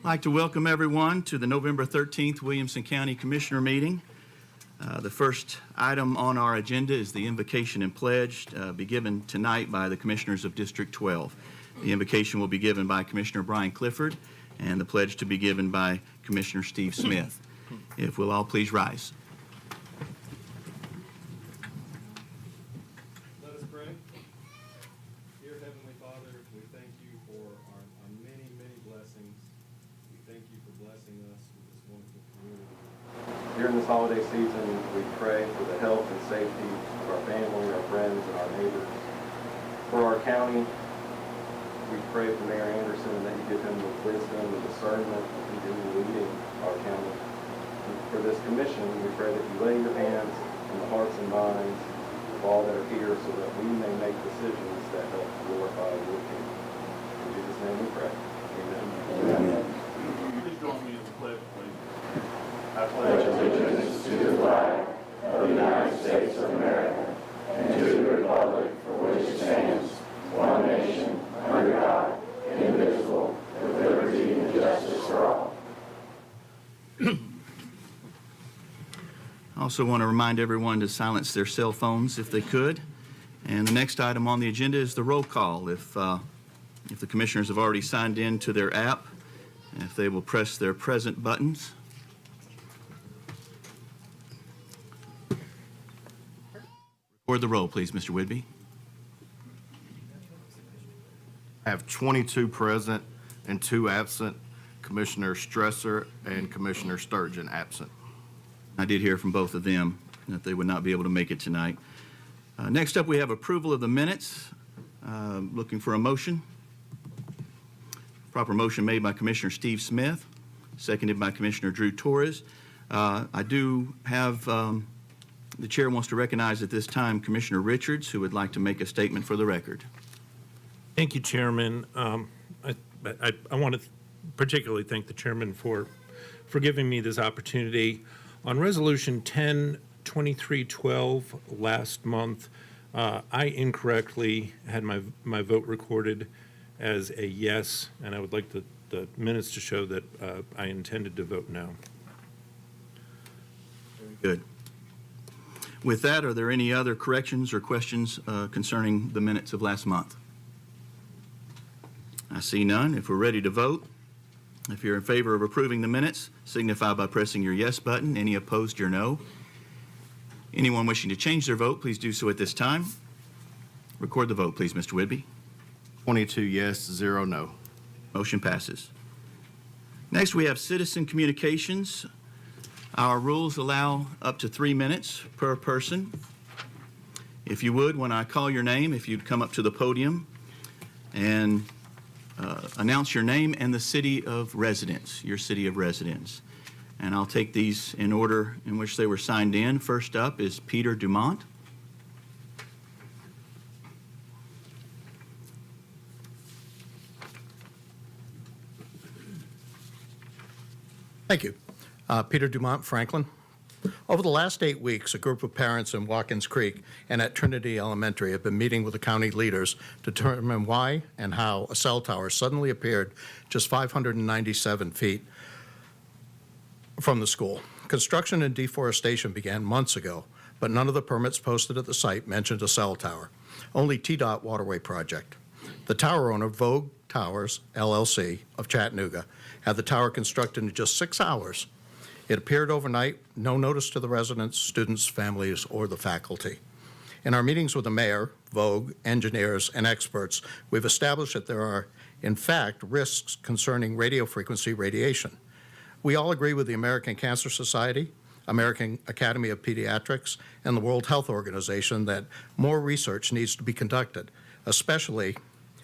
I'd like to welcome everyone to the November 13th Williamson County Commissioner meeting. The first item on our agenda is the invocation and pledge be given tonight by the Commissioners of District 12. The invocation will be given by Commissioner Brian Clifford and the pledge to be given by Commissioner Steve Smith. If we'll all please rise. Let us pray. Dear Heavenly Father, we thank you for our many, many blessings. We thank you for blessing us with this wonderful community. During this holiday season, we pray for the health and safety of our family, our friends, and our neighbors. For our county, we pray for Mayor Anderson that you give him the wisdom and discernment to continue leading our county. And for this commission, we pray that you lay your hands on the hearts and minds of all that are here so that we may make decisions that help glorify your kingdom. In Jesus' name we pray. Amen. Please join me in the pledge, please. I pledge allegiance to the flag of the United States of America and to the republic for which it stands, one nation, under God, indivisible, with liberty and justice for all. I also want to remind everyone to silence their cell phones if they could. And the next item on the agenda is the roll call. If the commissioners have already signed in to their app, if they will press their present buttons. Record the roll, please, Mr. Whidbey. I have 22 present and 2 absent. Commissioner Stresser and Commissioner Sturgeon absent. I did hear from both of them that they would not be able to make it tonight. Next up, we have approval of the minutes. Looking for a motion. Proper motion made by Commissioner Steve Smith, seconded by Commissioner Drew Torres. I do have, the chair wants to recognize at this time Commissioner Richards, who would like to make a statement for the record. Thank you, Chairman. I want to particularly thank the Chairman for giving me this opportunity. On Resolution 10-2312 last month, I incorrectly had my vote recorded as a yes, and I would like the minutes to show that I intended to vote no. Good. With that, are there any other corrections or questions concerning the minutes of last month? I see none. If we're ready to vote, if you're in favor of approving the minutes, signify by pressing your yes button. Any opposed, your no. Anyone wishing to change their vote, please do so at this time. Record the vote, please, Mr. Whidbey. 22 yes, 0 no. Motion passes. Next, we have citizen communications. Our rules allow up to 3 minutes per person. If you would, when I call your name, if you'd come up to the podium and announce your name and the city of residence, your city of residence. And I'll take these in order in which they were signed in. First up is Peter Dumont. Thank you. Peter Dumont, Franklin. Over the last 8 weeks, a group of parents in Watkins Creek and at Trinity Elementary have been meeting with the county leaders to determine why and how a cell tower suddenly appeared just 597 feet from the school. Construction and deforestation began months ago, but none of the permits posted at the site mentioned a cell tower, only TDOT waterway project. The tower owner, Vogue Towers, LLC, of Chattanooga, had the tower constructed in just 6 hours. It appeared overnight, no notice to the residents, students, families, or the faculty. In our meetings with the mayor, Vogue, engineers, and experts, we've established that there are, in fact, risks concerning radio frequency radiation. We all agree with the American Cancer Society, American Academy of Pediatrics, and the World Health Organization that more research needs to be conducted, especially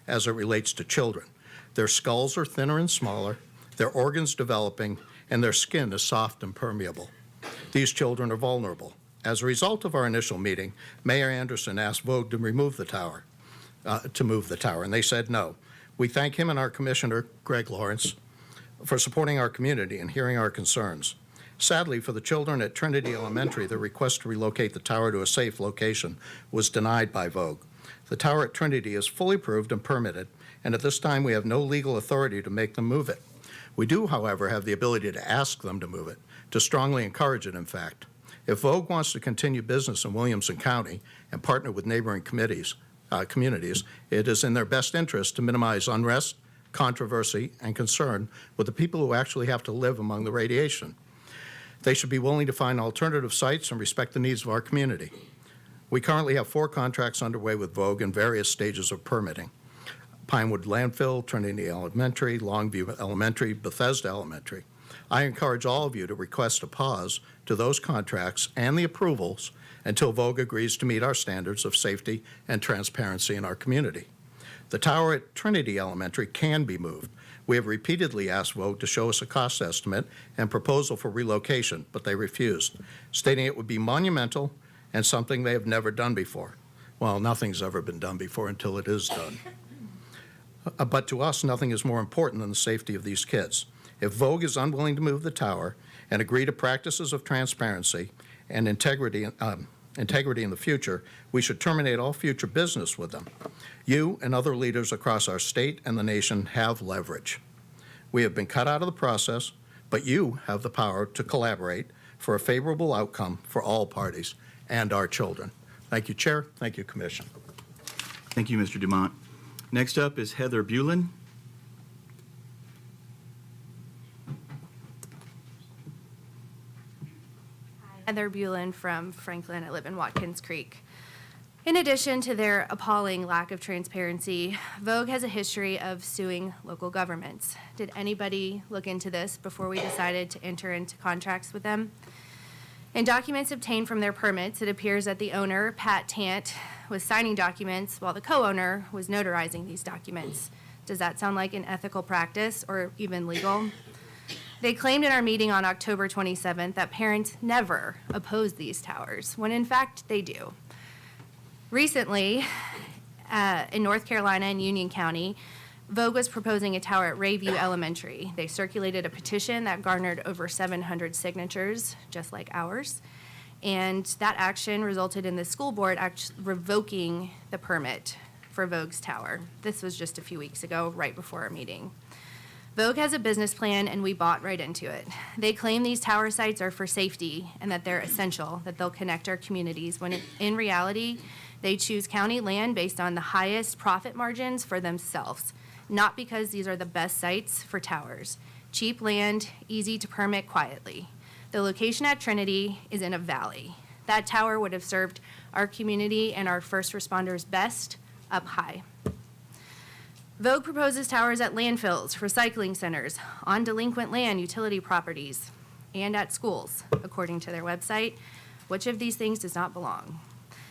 as it relates to children. Their skulls are thinner and smaller, their organs developing, and their skin is soft and permeable. These children are vulnerable. As a result of our initial meeting, Mayor Anderson asked Vogue to move the tower, and they said no. We thank him and our Commissioner, Greg Lawrence, for supporting our community and hearing our concerns. Sadly, for the children at Trinity Elementary, the request to relocate the tower to a safe location was denied by Vogue. The tower at Trinity is fully approved and permitted, and at this time we have no legal authority to make them move it. We do, however, have the ability to ask them to move it, to strongly encourage it, in fact. If Vogue wants to continue business in Williamson County and partner with neighboring communities, it is in their best interest to minimize unrest, controversy, and concern with the people who actually have to live among the radiation. They should be willing to find alternative sites and respect the needs of our community. We currently have 4 contracts underway with Vogue in various stages of permitting: Pinewood Landfill, Trinity Elementary, Longview Elementary, Bethesda Elementary. I encourage all of you to request a pause to those contracts and the approvals until Vogue agrees to meet our standards of safety and transparency in our community. The tower at Trinity Elementary can be moved. We have repeatedly asked Vogue to show us a cost estimate and proposal for relocation, but they refused, stating it would be monumental and something they have never done before. Well, nothing's ever been done before until it is done. But to us, nothing is more important than the safety of these kids. If Vogue is unwilling to move the tower and agree to practices of transparency and integrity in the future, we should terminate all future business with them. You and other leaders across our state and the nation have leverage. We have been cut out of the process, but you have the power to collaborate for a favorable outcome for all parties and our children. Thank you, Chair. Thank you, Commission. Thank you, Mr. Dumont. Next up is Heather Bulin. Heather Bulin from Franklin. I live in Watkins Creek. In addition to their appalling lack of transparency, Vogue has a history of suing local governments. Did anybody look into this before we decided to enter into contracts with them? In documents obtained from their permits, it appears that the owner, Pat Tant, was signing documents while the co-owner was notarizing these documents. Does that sound like an ethical practice or even legal? They claimed in our meeting on October 27th that parents never oppose these towers, when in fact they do. Recently, in North Carolina and Union County, Vogue was proposing a tower at Rayview Elementary. They circulated a petition that garnered over 700 signatures, just like ours. And that action resulted in the school board revoking the permit for Vogue's tower. This was just a few weeks ago, right before our meeting. Vogue has a business plan, and we bought right into it. They claim these tower sites are for safety and that they're essential, that they'll connect our communities, when in reality, they choose county land based on the highest profit margins for themselves, not because these are the best sites for towers. Cheap land, easy to permit quietly. The location at Trinity is in a valley. That tower would have served our community and our first responders best up high. Vogue proposes towers at landfills, recycling centers, on delinquent land, utility properties, and at schools, according to their website. Which of these things does not belong?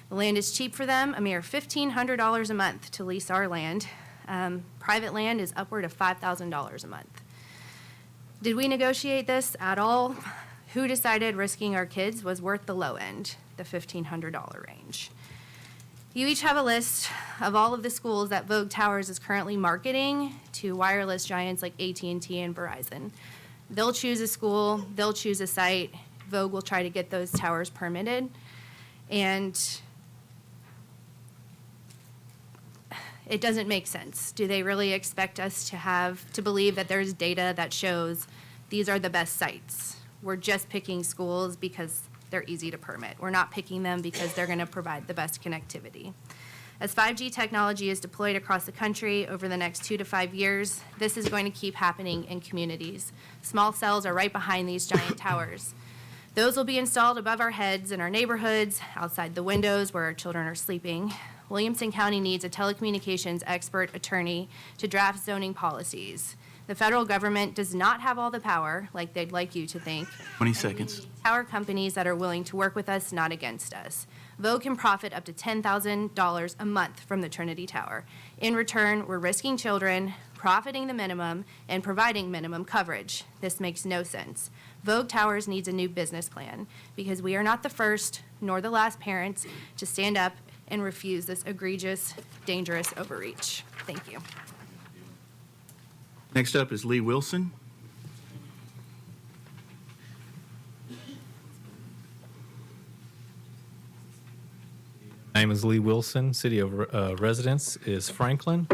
The land is cheap for them, a mere $1,500 a month to lease our land. Private land is upward of $5,000 a month. Did we negotiate this at all? Who decided risking our kids was worth the low end, the $1,500 range? You each have a list of all of the schools that Vogue Towers is currently marketing to wireless giants like AT&T and Verizon. They'll choose a school, they'll choose a site, Vogue will try to get those towers permitted, and it doesn't make sense. Do they really expect us to believe that there's data that shows these are the best sites? We're just picking schools because they're easy to permit. We're not picking them because they're going to provide the best connectivity. As 5G technology is deployed across the country over the next 2 to 5 years, this is going to keep happening in communities. Small cells are right behind these giant towers. Those will be installed above our heads in our neighborhoods, outside the windows where our children are sleeping. Williamson County needs a telecommunications expert attorney to draft zoning policies. The federal government does not have all the power, like they'd like you to think. 20 seconds. Tower companies that are willing to work with us, not against us. Vogue can profit up to $10,000 a month from the Trinity Tower. In return, we're risking children, profiting the minimum, and providing minimum coverage. This makes no sense. Vogue Towers needs a new business plan because we are not the first nor the last parents to stand up and refuse this egregious, dangerous overreach. Thank you. Next up is Lee Wilson. My name is Lee Wilson. City of residence is Franklin.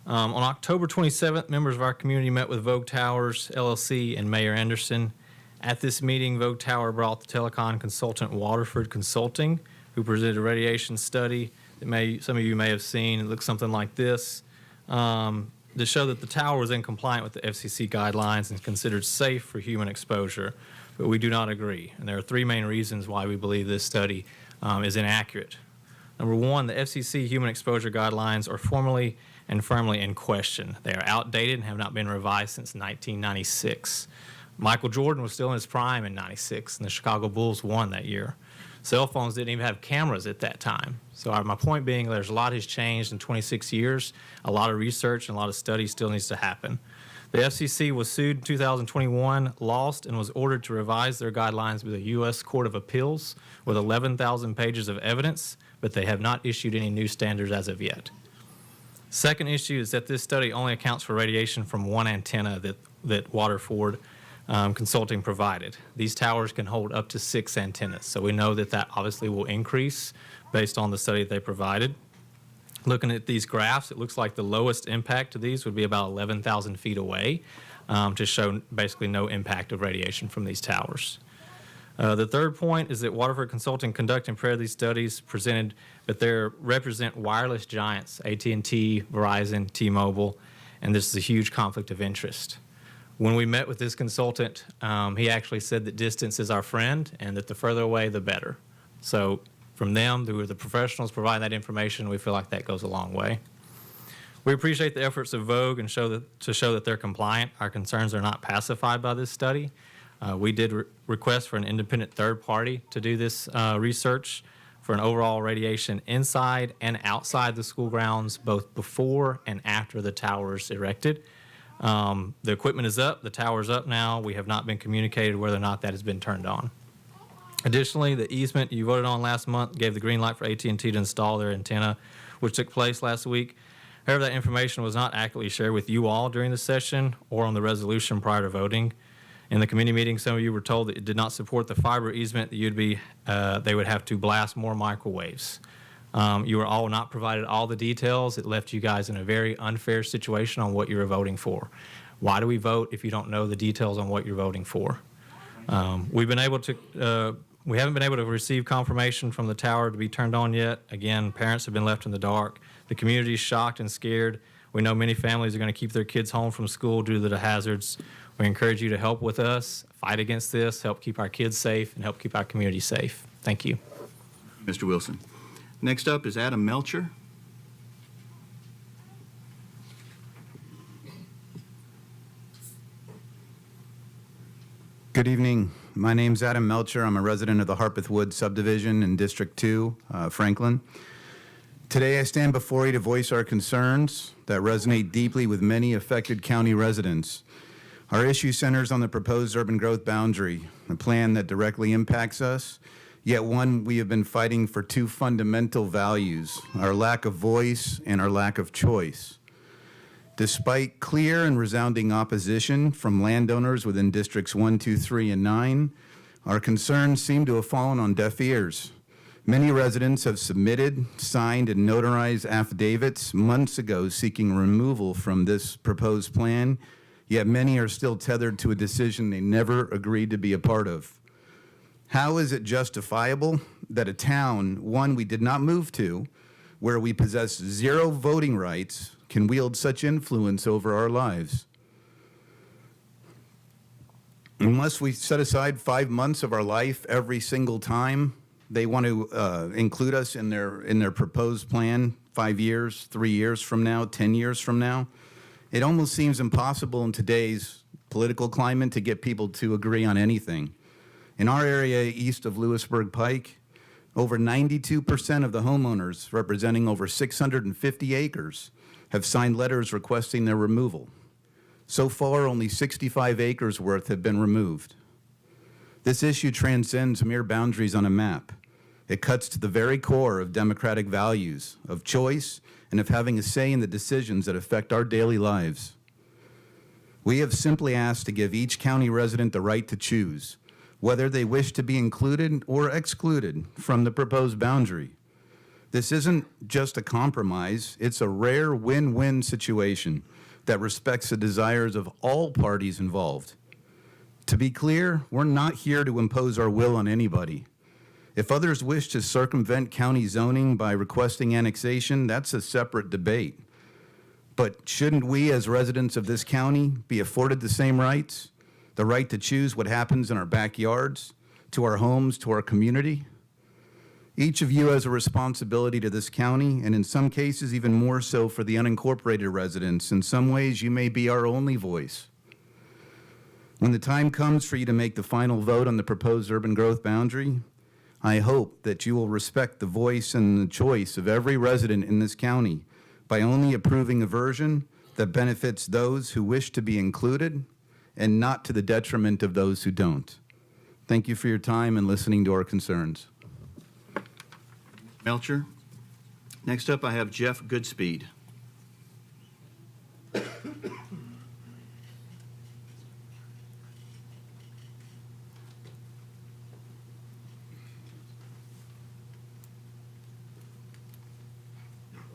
On October 27th, members of our community met with Vogue Towers LLC and Mayor Anderson. At this meeting, Vogue Tower brought the telecom consultant Waterford Consulting, who presented a radiation study that some of you may have seen. It looks something like this, to show that the tower was in compliance with the FCC guidelines and considered safe for human exposure. But we do not agree, and there are three main reasons why we believe this study is inaccurate. Number one, the FCC human exposure guidelines are formally and firmly in question. They are outdated and have not been revised since 1996. Michael Jordan was still in his prime in 96, and the Chicago Bulls won that year. Cell phones didn't even have cameras at that time. So my point being, there's a lot has changed in 26 years. A lot of research and a lot of study still needs to happen. The FCC was sued in 2021, lost, and was ordered to revise their guidelines with the U.S. Court of Appeals with 11,000 pages of evidence, but they have not issued any new standards as of yet. Second issue is that this study only accounts for radiation from one antenna that Waterford Consulting provided. These towers can hold up to 6 antennas, so we know that obviously will increase based on the study they provided. Looking at these graphs, it looks like the lowest impact to these would be about 11,000 feet away, to show basically no impact of radiation from these towers. The third point is that Waterford Consulting conducted and prepared these studies presented, but they represent wireless giants, AT&T, Verizon, T-Mobile, and this is a huge conflict of interest. When we met with this consultant, he actually said that distance is our friend and that the further away, the better. So from them, who are the professionals providing that information, we feel like that goes a long way. We appreciate the efforts of Vogue and to show that they're compliant. Our concerns are not pacified by this study. We did request for an independent third party to do this research for an overall radiation inside and outside the school grounds, both before and after the towers erected. The equipment is up, the tower's up now. We have not been communicated whether or not that has been turned on. Additionally, the easement you voted on last month gave the green light for AT&T to install their antenna, which took place last week. However, that information was not accurately shared with you all during the session or on the resolution prior to voting. In the committee meeting, some of you were told that it did not support the fiber easement, that they would have to blast more microwaves. You were all not provided all the details. It left you guys in a very unfair situation on what you were voting for. Why do we vote if you don't know the details on what you're voting for? We haven't been able to receive confirmation from the tower to be turned on yet. Again, parents have been left in the dark. The community is shocked and scared. We know many families are going to keep their kids home from school due to the hazards. We encourage you to help with us, fight against this, help keep our kids safe, and help keep our community safe. Thank you. Mr. Wilson. Next up is Adam Melcher. Good evening. My name's Adam Melcher. I'm a resident of the Harpeth Woods subdivision in District 2, Franklin. Today I stand before you to voice our concerns that resonate deeply with many affected county residents. Our issue centers on the proposed urban growth boundary, a plan that directly impacts us, yet one we have been fighting for two fundamental values, our lack of voice and our lack of choice. Despite clear and resounding opposition from landowners within Districts 1, 2, 3, and 9, our concerns seem to have fallen on deaf ears. Many residents have submitted, signed, and notarized affidavits months ago seeking removal from this proposed plan, yet many are still tethered to a decision they never agreed to be a part of. How is it justifiable that a town, one we did not move to, where we possess zero voting rights, can wield such influence over our lives? Unless we set aside 5 months of our life every single time they want to include us in their proposed plan, 5 years, 3 years from now, 10 years from now, it almost seems impossible in today's political climate to get people to agree on anything. In our area east of Lewisburg Pike, over 92% of the homeowners, representing over 650 acres, have signed letters requesting their removal. So far, only 65 acres worth have been removed. This issue transcends mere boundaries on a map. It cuts to the very core of democratic values, of choice, and of having a say in the decisions that affect our daily lives. We have simply asked to give each county resident the right to choose whether they wish to be included or excluded from the proposed boundary. This isn't just a compromise, it's a rare win-win situation that respects the desires of all parties involved. To be clear, we're not here to impose our will on anybody. If others wish to circumvent county zoning by requesting annexation, that's a separate debate. But shouldn't we, as residents of this county, be afforded the same rights? The right to choose what happens in our backyards, to our homes, to our community? Each of you has a responsibility to this county, and in some cases, even more so for the unincorporated residents. In some ways, you may be our only voice. When the time comes for you to make the final vote on the proposed urban growth boundary, I hope that you will respect the voice and the choice of every resident in this county by only approving a version that benefits those who wish to be included and not to the detriment of those who don't. Thank you for your time and listening to our concerns. Melcher. Next up, I have Jeff Goodspeed. Hello,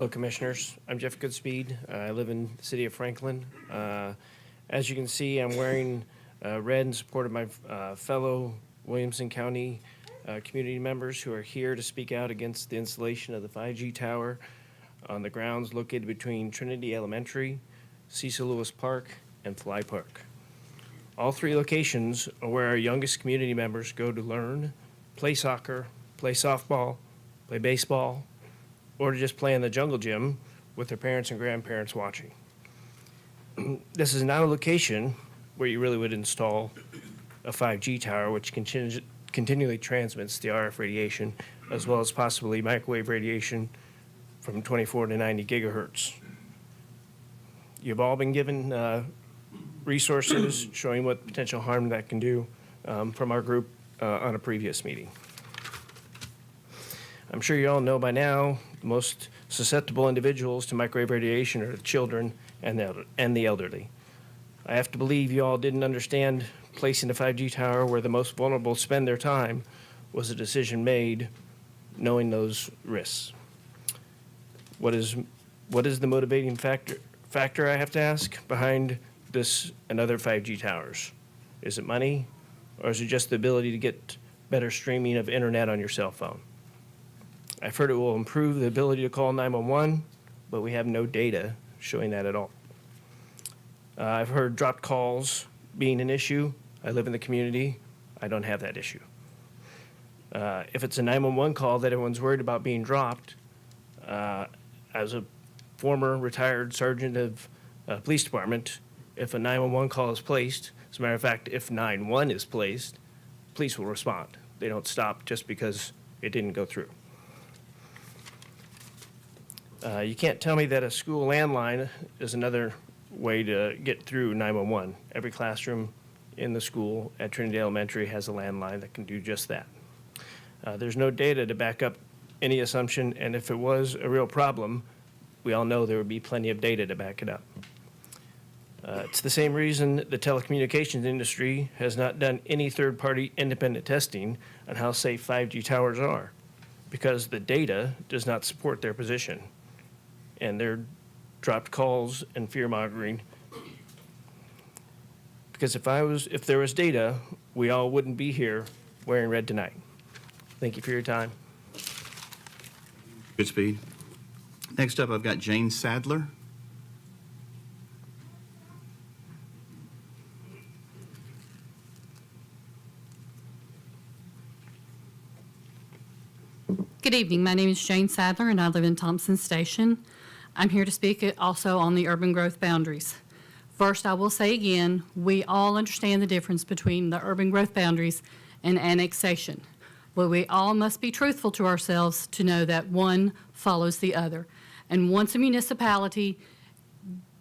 Commissioners. I'm Jeff Goodspeed. I live in the city of Franklin. As you can see, I'm wearing red in support of my fellow Williamson County community members who are here to speak out against the installation of the 5G tower on the grounds located between Trinity Elementary, Cecil Lewis Park, and Fly Park. All three locations are where our youngest community members go to learn, play soccer, play softball, play baseball, or to just play in the jungle gym with their parents and grandparents watching. This is not a location where you really would install a 5G tower, which continually transmits the RF radiation, as well as possibly microwave radiation from 24 to 90 gigahertz. You've all been given resources showing what potential harm that can do from our group on a previous meeting. I'm sure you all know by now the most susceptible individuals to microwave radiation are the children and the elderly. I have to believe you all didn't understand placing a 5G tower where the most vulnerable spend their time was a decision made knowing those risks. What is the motivating factor I have to ask behind this and other 5G towers? Is it money, or is it just the ability to get better streaming of internet on your cell phone? I've heard it will improve the ability to call 911, but we have no data showing that at all. I've heard dropped calls being an issue. I live in the community. I don't have that issue. If it's a 911 call that everyone's worried about being dropped, as a former retired sergeant of police department, if a 911 call is placed, as a matter of fact, if 911 is placed, police will respond. They don't stop just because it didn't go through. You can't tell me that a school landline is another way to get through 911. Every classroom in the school at Trinity Elementary has a landline that can do just that. There's no data to back up any assumption, and if it was a real problem, we all know there would be plenty of data to back it up. It's the same reason the telecommunications industry has not done any third-party independent testing on how safe 5G towers are, because the data does not support their position, and their dropped calls and fear-mongering. Because if there was data, we all wouldn't be here wearing red tonight. Thank you for your time. Goodspeed. Next up, I've got Jane Sadler. Good evening. My name is Jane Sadler, and I live in Thompson Station. I'm here to speak also on the urban growth boundaries. First, I will say again, we all understand the difference between the urban growth boundaries and annexation. But we all must be truthful to ourselves to know that one follows the other. And once a municipality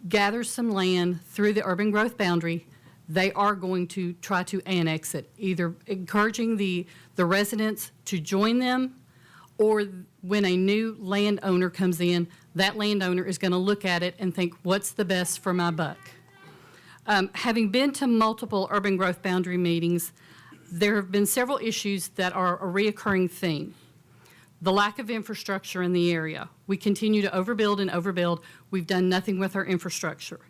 gathers some land through the urban growth boundary, they are going to try to annex it, either encouraging the residents to join them, or when a new landowner comes in, that landowner is going to look at it and think, what's the best for my buck? Having been to multiple urban growth boundary meetings, there have been several issues that are a reoccurring theme. The lack of infrastructure in the area. We continue to overbuild and overbuild. We've done nothing with our infrastructure.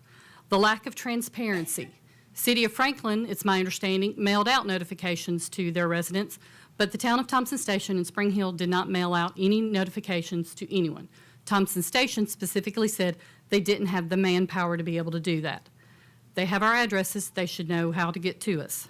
The lack of transparency. City of Franklin, it's my understanding, mailed out notifications to their residents, but the town of Thompson Station and Spring Hill did not mail out any notifications to anyone. Thompson Station specifically said they didn't have the manpower to be able to do that. They have our addresses. They should know how to get to us.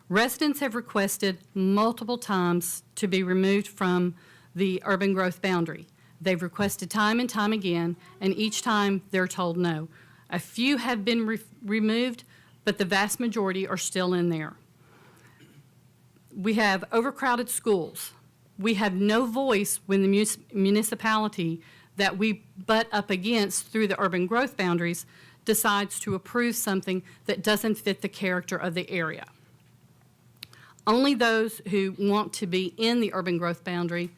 Residents have requested multiple times to be removed from the urban growth boundary. They've requested time and time again, and each time they're told no. A few have been removed, but the vast majority are still in there. We have overcrowded schools. We have no voice when the municipality that we butt up against through the urban growth boundaries decides to approve something that doesn't fit the character of the area. Only those who want to be in the urban growth boundary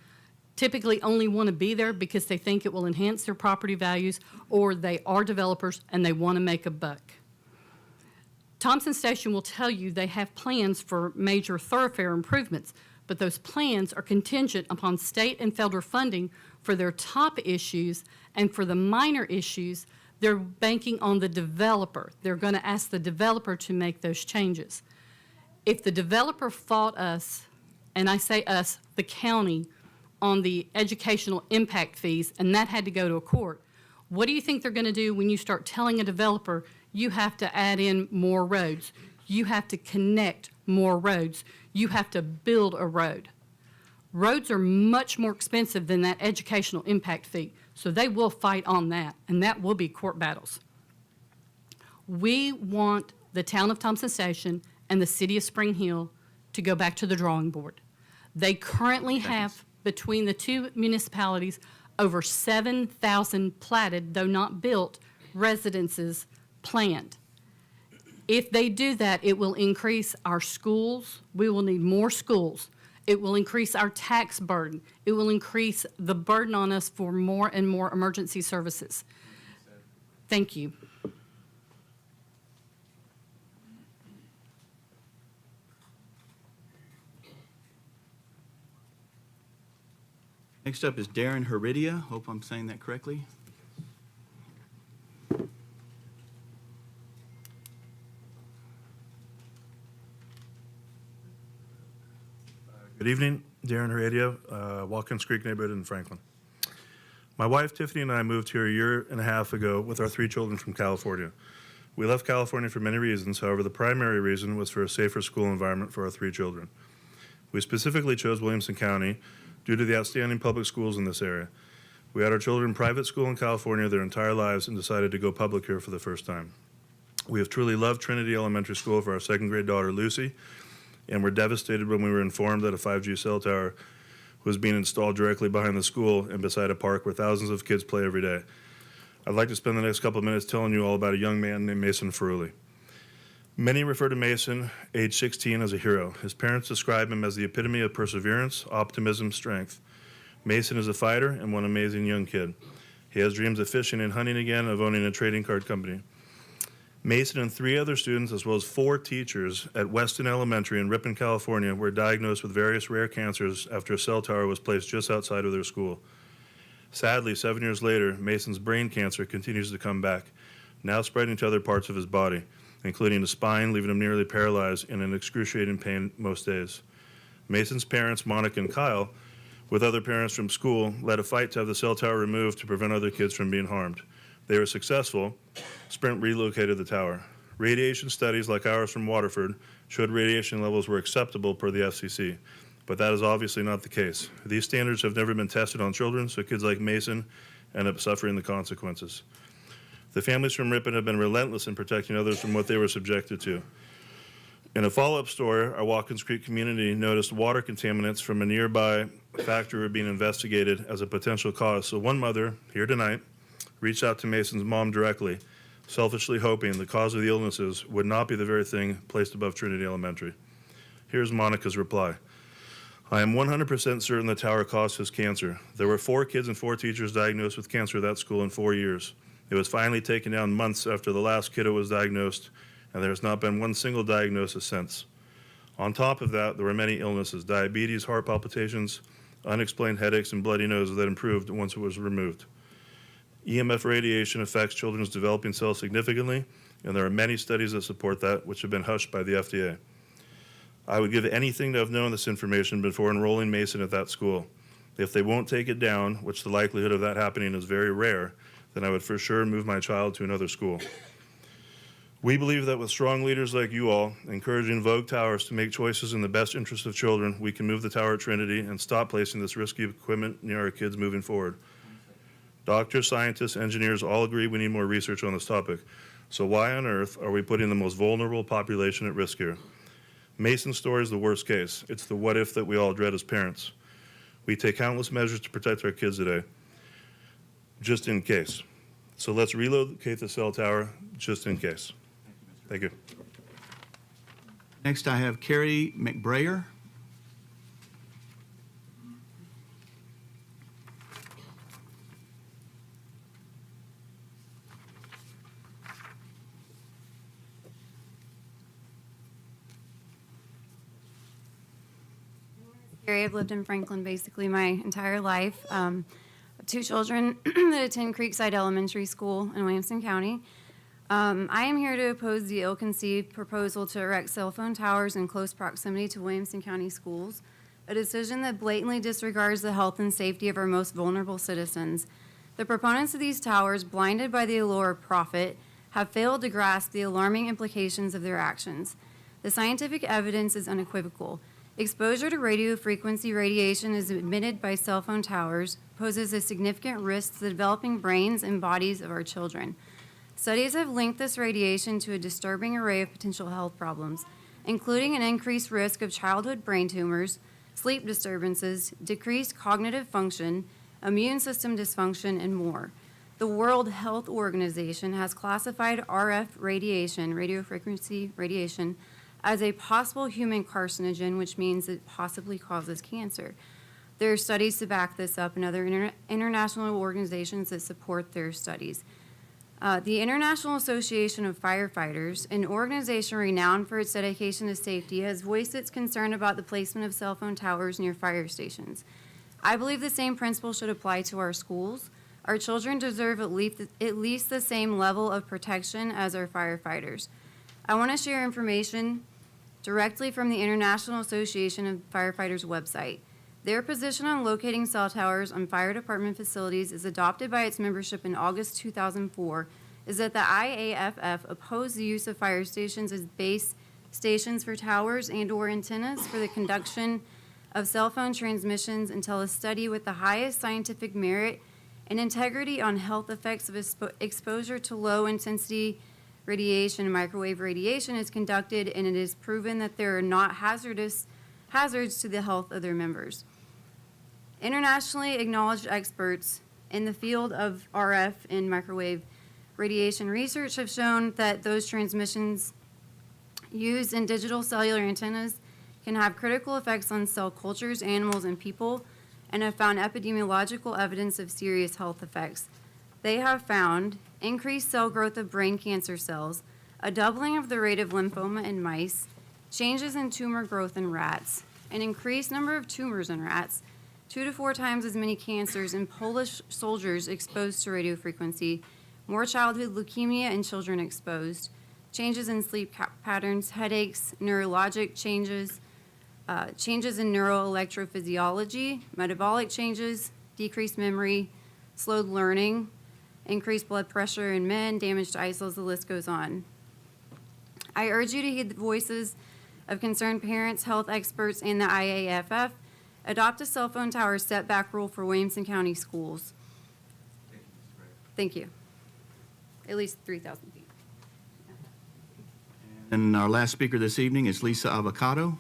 typically only want to be there because they think it will enhance their property values, or they are developers and they want to make a buck. Thompson Station will tell you they have plans for major thoroughfare improvements, but those plans are contingent upon state and federal funding for their top issues, and for the minor issues, they're banking on the developer. They're going to ask the developer to make those changes. If the developer fought us, and I say us, the county, on the educational impact fees, and that had to go to a court, what do you think they're going to do when you start telling a developer you have to add in more roads, you have to connect more roads, you have to build a road? Roads are much more expensive than that educational impact fee, so they will fight on that, and that will be court battles. We want the town of Thompson Station and the city of Spring Hill to go back to the drawing board. They currently have, between the two municipalities, over 7,000 platted, though not built, residences planned. If they do that, it will increase our schools. We will need more schools. It will increase our tax burden. It will increase the burden on us for more and more emergency services. Thank you. Next up is Darren Heredia. Hope I'm saying that correctly. Good evening, Darren Heredia, Watkins Creek neighborhood in Franklin. My wife Tiffany and I moved here a year and a half ago with our 3 children from California. We left California for many reasons. However, the primary reason was for a safer school environment for our 3 children. We specifically chose Williamson County due to the outstanding public schools in this area. We had our children in private school in California their entire lives and decided to go public here for the first time. We have truly loved Trinity Elementary School for our 2nd grade daughter Lucy, and were devastated when we were informed that a 5G cell tower was being installed directly behind the school and beside a park where thousands of kids play every day. I'd like to spend the next couple of minutes telling you all about a young man named Mason Ferrulli. Many refer to Mason, age 16, as a hero. His parents describe him as the epitome of perseverance, optimism, strength. Mason is a fighter and one amazing young kid. He has dreams of fishing and hunting again, of owning a trading card company. Mason and 3 other students, as well as 4 teachers at Weston Elementary in Ripon, California, were diagnosed with various rare cancers after a cell tower was placed just outside of their school. Sadly, 7 years later, Mason's brain cancer continues to come back, now spreading to other parts of his body, including the spine, leaving him nearly paralyzed and in excruciating pain most days. Mason's parents, Monica and Kyle, with other parents from school, led a fight to have the cell tower removed to prevent other kids from being harmed. They were successful. Sprint relocated the tower. Radiation studies like ours from Waterford showed radiation levels were acceptable per the FCC, but that is obviously not the case. These standards have never been tested on children, so kids like Mason end up suffering the consequences. The families from Ripon have been relentless in protecting others from what they were subjected to. In a follow-up story, our Watkins Creek community noticed water contaminants from a nearby factory were being investigated as a potential cause. So one mother, here tonight, reached out to Mason's mom directly, selfishly hoping the cause of the illnesses would not be the very thing placed above Trinity Elementary. Here's Monica's reply. I am 100% certain the tower caused his cancer. There were 4 kids and 4 teachers diagnosed with cancer at that school in 4 years. It was finally taken down months after the last kiddo was diagnosed, and there has not been one single diagnosis since. On top of that, there were many illnesses: diabetes, heart palpitations, unexplained headaches, and bloody nose that improved once it was removed. EMF radiation affects children's developing cells significantly, and there are many studies that support that, which have been hushed by the FDA. I would give anything to have known this information before enrolling Mason at that school. If they won't take it down, which the likelihood of that happening is very rare, then I would for sure move my child to another school. We believe that with strong leaders like you all, encouraging Vogue Towers to make choices in the best interest of children, we can move the tower at Trinity and stop placing this risky equipment near our kids moving forward. Doctors, scientists, engineers all agree we need more research on this topic. So why on earth are we putting the most vulnerable population at risk here? Mason's story is the worst case. It's the what if that we all dread as parents. We take countless measures to protect our kids today, just in case. So let's relocate the cell tower, just in case. Thank you. Next, I have Carrie McBrayer. I've lived in Franklin basically my entire life. Two children that attend Creekside Elementary School in Williamson County. I am here to oppose the ill-conceived proposal to erect cell phone towers in close proximity to Williamson County schools, a decision that blatantly disregards the health and safety of our most vulnerable citizens. The proponents of these towers, blinded by the allure of profit, have failed to grasp the alarming implications of their actions. The scientific evidence is unequivocal. Exposure to radio frequency radiation as emitted by cell phone towers poses a significant risk to the developing brains and bodies of our children. Studies have linked this radiation to a disturbing array of potential health problems, including an increased risk of childhood brain tumors, sleep disturbances, decreased cognitive function, immune system dysfunction, and more. The World Health Organization has classified RF radiation, radiofrequency radiation, as a possible human carcinogen, which means it possibly causes cancer. There are studies to back this up and other international organizations that support their studies. The International Association of Firefighters, an organization renowned for its dedication to safety, has voiced its concern about the placement of cell phone towers near fire stations. I believe the same principle should apply to our schools. Our children deserve at least the same level of protection as our firefighters. I want to share information directly from the International Association of Firefighters website. Their position on locating cell towers on fire department facilities is adopted by its membership in August 2004, is that the IAFF opposed the use of fire stations as base stations for towers and/or antennas for the conduction of cell phone transmissions until a study with the highest scientific merit and integrity on health effects of exposure to low-intensity radiation and microwave radiation is conducted, and it is proven that there are not hazards to the health of their members. Internationally acknowledged experts in the field of RF and microwave radiation research have shown that those transmissions used in digital cellular antennas can have critical effects on cell cultures, animals, and people, and have found epidemiological evidence of serious health effects. They have found increased cell growth of brain cancer cells, a doubling of the rate of lymphoma in mice, changes in tumor growth in rats, an increased number of tumors in rats, 2 to 4 times as many cancers in Polish soldiers exposed to radiofrequency, more childhood leukemia in children exposed, changes in sleep patterns, headaches, neurologic changes, changes in neuroelectrophysiology, metabolic changes, decreased memory, slowed learning, increased blood pressure in men, damaged eye cells, the list goes on. I urge you to heed the voices of concerned parents, health experts, and the IAFF. Adopt a cell phone tower setback rule for Williamson County schools. Thank you. At least 3,000 feet. And our last speaker this evening is Lisa Avocado.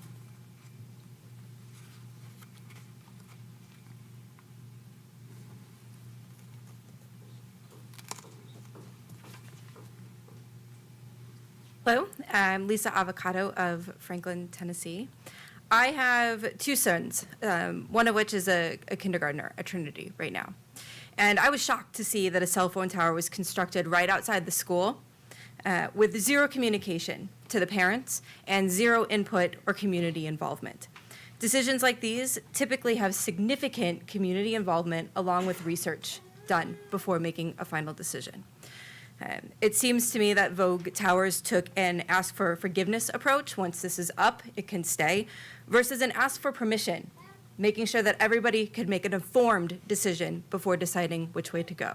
Hello, I'm Lisa Avocado of Franklin, Tennessee. I have 2 sons, one of which is a kindergartner at Trinity right now. And I was shocked to see that a cell phone tower was constructed right outside the school with 0 communication to the parents and 0 input or community involvement. Decisions like these typically have significant community involvement along with research done before making a final decision. It seems to me that Vogue Towers took an ask for forgiveness approach. Once this is up, it can stay, versus an ask for permission, making sure that everybody could make an informed decision before deciding which way to go.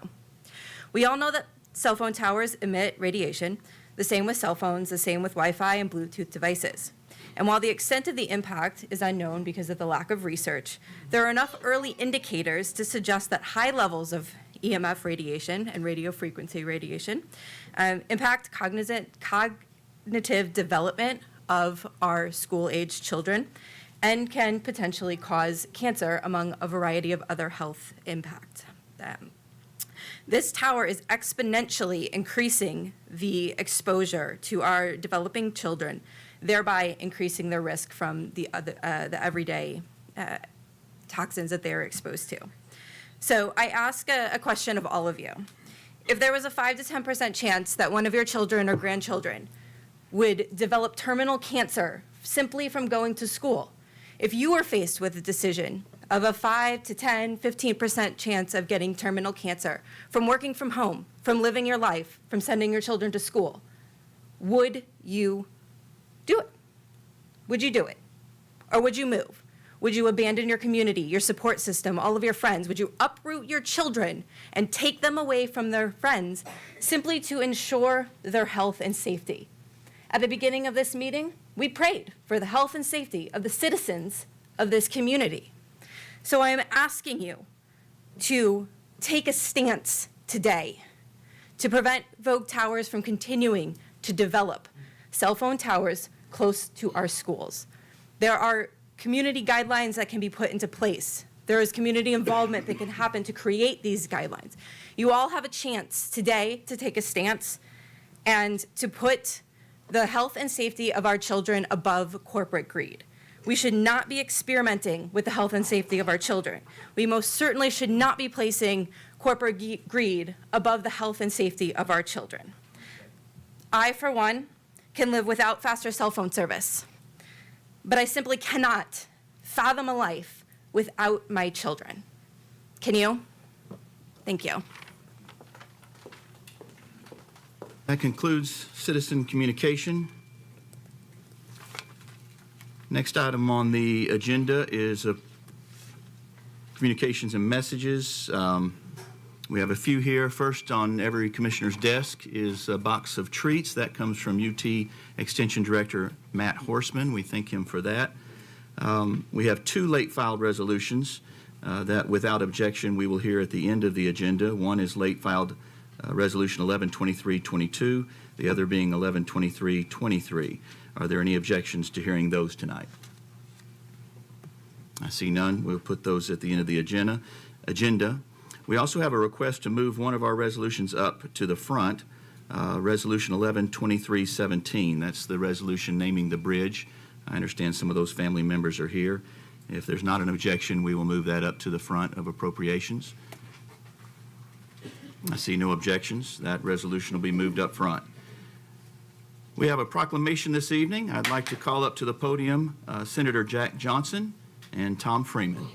We all know that cell phone towers emit radiation, the same with cell phones, the same with Wi-Fi and Bluetooth devices. And while the extent of the impact is unknown because of the lack of research, there are enough early indicators to suggest that high levels of EMF radiation and radio frequency radiation impact cognitive development of our school-aged children and can potentially cause cancer, among a variety of other health impacts. This tower is exponentially increasing the exposure to our developing children, thereby increasing their risk from the everyday toxins that they're exposed to. So I ask a question of all of you. If there was a 5 to 10% chance that one of your children or grandchildren would develop terminal cancer simply from going to school, if you were faced with a decision of a 5 to 10, 15% chance of getting terminal cancer from working from home, from living your life, from sending your children to school, would you do it? Would you do it? Or would you move? Would you abandon your community, your support system, all of your friends? Would you uproot your children and take them away from their friends simply to ensure their health and safety? At the beginning of this meeting, we prayed for the health and safety of the citizens of this community. So I am asking you to take a stance today to prevent Vogue Towers from continuing to develop cell phone towers close to our schools. There are community guidelines that can be put into place. There is community involvement that can happen to create these guidelines. You all have a chance today to take a stance and to put the health and safety of our children above corporate greed. We should not be experimenting with the health and safety of our children. We most certainly should not be placing corporate greed above the health and safety of our children. I, for one, can live without faster cell phone service, but I simply cannot fathom a life without my children. Can you? Thank you. That concludes citizen communication. Next item on the agenda is communications and messages. We have a few here. First on every commissioner's desk is a box of treats. That comes from UT Extension Director Matt Horseman. We thank him for that. We have 2 late filed resolutions that without objection we will hear at the end of the agenda. One is late filed Resolution 112322, the other being 112323. Are there any objections to hearing those tonight? I see none. We'll put those at the end of the agenda. We also have a request to move one of our resolutions up to the front, Resolution 112317. That's the resolution naming the bridge. I understand some of those family members are here. If there's not an objection, we will move that up to the front of appropriations. I see no objections. That resolution will be moved up front. We have a proclamation this evening. I'd like to call up to the podium Senator Jack Johnson and Tom Freeman.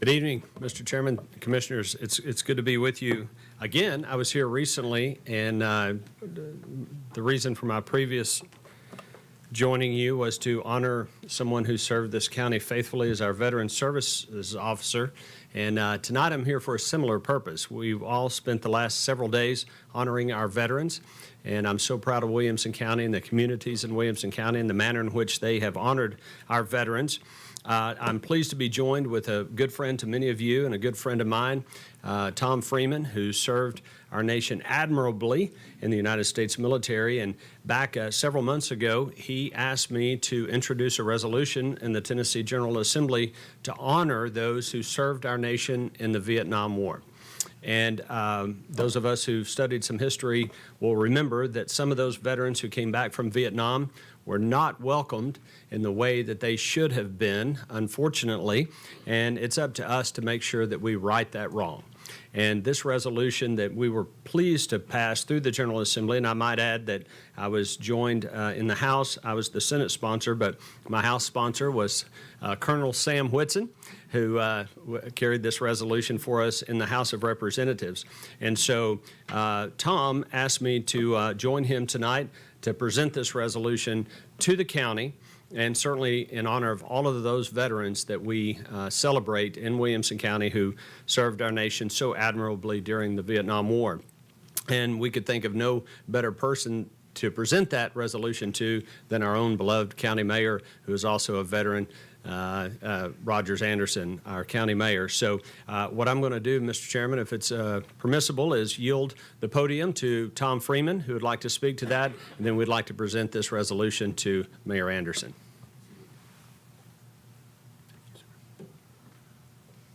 Good evening, Mr. Chairman, Commissioners. It's good to be with you again. I was here recently, and the reason for my previous joining you was to honor someone who served this county faithfully as our Veteran Services Officer. And tonight I'm here for a similar purpose. We've all spent the last several days honoring our veterans, and I'm so proud of Williamson County and the communities in Williamson County and the manner in which they have honored our veterans. I'm pleased to be joined with a good friend to many of you and a good friend of mine, Tom Freeman, who served our nation admirably in the United States military. And back several months ago, he asked me to introduce a resolution in the Tennessee General Assembly to honor those who served our nation in the Vietnam War. And those of us who've studied some history will remember that some of those veterans who came back from Vietnam were not welcomed in the way that they should have been, unfortunately, and it's up to us to make sure that we right that wrong. And this resolution that we were pleased to pass through the General Assembly, and I might add that I was joined in the House. I was the Senate sponsor, but my House sponsor was Colonel Sam Whitson, who carried this resolution for us in the House of Representatives. And so Tom asked me to join him tonight to present this resolution to the county, and certainly in honor of all of those veterans that we celebrate in Williamson County who served our nation so admirably during the Vietnam War. And we could think of no better person to present that resolution to than our own beloved county mayor, who is also a veteran, Rogers Anderson, our county mayor. So what I'm going to do, Mr. Chairman, if it's permissible, is yield the podium to Tom Freeman, who would like to speak to that, and then we'd like to present this resolution to Mayor Anderson.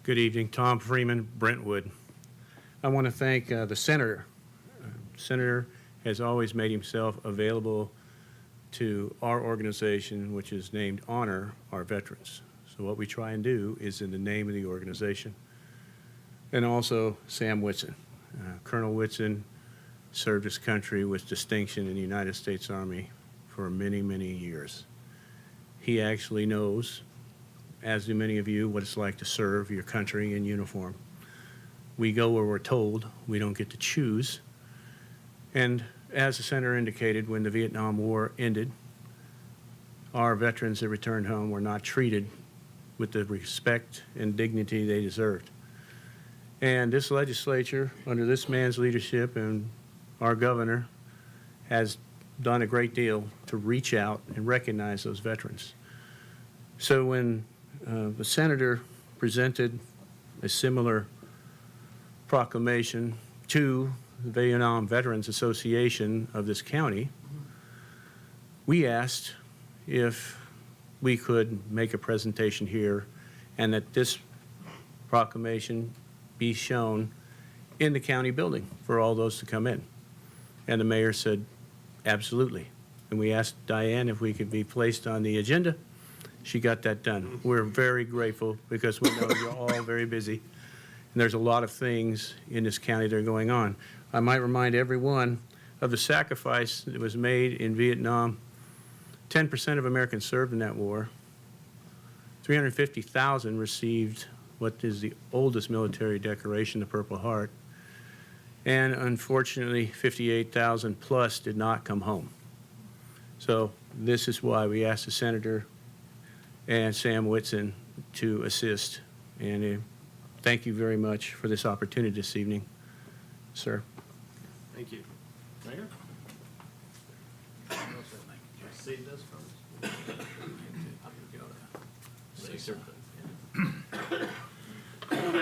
Good evening, Tom Freeman, Brentwood. I want to thank the senator. Senator has always made himself available to our organization, which is named Honor Our Veterans. So what we try and do is in the name of the organization. And also Sam Whitson. Colonel Whitson served his country with distinction in the United States Army for many, many years. He actually knows, as do many of you, what it's like to serve your country in uniform. We go where we're told. We don't get to choose. And as the senator indicated, when the Vietnam War ended, our veterans that returned home were not treated with the respect and dignity they deserved. And this legislature, under this man's leadership and our governor, has done a great deal to reach out and recognize those veterans. So when the senator presented a similar proclamation to the Vietnam Veterans Association of this county, we asked if we could make a presentation here and that this proclamation be shown in the county building for all those to come in. And the mayor said, absolutely. And we asked Diane if we could be placed on the agenda. She got that done. We're very grateful because we know you're all very busy. And there's a lot of things in this county that are going on. I might remind everyone of the sacrifice that was made in Vietnam. 10% of Americans served in that war. 350,000 received what is the oldest military decoration, the Purple Heart. And unfortunately, 58,000 plus did not come home. So this is why we asked the senator and Sam Whitson to assist. And thank you very much for this opportunity this evening, sir. Thank you. Mayor?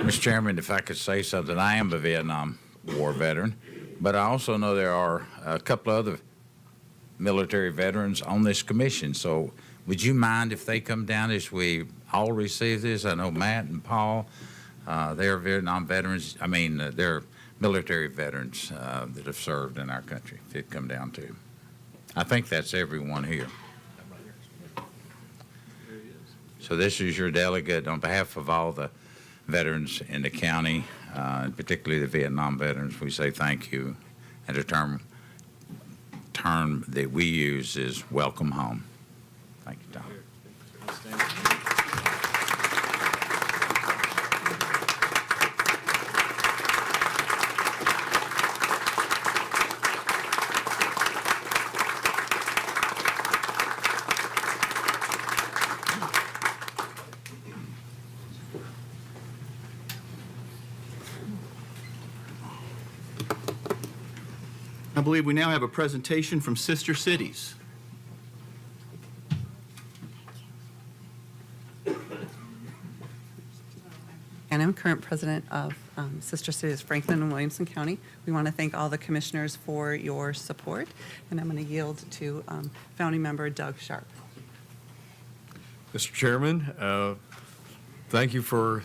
Mr. Chairman, if I could say something, I am a Vietnam War veteran, but I also know there are a couple of other military veterans on this commission. So would you mind if they come down as we all receive this? I know Matt and Paul, they're Vietnam veterans. I mean, they're military veterans that have served in our country, if they'd come down too. I think that's everyone here. So this is your delegate on behalf of all the veterans in the county, and particularly the Vietnam veterans. We say thank you, and the term that we use is welcome home. Thank you, Tom. I believe we now have a presentation from Sister Cities. And I'm current president of Sister Cities Franklin and Williamson County. We want to thank all the commissioners for your support, and I'm going to yield to founding member Doug Sharp. Mr. Chairman, thank you for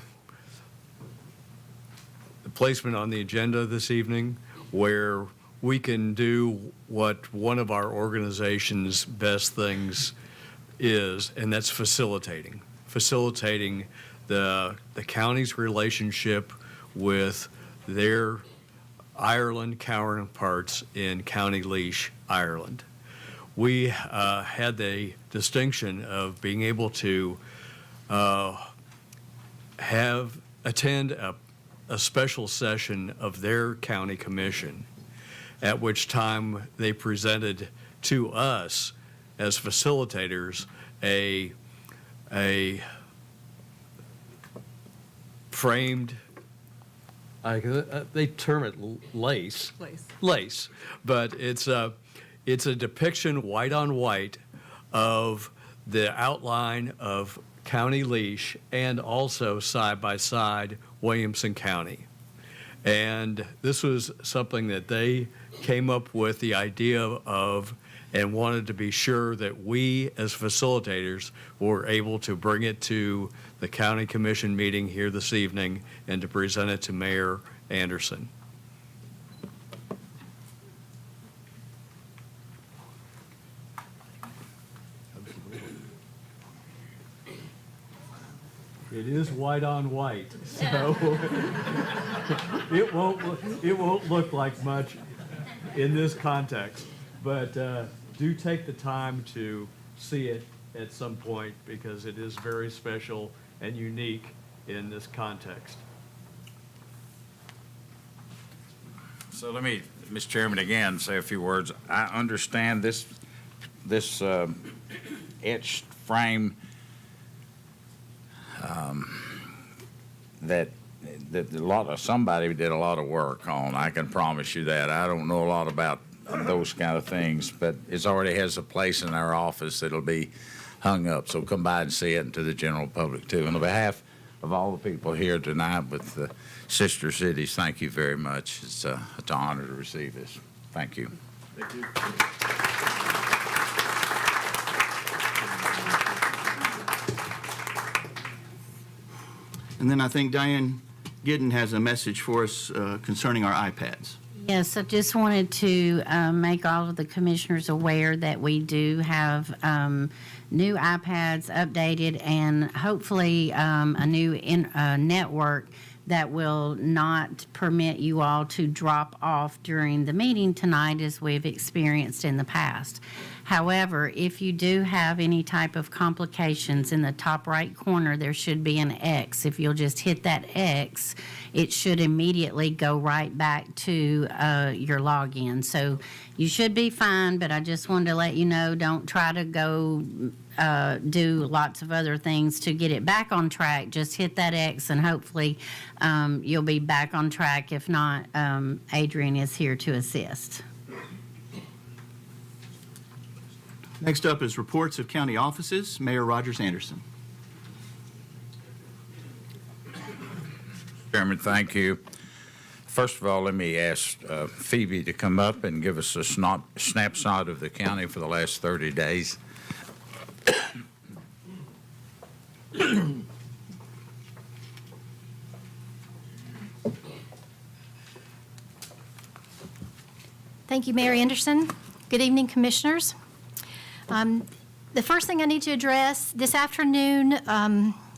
the placement on the agenda this evening, where we can do what one of our organization's best things is, and that's facilitating the county's relationship with their Ireland counterparts in County Laois, Ireland. We had the distinction of being able to attend a special session of their county commission, at which time they presented to us as facilitators a framed, they term it lace. Lace. But it's a depiction, white on white, of the outline of County Laois and also side by side Williamson County. And this was something that they came up with the idea of and wanted to be sure that we as facilitators were able to bring it to the county commission meeting here this evening and to present it to Mayor Anderson. It is white on white, so it won't look like much in this context. But do take the time to see it at some point because it is very special and unique in this context. So let me, Mr. Chairman, again, say a few words. I understand this etched frame that somebody did a lot of work on. I can promise you that. I don't know a lot about those kind of things, but it already has a place in our office that'll be hung up. So come by and see it, and to the general public too. On behalf of all the people here tonight with the sister cities, thank you very much. It's an honor to receive this. Thank you. Thank you. And then I think Diane Gidden has a message for us concerning our iPads. Yes, I just wanted to make all of the commissioners aware that we do have new iPads updated and hopefully a new network that will not permit you all to drop off during the meeting tonight as we've experienced in the past. However, if you do have any type of complications, in the top right corner there should be an X. If you'll just hit that X, it should immediately go right back to your login. So you should be fine, but I just wanted to let you know, don't try to go do lots of other things to get it back on track. Just hit that X and hopefully you'll be back on track. If not, Adrian is here to assist. Next up is reports of county offices. Mayor Rogers Anderson. Chairman, thank you. First of all, let me ask Phoebe to come up and give us a snapshot of the county for the last 30 days. Thank you, Mayor Anderson. Good evening, commissioners. The first thing I need to address, this afternoon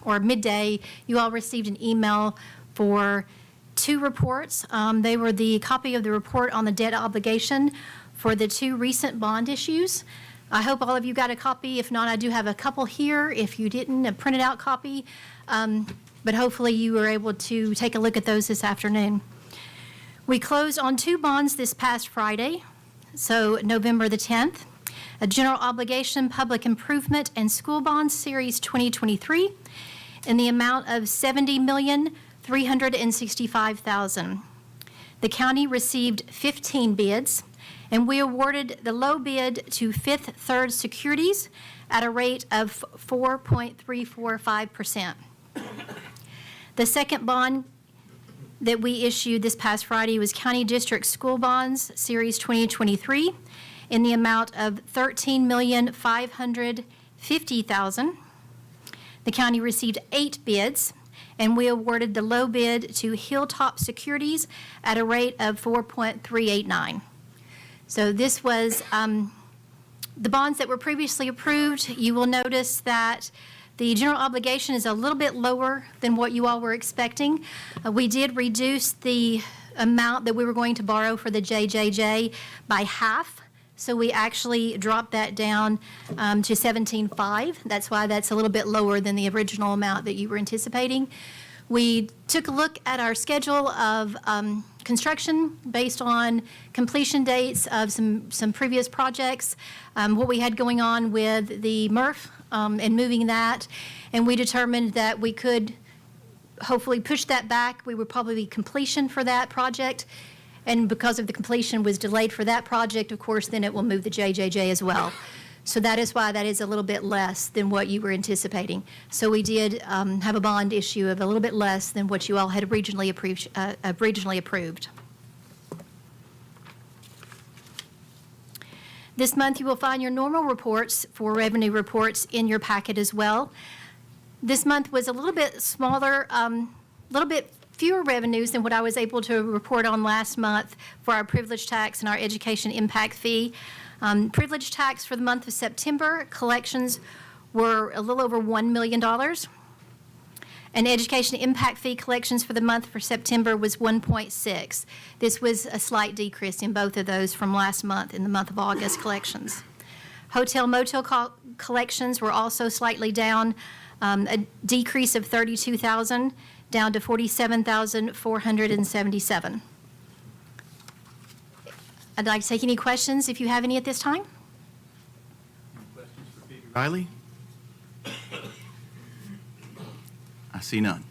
or midday, you all received an email for two reports. They were the copy of the report on the debt obligation for the two recent bond issues. I hope all of you got a copy. If not, I do have a couple here. If you didn't, a printed out copy. But hopefully you were able to take a look at those this afternoon. We closed on two bonds this past Friday, so November the 10th. A general obligation public improvement and school bonds series 2023 in the amount of $70,365,000. The county received 15 bids, and we awarded the low bid to Fifth Third Securities at a rate of 4.345%. The second bond that we issued this past Friday was County District School Bonds Series 2023 in the amount of $13,550,000. The county received 8 bids, and we awarded the low bid to Hilltop Securities at a rate of 4.389. So this was the bonds that were previously approved. You will notice that The general obligation is a little bit lower than what you all were expecting. We did reduce the amount that we were going to borrow for the JJJ by half. So we actually dropped that down to 17.5. That's why that's a little bit lower than the original amount that you were anticipating. We took a look at our schedule of construction based on completion dates of some previous projects, what we had going on with the MRF and moving that, and we determined that we could hopefully push that back. We would probably be completion for that project, and because of the completion was delayed for that project, of course, then it will move the JJJ as well. So that is why that is a little bit less than what you were anticipating. So we did have a bond issue of a little bit less than what you all had originally approved. This month, you will find your normal reports for revenue reports in your packet as well. This month was a little bit smaller, a little bit fewer revenues than what I was able to report on last month for our privilege tax and our education impact fee. Privilege tax for the month of September, collections were a little over $1 million. And education impact fee collections for the month for September was 1.6. This was a slight decrease in both of those from last month in the month of August collections. Hotel motel collections were also slightly down, a decrease of $32,000 down to $47,477. I'd like to take any questions if you have any at this time. Riley? I see none.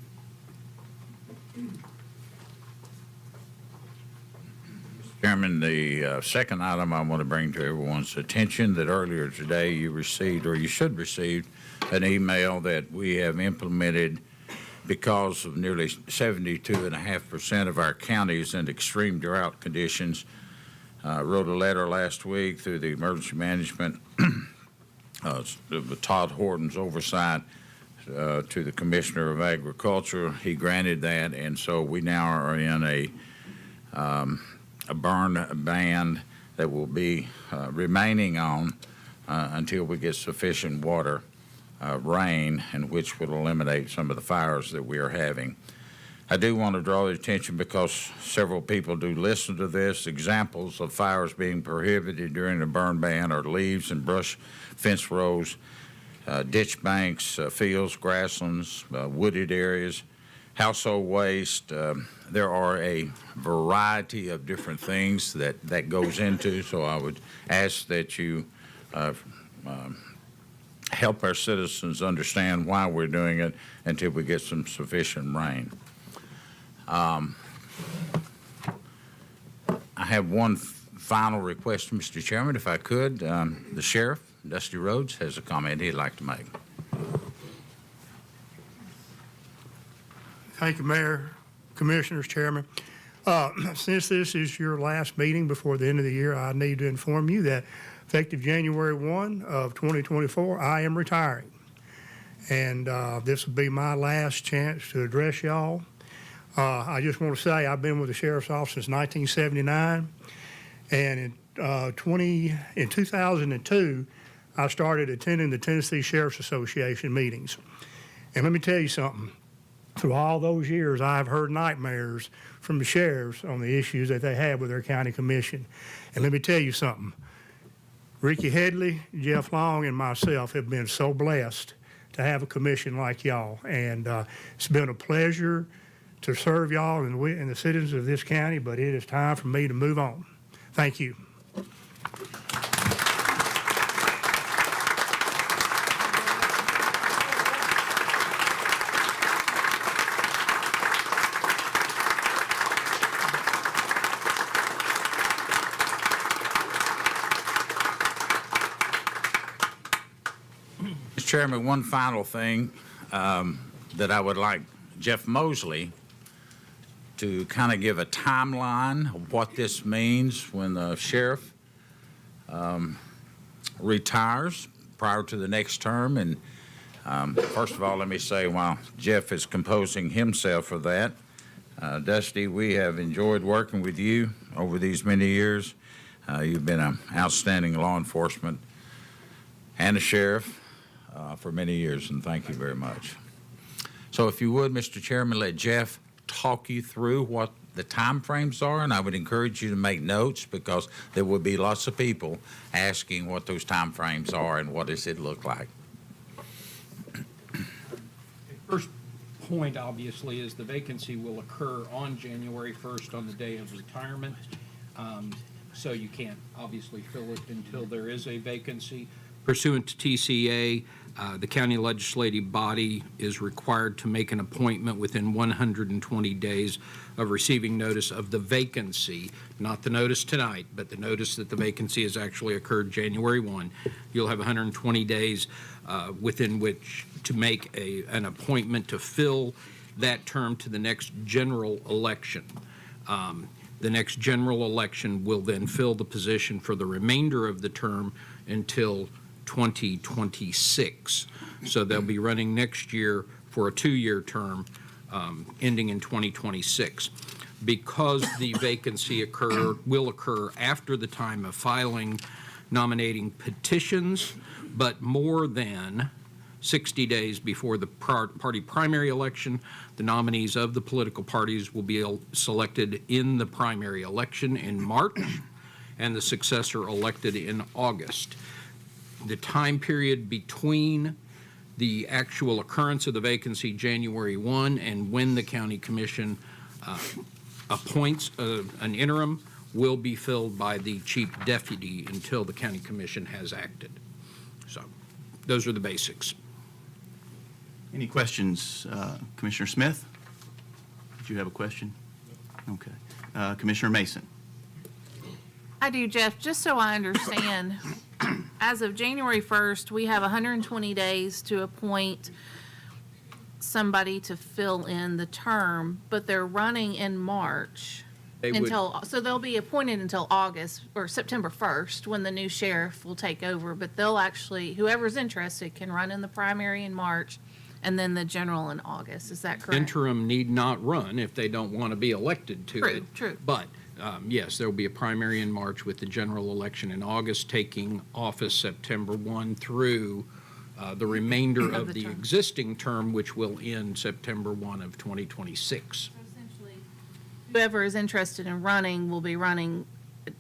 Chairman, the second item I want to bring to everyone's attention that earlier today you received, or you should receive, an email that we have implemented because of nearly 72.5% of our counties in extreme drought conditions. Wrote a letter last week through the emergency management with Todd Horton's oversight to the Commissioner of Agriculture. He granted that, and so we now are in a burn ban that will be remaining on until we get sufficient water, rain, and which will eliminate some of the fires that we are having. I do want to draw the attention because several people do listen to this. Examples of fires being prohibited during the burn ban are leaves and brush fence rows, ditch banks, fields, grasslands, wooded areas, household waste. There are a variety of different things that goes into, so I would ask that you help our citizens understand why we're doing it until we get some sufficient rain. I have one final request, Mr. Chairman, if I could. The Sheriff, Dusty Rhodes, has a comment he'd like to make. Thank you, Mayor, Commissioners, Chairman. Since this is your last meeting before the end of the year, I need to inform you that effective January 1 of 2024, I am retiring. And this will be my last chance to address y'all. I just want to say I've been with the Sheriff's Office since 1979, and in 2002, I started attending the Tennessee Sheriff's Association meetings. And let me tell you something. Through all those years, I've heard nightmares from the sheriffs on the issues that they have with their county commission. And let me tell you something. Ricky Headley, Jeff Long, and myself have been so blessed to have a commission like y'all. And it's been a pleasure to serve y'all and the citizens of this county, but it is time for me to move on. Thank you. Mr. Chairman, one final thing that I would like Jeff Mosley to kind of give a timeline of what this means when the sheriff retires prior to the next term. And first of all, let me say, while Jeff is composing himself for that, Dusty, we have enjoyed working with you over these many years. You've been an outstanding law enforcement and a sheriff. for many years, and thank you very much. So if you would, Mr. Chairman, let Jeff talk you through what the timeframes are, and I would encourage you to make notes because there will be lots of people asking what those timeframes are and what does it look like. First point, obviously, is the vacancy will occur on January 1st on the day of retirement. So you can't obviously fill it until there is a vacancy. Pursuant to TCA, the county legislative body is required to make an appointment within 120 days of receiving notice of the vacancy, not the notice tonight, but the notice that the vacancy has actually occurred January 1. You'll have 120 days within which to make an appointment to fill that term to the next general election. The next general election will then fill the position for the remainder of the term until 2026. So they'll be running next year for a 2-year term ending in 2026. Because the vacancy will occur after the time of filing nominating petitions, but more than 60 days before the party primary election, the nominees of the political parties will be selected in the primary election in March and the successor elected in August. The time period between the actual occurrence of the vacancy January 1 and when the county commission appoints an interim will be filled by the chief deputy until the county commission has acted. So those are the basics. Any questions? Commissioner Smith? Did you have a question? Okay. Commissioner Mason? I do, Jeff. Just so I understand, as of January 1st, we have 120 days to appoint somebody to fill in the term, but they're running in March. So they'll be appointed until August or September 1st when the new sheriff will take over, but they'll actually, whoever's interested can run in the primary in March and then the general in August. Is that correct? Interim need not run if they don't want to be elected to it. True. But yes, there will be a primary in March with the general election in August, taking office September 1 through the remainder of the existing term, which will end September 1 of 2026. Whoever is interested in running will be running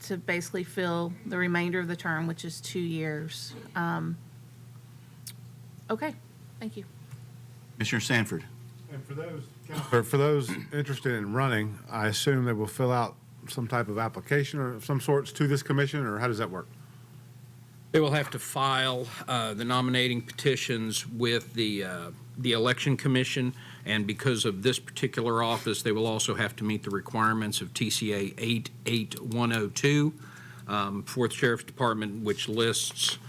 to basically fill the remainder of the term, which is 2 years. Okay, thank you. Commissioner Sanford? And for those interested in running, I assume they will fill out some type of application or of some sorts to this commission, or how does that work? They will have to file the nominating petitions with the election commission, and because of this particular office, they will also have to meet the requirements of TCA 88102, 4th Sheriff's Department, which lists,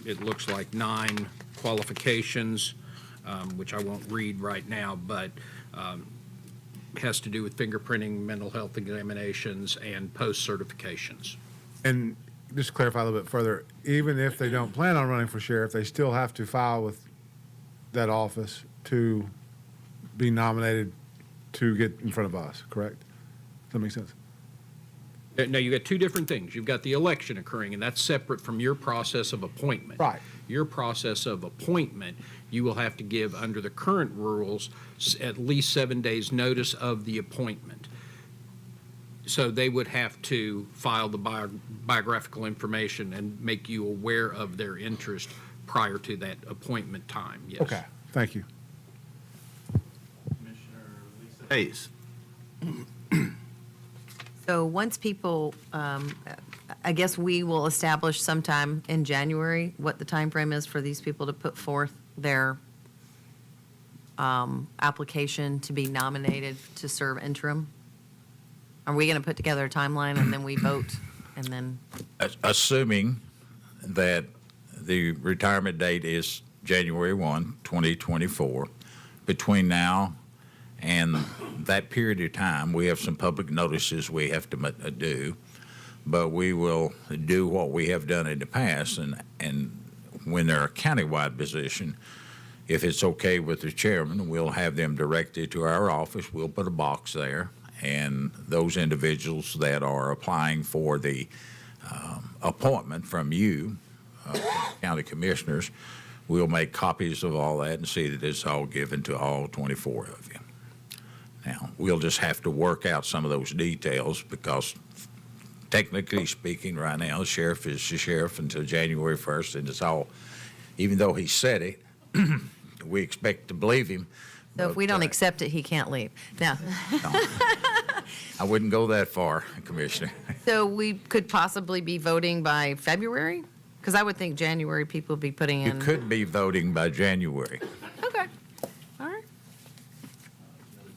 it looks like 9 qualifications, which I won't read right now, but has to do with fingerprinting, mental health examinations, and post-certifications. And just to clarify a little bit further, even if they don't plan on running for sheriff, they still have to file with that office to be nominated to get in front of us, correct? Does that make sense? No, you got 2 different things. You've got the election occurring, and that's separate from your process of appointment. Right. Your process of appointment, you will have to give, under the current rules, at least 7 days' notice of the appointment. So they would have to file the biographical information and make you aware of their interest prior to that appointment time, yes. Okay, thank you. Hayes? So once people, I guess we will establish sometime in January what the time frame is for these people to put forth their application to be nominated to serve interim? Are we going to put together a timeline and then we vote and then? Assuming that the retirement date is January 1, 2024, between now and that period of time, we have some public notices we have to do, but we will do what we have done in the past, and when they're a countywide position, if it's okay with the chairman, we'll have them directed to our office. We'll put a box there, and those individuals that are applying for the appointment from you, county commissioners, we'll make copies of all that and see that it's all given to all 24 of you. Now, we'll just have to work out some of those details because technically speaking, right now, the sheriff is the sheriff until January 1st, and it's all, even though he said it, we expect to believe him. So if we don't accept it, he can't leave. Now, I wouldn't go that far, Commissioner. so we could possibly be voting by February? Because I would think January people would be putting You in. could be voting by January. Okay. All right.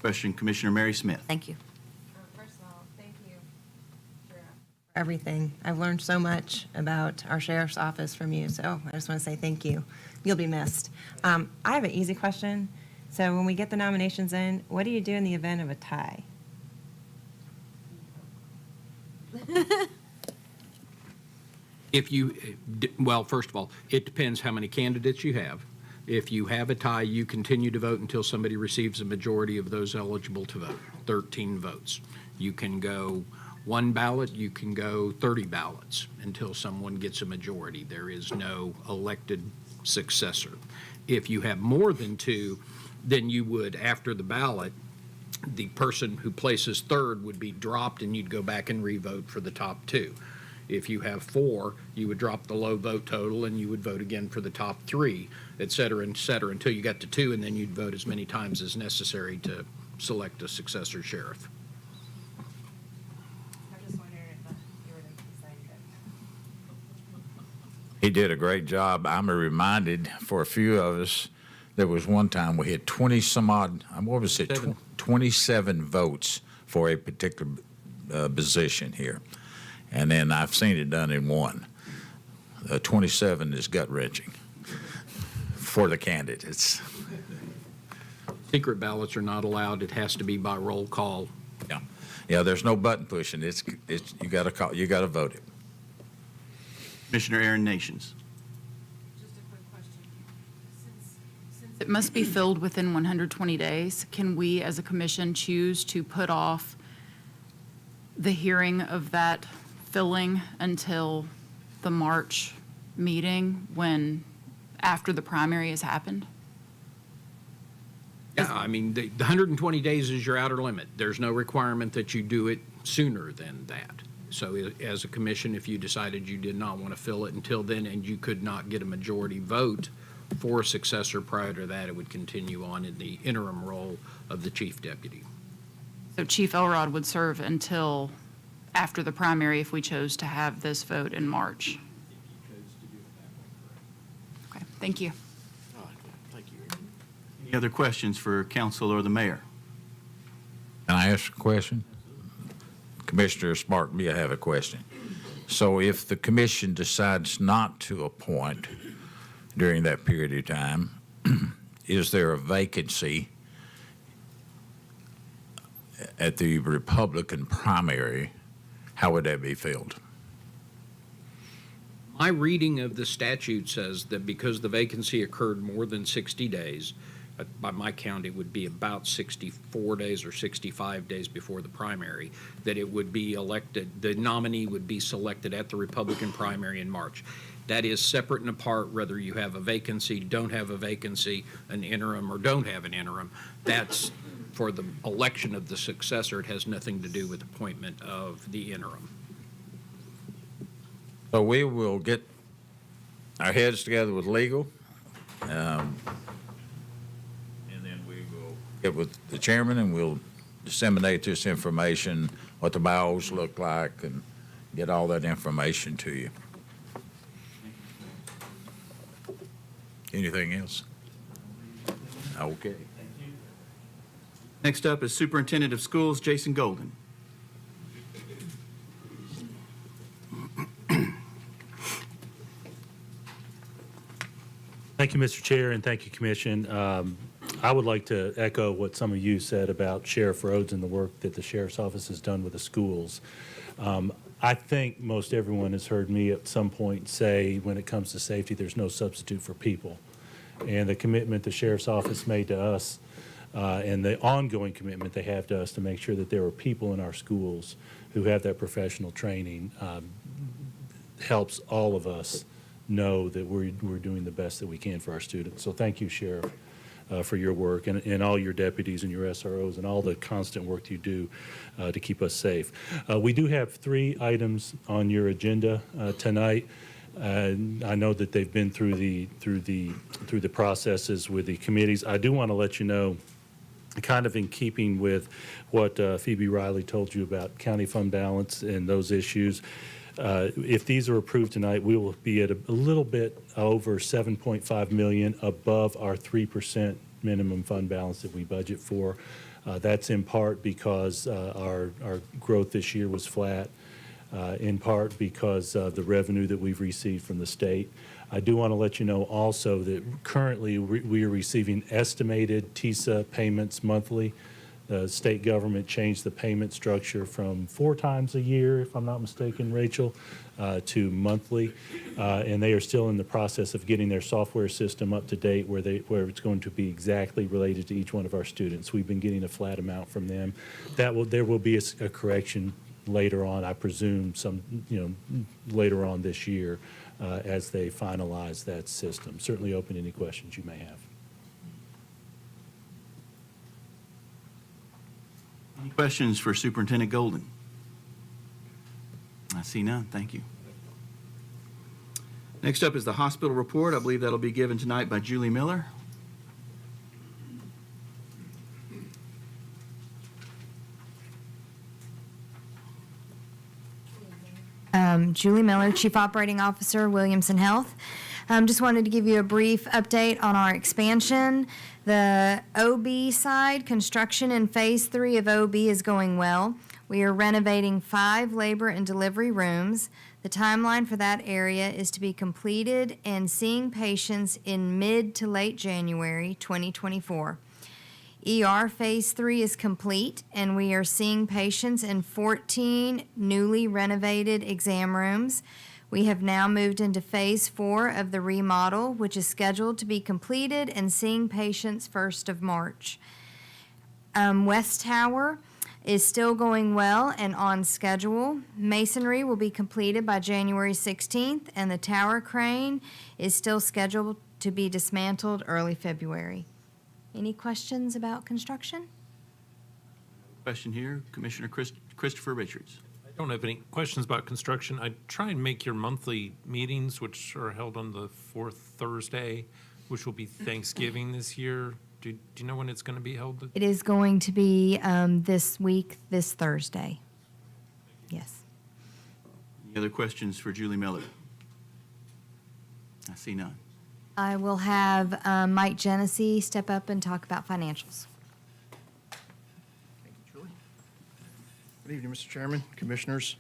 Question, Commissioner Mary Smith. Thank you. First of all, thank you for everything. I've learned so much about our sheriff's office from you, so I just want to say thank you. You'll be missed. I have an easy question. So when we get the nominations in, what do you do in the event of a tie? Well, first of all, it depends how many candidates you have. If you have a tie, you continue to vote until somebody receives a majority of those eligible to vote, 13 votes. You can go one ballot, you can go 30 ballots until someone gets a majority. There is no elected successor. If you have more than two, then you would, after the ballot, the person who places third would be dropped and you'd go back and re-vote for the top two. If you have four, you would drop the low vote total and you would vote again for the top three, et cetera, until you got to two, and then you'd vote as many times as necessary to select a successor sheriff. He did a great job. I'm reminded for a few of us, there was one time we had 20 some odd, what was it, 27 votes for a particular position here. And then I've seen it done in one. 27 is gut-wrenching for the candidates. Secret ballots are not allowed. It has to be by roll call. Yeah, there's no button pushing. It's you got to call, you got to vote it. Commissioner Aaron Nations. It must be filled within 120 days. Can we, as a commission, choose to put off the hearing of that filling until the March meeting after the primary has happened? Yeah, I mean, the 120 days is your outer limit. There's no requirement that you do it sooner than that. So as a commission, if you decided you did not want to fill it until then and you could not get a majority vote for a successor prior to that, it would continue on in the interim role of the chief deputy. So Chief Elrod would serve until after the primary if we chose to have this vote in March. Okay, thank you. Any other questions for council or the mayor? Can I ask a question? Commissioner Sparkby, I have a question. So if the commission decides not to appoint during that period of time, is there a vacancy at the Republican primary? How would that be filled? My reading of the statute says that because the vacancy occurred more than 60 days, by my count, it would be about 64 days or 65 days before the primary, that it would be elected, the nominee would be selected at the Republican primary in March. That is separate and apart whether you have a vacancy, don't have a vacancy, an interim, or don't have an interim. That's for the election of the successor. It has nothing to do with appointment of the interim. So we will get our heads together with legal, get with the chairman, and we'll disseminate this information, what the bios look like, and get all that information to you. Anything else? Okay. Next up is Superintendent of Schools, Jason Golden. Thank you, Mr. Chair, and thank you, Commission. I would like to echo what some of you said about Sheriff Rhodes and the work that the Sheriff's Office has done with the schools. I think most everyone has heard me at some point say, when it comes to safety, there's no substitute for people. And the commitment the Sheriff's Office made to us and the ongoing commitment they have to us to make sure that there are people in our schools who have that professional training helps all of us know that we're doing the best that we can for our students. So thank you, Sheriff, for your work, and all your deputies and your SROs and all the constant work you do to keep us safe. We do have 3 items on your agenda tonight. I know that they've been through the processes with the committees. I do want to let you know, kind of in keeping with what Phoebe Riley told you about county fund balance and those issues, if these are approved tonight, we will be at a little bit over $7.5 million above our 3% minimum fund balance that we budget for. That's in part because our growth this year was flat, in part because of the revenue that we've received from the state. I do want to let you know also that currently we are receiving estimated TISA payments monthly. The state government changed the payment structure from 4 times a year, if I'm not mistaken, Rachel, to monthly. And they are still in the process of getting their software system up to date where it's going to be exactly related to each one of our students. We've been getting a flat amount from them. There will be a correction later on, I presume, later on this year as they finalize that system. Certainly open any questions you may have. Any questions for Superintendent Golden? I see none. Thank you. Next up is the hospital report. I believe that'll be given tonight by Julie Miller. Julie Miller, Chief Operating Officer, Williamson Health. Just wanted to give you a brief update on our expansion. The OB side, construction in Phase 3 of OB is going well. We are renovating 5 labor and delivery rooms. The timeline for that area is to be completed and seeing patients in mid to late January 2024. ER Phase 3 is complete, and we are seeing patients in 14 newly renovated exam rooms. We have now moved into Phase 4 of the remodel, which is scheduled to be completed and seeing patients 1st of March. West Tower is still going well and on schedule. Masonry will be completed by January 16th, and the tower crane is still scheduled to be dismantled early February. Any questions about construction? Question here, Commissioner Christopher Richards. I don't have any questions about construction. I try and make your monthly meetings, which are held on the 4th Thursday, which will be Thanksgiving this year. Do you know when it's going to be held? It is going to be this week, this Thursday. Yes. Any other questions for Julie Miller? I see none. I will have Mike Genesee step up and talk about financials. Good evening, Mr. Chairman, Commissioners.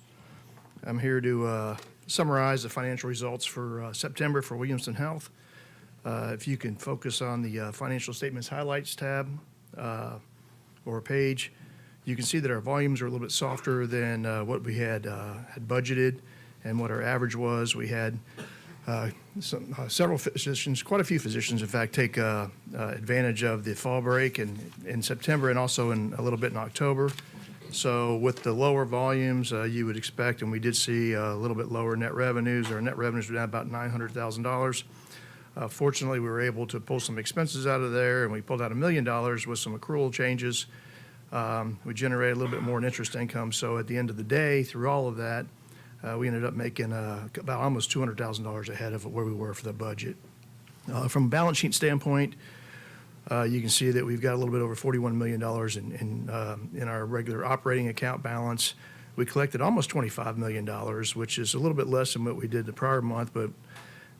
I'm here to summarize the financial results for September for Williamson Health. If you can focus on the financial statements highlights tab or page, you can see that our volumes are a little bit softer than what we had budgeted and what our average was. We had several physicians, quite a few physicians, in fact, take advantage of the fall break in September and also in a little bit in October. So with the lower volumes, you would expect, and we did see a little bit lower net revenues. Our net revenues were down about $900,000. Fortunately, we were able to pull some expenses out of there, and we pulled out $1 million with some accrual changes. We generated a little bit more in interest income. So at the end of the day, through all of that, we ended up making about almost $200,000 ahead of where we were for the budget. From a balance sheet standpoint, you can see that we've got a little bit over $41 million in our regular operating account balance. We collected almost $25 million, which is a little bit less than what we did the prior month, but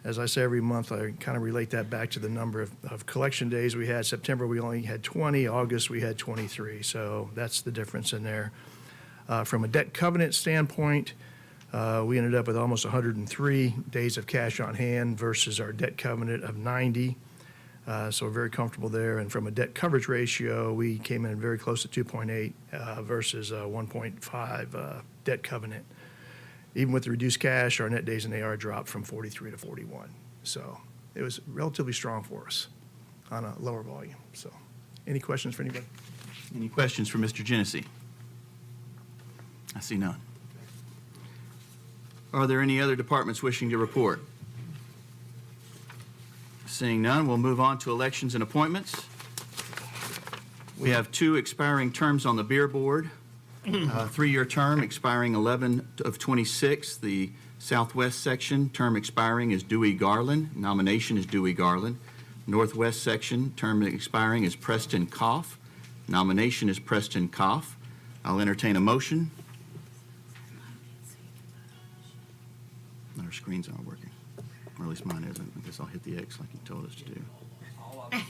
as I say every month, I kind of relate that back to the number of collection days we had. September, we only had 20. August, we had 23. So that's the difference in there. From a debt covenant standpoint, we ended up with almost 103 days of cash on hand versus our debt covenant of 90. So we're very comfortable there. And from a debt coverage ratio, we came in very close to 2.8 versus 1.5 debt covenant. Even with the reduced cash, our net days in AR dropped from 43 to 41. So it was relatively strong for us on a lower volume. So any questions for anybody? Any questions for Mr. Genesee? I see none. Are there any other departments wishing to report? Seeing none, we'll move on to elections and appointments. We have 2 expiring terms on the Beer Board. 3-year term expiring 11 of 26. The Southwest section, term expiring is Dewey Garland. Nomination is Dewey Garland. Northwest section, term expiring is Preston Koff. Nomination is Preston Koff. I'll entertain a motion. Our screens aren't working, or at least mine isn't. I guess I'll hit the X like you told us to do. But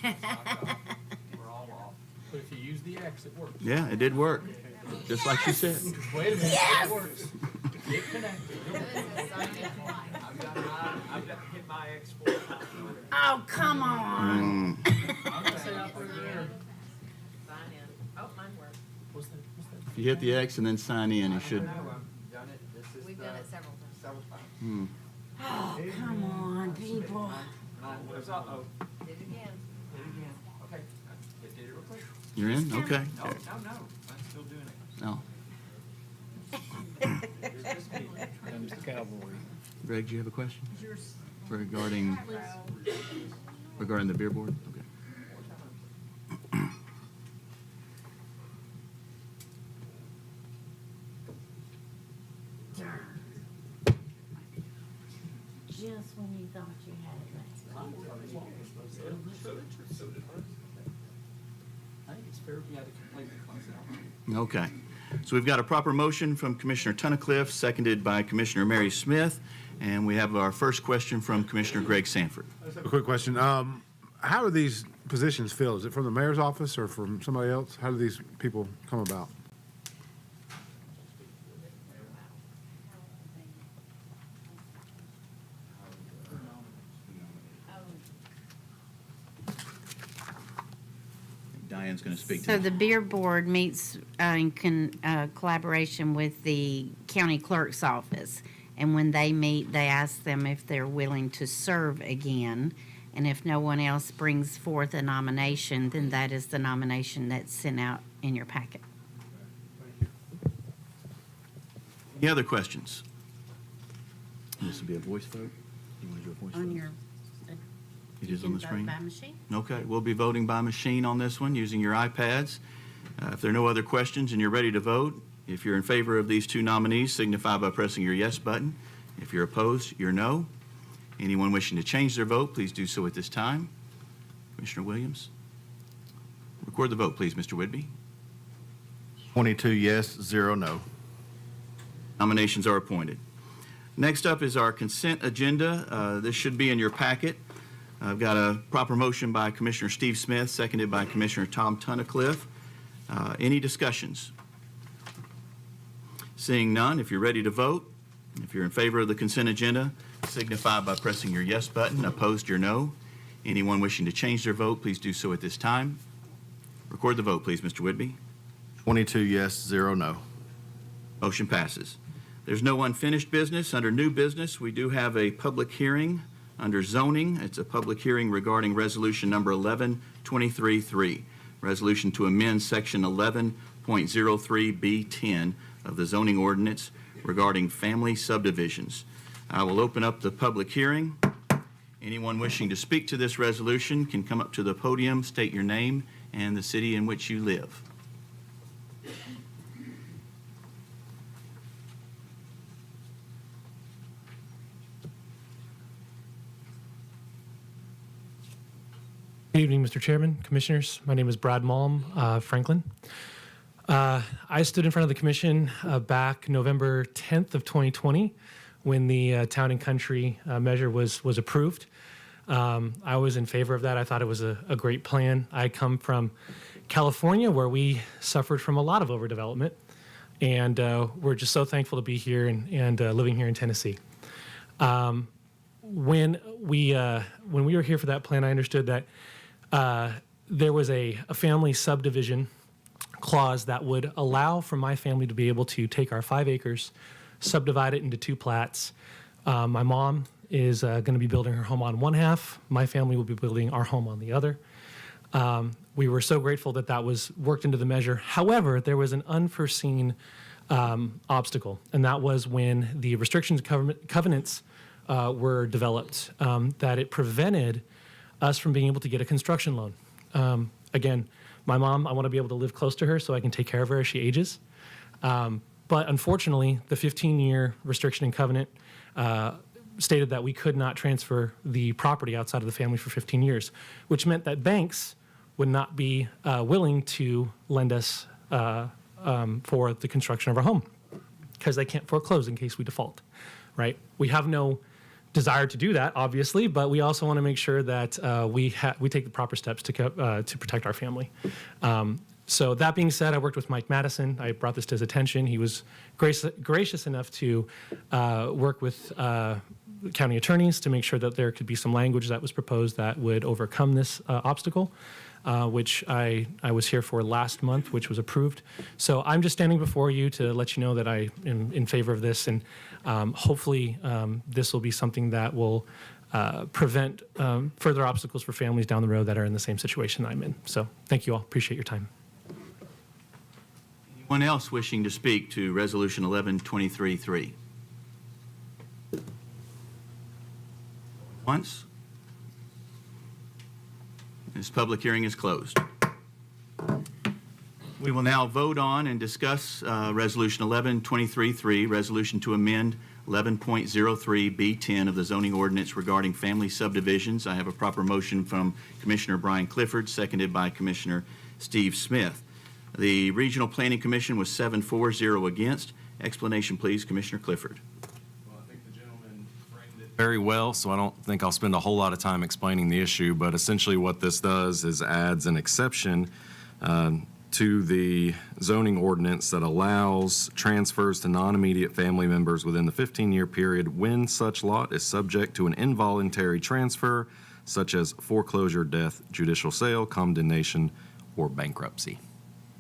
if you use the X, it works. Yeah, it did work, just like you said. Wait a minute, it works. Get connected. I've got to hit my X 4 times. Oh, come on. If you hit the X and then sign in, you should. We've done it several times. Oh, come on, people. Did it again. Okay. Did it real quick? You're in? Okay. No, I'm still doing it. No. Greg, do you have a question? Regarding the Beer Board? Okay. Just when you thought you had it. I think it's fair if you had to completely close out. Okay. So we've got a proper motion from Commissioner Tunnicliffe, seconded by Commissioner Mary Smith, and we have our first question from Commissioner Greg Sanford. A quick question. How are these positions filled? Is it from the mayor's office or from somebody else? How do these people come about? Diane's going to speak to So that. the Beer Board meets in collaboration with the county clerk's office. And when they meet, they ask them if they're willing to serve again. And if no one else brings forth a nomination, then that is the nomination that's sent out in your packet. Any other questions? This will be a voice vote? You want to do a voice On vote? your, It you is on can the vote screen? by machine. Okay, we'll be voting by machine on this one, using your iPads. If there are no other questions and you're ready to vote, if you're in favor of these 2 nominees, signify by pressing your yes button. If you're opposed, your no. Anyone wishing to change their vote, please do so at this time. Commissioner Williams? Record the vote, please, Mr. Whitby. 22 yes, 0 no. Nominations are appointed. Next up is our consent agenda. This should be in your packet. I've got a proper motion by Commissioner Steve Smith, seconded by Commissioner Tom Tunnicliffe. Any discussions? Seeing none, if you're ready to vote, if you're in favor of the consent agenda, signify by pressing your yes button. Opposed, your no. Anyone wishing to change their vote, please do so at this time. Record the vote, please, Mr. Whitby. 22 yes, 0 no. Motion passes. There's no unfinished business. Under new business, we do have a public hearing under zoning. It's a public hearing regarding resolution number 1123-3, resolution to amend section 11.03B10 of the zoning ordinance regarding family subdivisions. I will open up the public hearing. Anyone wishing to speak to this resolution can come up to the podium, state your name and the city in which you live. Good evening, Mr. Chairman, Commissioners. My name is Brad Malm, Franklin. I stood in front of the commission back November 10th of 2020 when the Town and Country measure was approved. I was in favor of that. I thought it was a great plan. I come from California, where we suffered from a lot of overdevelopment, and we're just so thankful to be here and living here in Tennessee. When we were here for that plan, I understood that there was a family subdivision clause that would allow for my family to be able to take our 5 acres, subdivide it into 2 plats. My mom is going to be building her home on one half. My family will be building our home on the other. We were so grateful that that was worked into the measure. However, there was an unforeseen obstacle, and that was when the restrictions covenants were developed, that it prevented us from being able to get a construction loan. Again, my mom, I want to be able to live close to her so I can take care of her as she ages. But unfortunately, the 15-year restriction and covenant stated that we could not transfer the property outside of the family for 15 years, which meant that banks would not be willing to lend us for the construction of our home because they can't foreclose in case we default, right? We have no desire to do that, obviously, but we also want to make sure that we take the proper steps to protect our family. So that being said, I worked with Mike Madison. I brought this to his attention. He was gracious enough to work with county attorneys to make sure that there could be some language that was proposed that would overcome this obstacle, which I was here for last month, which was approved. So I'm just standing before you to let you know that I am in favor of this, and hopefully this will be something that will prevent further obstacles for families down the road that are in the same situation I'm in. So thank you all. Appreciate your time. Anyone else wishing to speak to Resolution 1123-3? Once? This public hearing is closed. We will now vote on and discuss Resolution 1123-3, resolution to amend 11.03B10 of the zoning ordinance regarding family subdivisions. I have a proper motion from Commissioner Brian Clifford, seconded by Commissioner Steve Smith. The Regional Planning Commission was 7-4-0 against. Explanation, please, Commissioner Clifford. Very well, so I don't think I'll spend a whole lot of time explaining the issue, but essentially what this does is adds an exception to the zoning ordinance that allows transfers to non-immediate family members within the 15-year period when such lot is subject to an involuntary transfer, such as foreclosure, death, judicial sale, condemnation, or bankruptcy.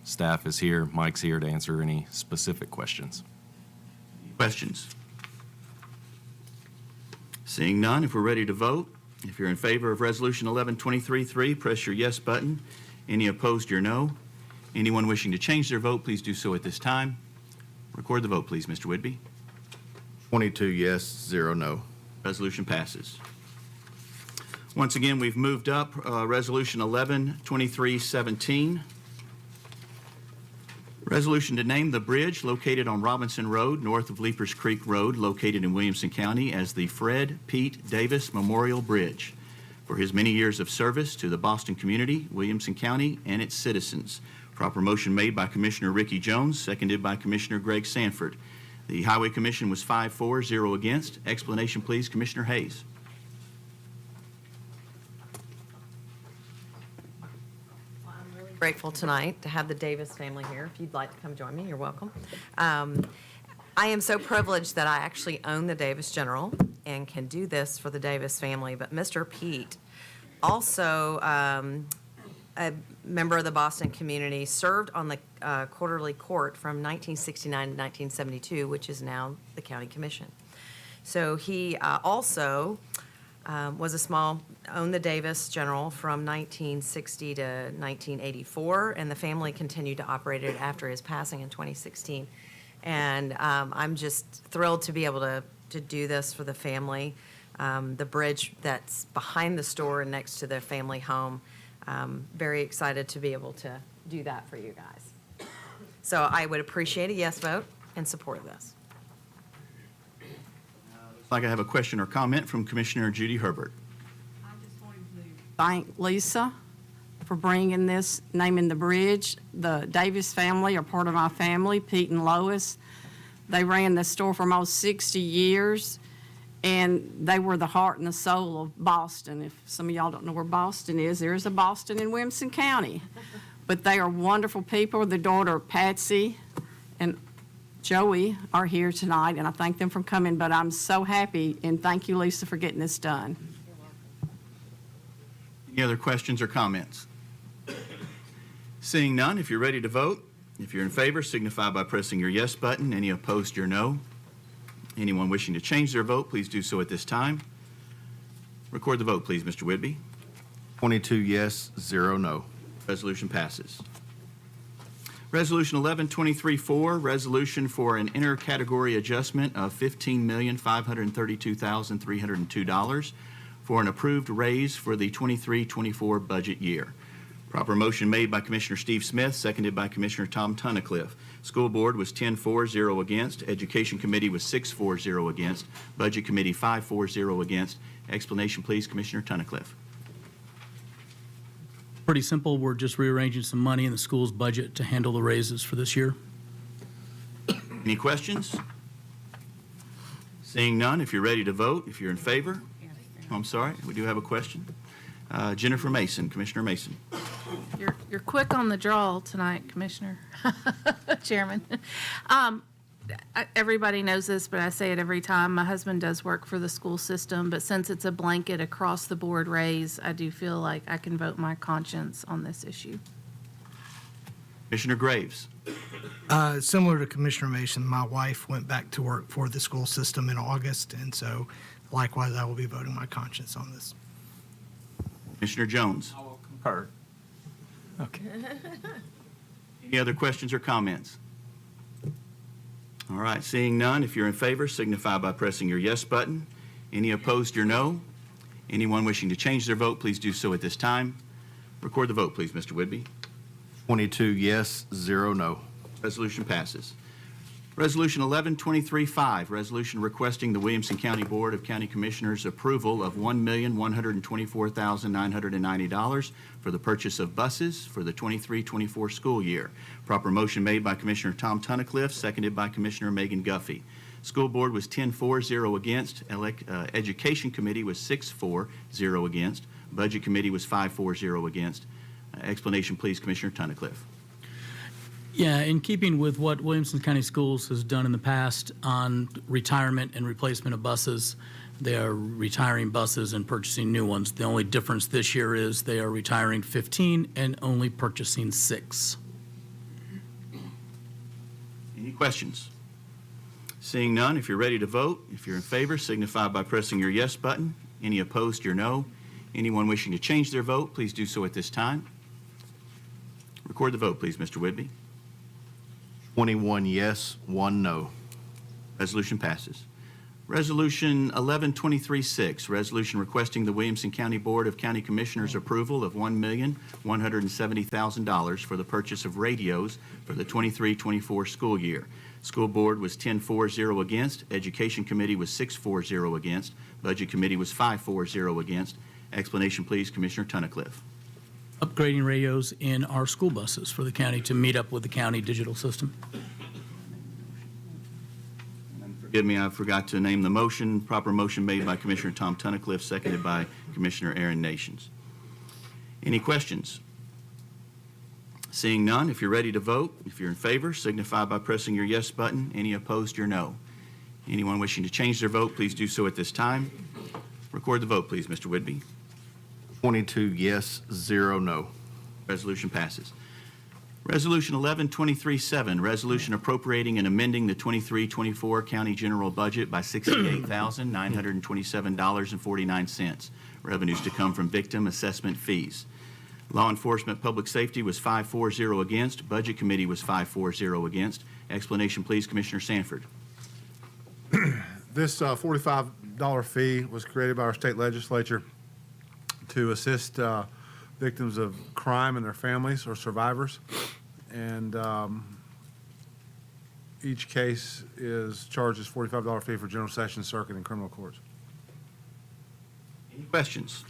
Staff is here, Mike's here to answer any specific questions. Questions? Seeing none, if we're ready to vote, if you're in favor of Resolution 1123-3, press your yes button. Any opposed, your no. Anyone wishing to change their vote, please do so at this time. Record the vote, please, Mr. Whitby. 22 yes, 0 no. Resolution passes. Once again, we've moved up Resolution 1123-17. Resolution to name the bridge located on Robinson Road, north of Leapers Creek Road, located in Williamson County, as the Fred Pete Davis Memorial Bridge for his many years of service to the Boston community, Williamson County, and its citizens. Proper motion made by Commissioner Ricky Jones, seconded by Commissioner Greg Sanford. The Highway Commission was 5-4-0 against. Explanation, please, Commissioner Hayes. Grateful tonight to have the Davis family here. If you'd like to come join me, you're welcome. I am so privileged that I actually own the Davis General and can do this for the Davis family. But Mr. Pete, also a member of the Boston community, served on the quarterly court from 1969 to 1972, which is now the county commission. So he also owned the Davis General from 1960 to 1984, and the family continued to operate it after his passing in 2016. And I'm just thrilled to be able to do this for the family. The bridge that's behind the store and next to the family home, very excited to be able to do that for you guys. So I would appreciate a yes vote in support of this. Like I have a question or comment from Commissioner Judy Herbert. Thank Lisa for bringing this, naming the bridge. The Davis family are part of my family, Pete and Lois. They ran the store for almost 60 years, and they were the heart and the soul of Boston. If some of y'all don't know where Boston is, there is a Boston in Williamson County. But they are wonderful people. Their daughter, Patsy, and Joey are here tonight, and I thank them for coming, but I'm so happy, and thank you, Lisa, for getting this done. Any other questions or comments? Seeing none, if you're ready to vote, if you're in favor, signify by pressing your yes button. Any opposed, your no. Anyone wishing to change their vote, please do so at this time. Record the vote, please, Mr. Whitby. 22 yes, 0 no. Resolution passes. Resolution 1123-4, resolution for an intercategory adjustment of $15,532,302 for an approved raise for the 23-24 budget year. Proper motion made by Commissioner Steve Smith, seconded by Commissioner Tom Tunnicliffe. School Board was 10-4, 0 against. Education Committee was 6-4, 0 against. Budget Committee 5-4, 0 against. Explanation, please, Commissioner Tunnicliffe. Pretty simple. We're just rearranging some money in the school's budget to handle the raises for this year. Any questions? Seeing none, if you're ready to vote, if you're in favor. Oh, I'm sorry, we do have a question. Jennifer Mason, Commissioner Mason. You're quick on the draw tonight, Commissioner, Chairman. Everybody knows this, but I say it every time. My husband does work for the school system, but since it's a blanket across the board raise, I do feel like I can vote my conscience on this issue. Commissioner Graves. Similar to Commissioner Mason, my wife went back to work for the school system in August, and so likewise, I will be voting my conscience on this. Commissioner Jones. I will concur. Okay. Any other questions or comments? All right, seeing none, if you're in favor, signify by pressing your yes button. Any opposed, your no. Anyone wishing to change their vote, please do so at this time. Record the vote, please, Mr. Whitby. 22 yes, 0 no. Resolution passes. Resolution 1123-5, resolution requesting the Williamson County Board of County Commissioners approval of $1,124,990 for the purchase of buses for the 23-24 school year. Proper motion made by Commissioner Tom Tunnicliffe, seconded by Commissioner Megan Guffey. School Board was 10-4, 0 against. Education Committee was 6-4, 0 against. Budget Committee was 5-4, 0 against. Explanation, please, Commissioner Tunnicliffe. Yeah, in keeping with what Williamson County Schools has done in the past on retirement and replacement of buses, they are retiring buses and purchasing new ones. The only difference this year is they are retiring 15 and only purchasing 6. Any questions? Seeing none, if you're ready to vote, if you're in favor, signify by pressing your yes button. Any opposed, your no. Anyone wishing to change their vote, please do so at this time. Record the vote, please, Mr. Whitby. 21 yes, 1 no. Resolution passes. Resolution 1123-6, resolution requesting the Williamson County Board of County Commissioners approval of $1,170,000 for the purchase of radios for the 23-24 school year. School Board was 10-4, 0 against. Education Committee was 6-4, 0 against. Budget Committee was 5-4, 0 against. Explanation, please, Commissioner Tunnicliffe. Upgrading radios in our school buses for the county to meet up with the county digital system. Forgive me, I forgot to name the motion. Proper motion made by Commissioner Tom Tunnicliffe, seconded by Commissioner Aaron Nations. Any questions? Seeing none, if you're ready to vote, if you're in favor, signify by pressing your yes button. Any opposed, your no. Anyone wishing to change their vote, please do so at this time. Record the vote, please, Mr. Whitby. 22 yes, 0 no. Resolution passes. Resolution 1123-7, resolution appropriating and amending the 23-24 county general budget by $68,927.49. Revenues to come from victim assessment fees. Law Enforcement Public Safety was 5-4, 0 against. Budget Committee was 5-4, 0 against. Explanation, please, Commissioner Sanford. This $45 fee was created by our state legislature to assist victims of crime and their families or survivors. And each case charges $45 fee for general sessions, circuit, and criminal courts. Any questions?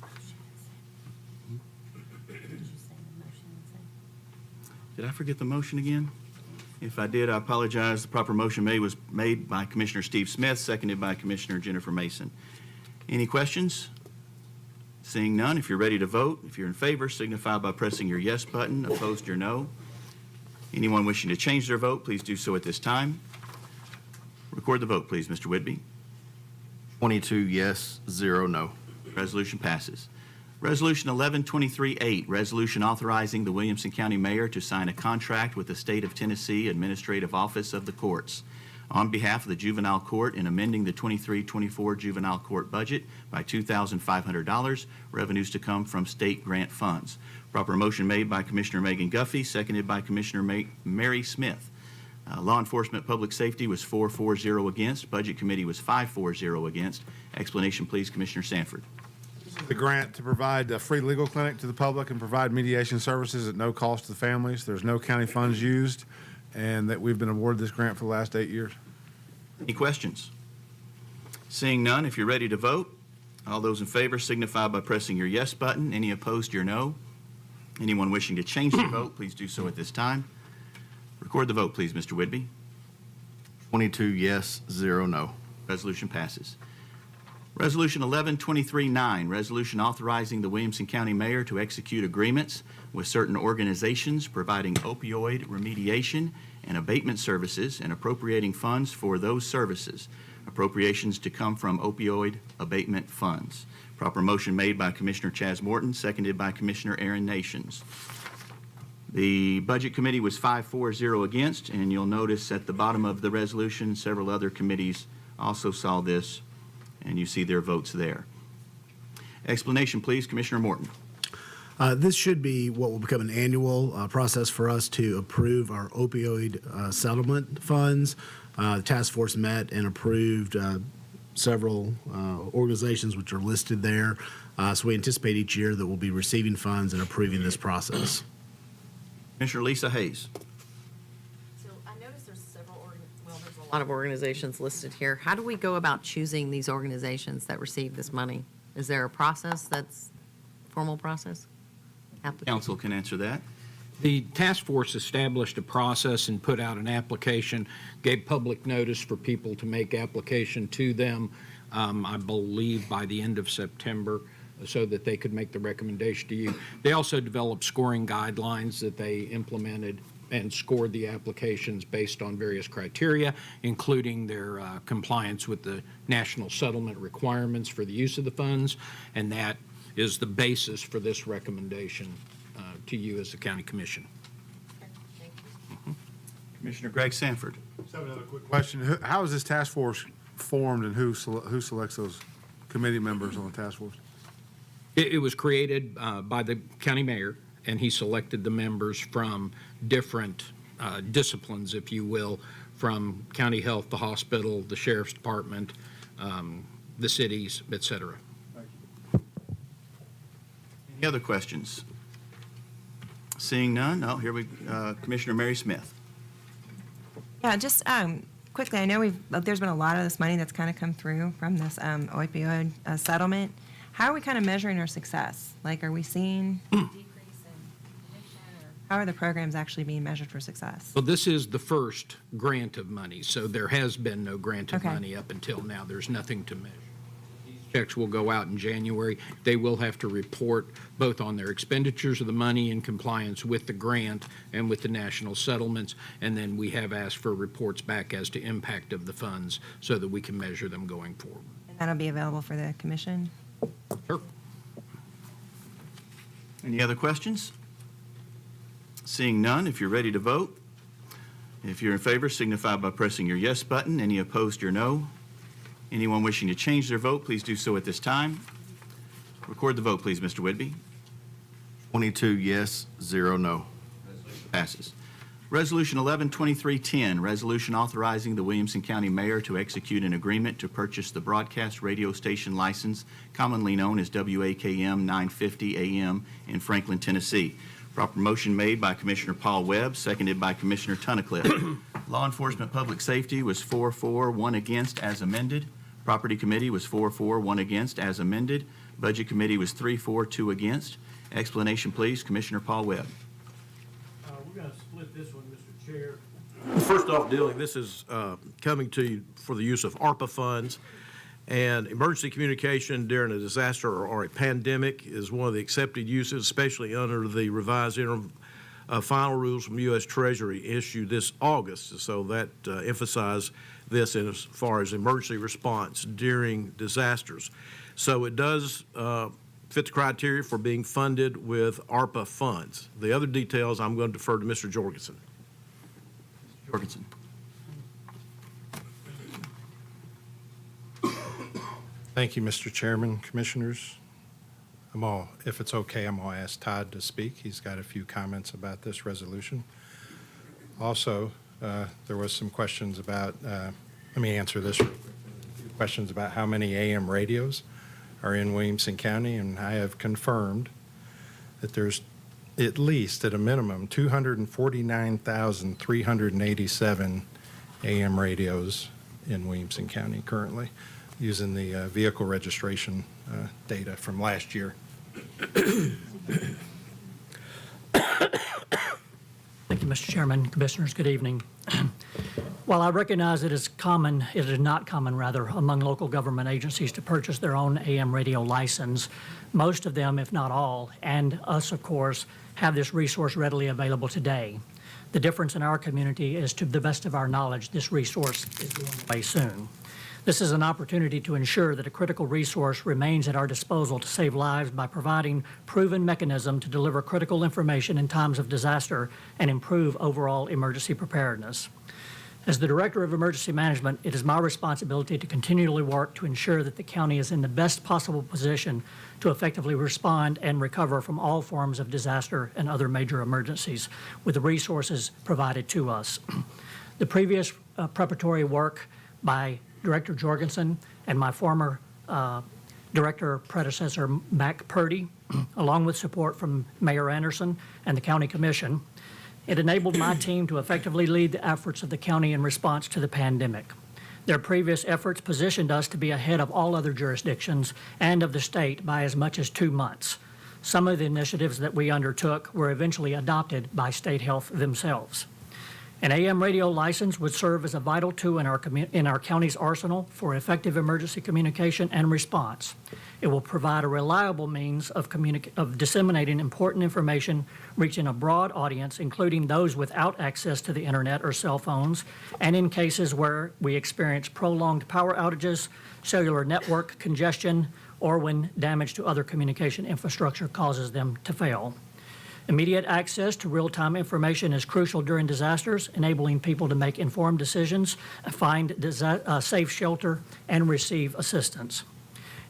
Did I forget the motion again? If I did, I apologize. The proper motion was made by Commissioner Steve Smith, seconded by Commissioner Jennifer Mason. Any questions? Seeing none, if you're ready to vote, if you're in favor, signify by pressing your yes button. Opposed, your no. Anyone wishing to change their vote, please do so at this time. Record the vote, please, Mr. Whitby. 22 yes, 0 no. Resolution passes. Resolution 1123-8, resolution authorizing the Williamson County Mayor to sign a contract with the State of Tennessee Administrative Office of the Courts on behalf of the Juvenile Court in amending the 23-24 Juvenile Court budget by $2,500, revenues to come from state grant funds. Proper motion made by Commissioner Megan Guffey, seconded by Commissioner Mary Smith. Law Enforcement Public Safety was 4-4, 0 against. Budget Committee was 5-4, 0 against. Explanation, please, Commissioner Sanford. The grant to provide a free legal clinic to the public and provide mediation services at no cost to the families. There's no county funds used, and that we've been awarded this grant for the last 8 years. Any questions? Seeing none, if you're ready to vote, all those in favor signify by pressing your yes button. Any opposed, your no. Anyone wishing to change their vote, please do so at this time. Record the vote, please, Mr. Whitby. 22 yes, 0 no. Resolution passes. Resolution 1123-9, resolution authorizing the Williamson County Mayor to execute agreements with certain organizations providing opioid remediation and abatement services and appropriating funds for those services. Appropriations to come from opioid abatement funds. Proper motion made by Commissioner Chas Morton, seconded by Commissioner Aaron Nations. The Budget Committee was 5-4-0 against, and you'll notice at the bottom of the resolution, several other committees also saw this, and you see their votes there. Explanation, please, Commissioner Morton. This should be what will become an annual process for us to approve our opioid settlement funds. The task force met and approved several organizations which are listed there. So we anticipate each year that we'll be receiving funds and approving this process. Commissioner Lisa Hayes. So I noticed there's a lot of organizations listed here. How do we go about choosing these organizations that receive this money? Is there a process that's formal process? Council can answer that. The task force established a process and put out an application, gave public notice for people to make application to them, I believe by the end of September, so that they could make the recommendation to you. They also developed scoring guidelines that they implemented and scored the applications based on various criteria, including their compliance with the national settlement requirements for the use of the funds, and that is the basis for this recommendation to you as the county commission. Commissioner Greg Sanford. Just have another quick question. How is this task force formed, and who selects those committee members on the task force? It was created by the county mayor, and he selected the members from different disciplines, if you will, from county health, the hospital, the sheriff's department, the cities, et cetera. Any other questions? Seeing none, Commissioner Mary Smith. Yeah, just quickly, I know there's been a lot of this money that's kind of come through from this opioid settlement. How are we kind of measuring our success? Like, are we seeing a decrease in addiction, or how are the programs actually being measured for success? Well, this is the first grant of money, so there has been no grant of Okay. money up until now. There's nothing to measure. These checks will go out in January. They will have to report both on their expenditures of the money in compliance with the grant and with the national settlements, and then we have asked for reports back as to impact of the funds so that we can measure them going forward. And that'll be available for the commission? Sure. Any other questions? Seeing none, if you're ready to vote, if you're in favor, signify by pressing your yes button. Any opposed, your no. Anyone wishing to change their vote, please do so at this time. Record the vote, please, Mr. Whitby. 22 yes, 0 no. Passes. Resolution 112310, resolution authorizing the Williamson County Mayor to execute an agreement to purchase the broadcast radio station license, commonly known as WAKM 950 AM in Franklin, Tennessee. Proper motion made by Commissioner Paul Webb, seconded by Commissioner Tunnicliffe. Law Enforcement Public Safety was 4-4, 1 against as amended. Property Committee was 4-4, 1 against as amended. Budget Committee was 3-4, 2 against. Explanation, please, Commissioner Paul Webb. We're going to split this one, Mr. Chair. First off, this is coming to you for the use of ARPA funds. And emergency communication during a disaster or a pandemic is one of the accepted uses, especially under the revised interim final rules from U.S. Treasury issued this August. So that emphasized this in as far as emergency response during disasters. So it does fit the criteria for being funded with ARPA funds. The other details I'm going to defer to Mr. Jorgensen. Jorgensen. Thank you, Mr. Chairman, Commissioners. If it's okay, I'm going to ask Todd to speak. He's got a few comments about this resolution. Also, there was some questions about, let me answer this real quick. Questions about how many AM radios are in Williamson County, and I have confirmed that there's at least, at a minimum, 249,387 AM radios in Williamson County currently, using the vehicle registration data from last year. Thank you, Mr. Chairman. Commissioners, good evening. While I recognize it is not common, among local government agencies to purchase their own AM radio license, most of them, if not all, and us, of course, have this resource readily available today. The difference in our community is, to the best of our knowledge, this resource is going away soon. This is an opportunity to ensure that a critical resource remains at our disposal to save lives by providing proven mechanism to deliver critical information in times of disaster and improve overall emergency preparedness. As the Director of Emergency Management, it is my responsibility to continually work to ensure that the county is in the best possible position to effectively respond and recover from all forms of disaster and other major emergencies with the resources provided to us. The previous preparatory work by Director Jorgensen and my former director predecessor, Mac Purdy, along with support from Mayor Anderson and the County Commission, it enabled my team to effectively lead the efforts of the county in response to the pandemic. Their previous efforts positioned us to be ahead of all other jurisdictions and of the state by as much as 2 months. Some of the initiatives that we undertook were eventually adopted by State Health themselves. An AM radio license would serve as a vital tool in our county's arsenal for effective emergency communication and response. It will provide a reliable means of disseminating important information, reaching a broad audience, including those without access to the internet or cell phones, and in cases where we experience prolonged power outages, cellular network congestion, or when damage to other communication infrastructure causes them to fail. Immediate access to real-time information is crucial during disasters, enabling people to make informed decisions, find safe shelter, and receive assistance.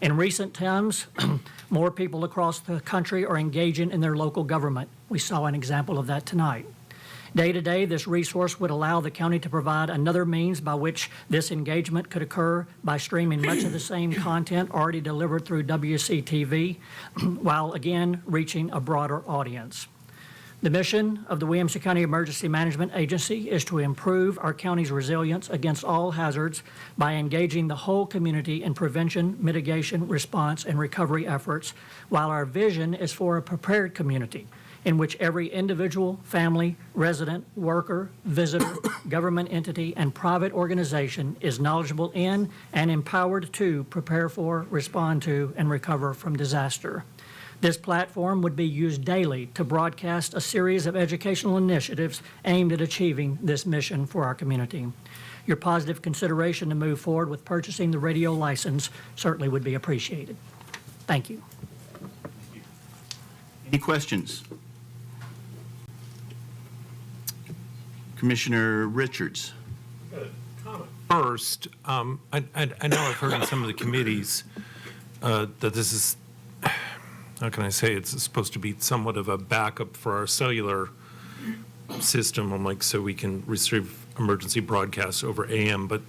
In recent times, more people across the country are engaging in their local government. We saw an example of that tonight. Day to day, this resource would allow the county to provide another means by which this engagement could occur by streaming much of the same content already delivered through WCTV, while again reaching a broader audience. The mission of the Williamson County Emergency Management Agency is to improve our county's resilience against all hazards by engaging the whole community in prevention, mitigation, response, and recovery efforts, while our vision is for a prepared community in which every individual, family, resident, worker, visitor, government entity, and private organization is knowledgeable in and empowered to prepare for, respond to, and recover from disaster. This platform would be used daily to broadcast a series of educational initiatives aimed at achieving this mission for our community. Your positive consideration to move forward with purchasing the radio license certainly would be appreciated. Thank you. Any questions? Commissioner Richards. First, I know I've heard in some of the committees that this is, how can I say, it's supposed to be somewhat of a backup for our cellular system, so we can receive emergency broadcasts over AM. But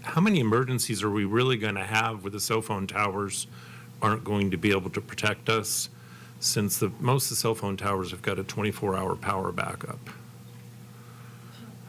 how many emergencies are we really going to have where the cell phone towers aren't going to be able to protect us, since most of the cell phone towers have got a 24-hour power backup?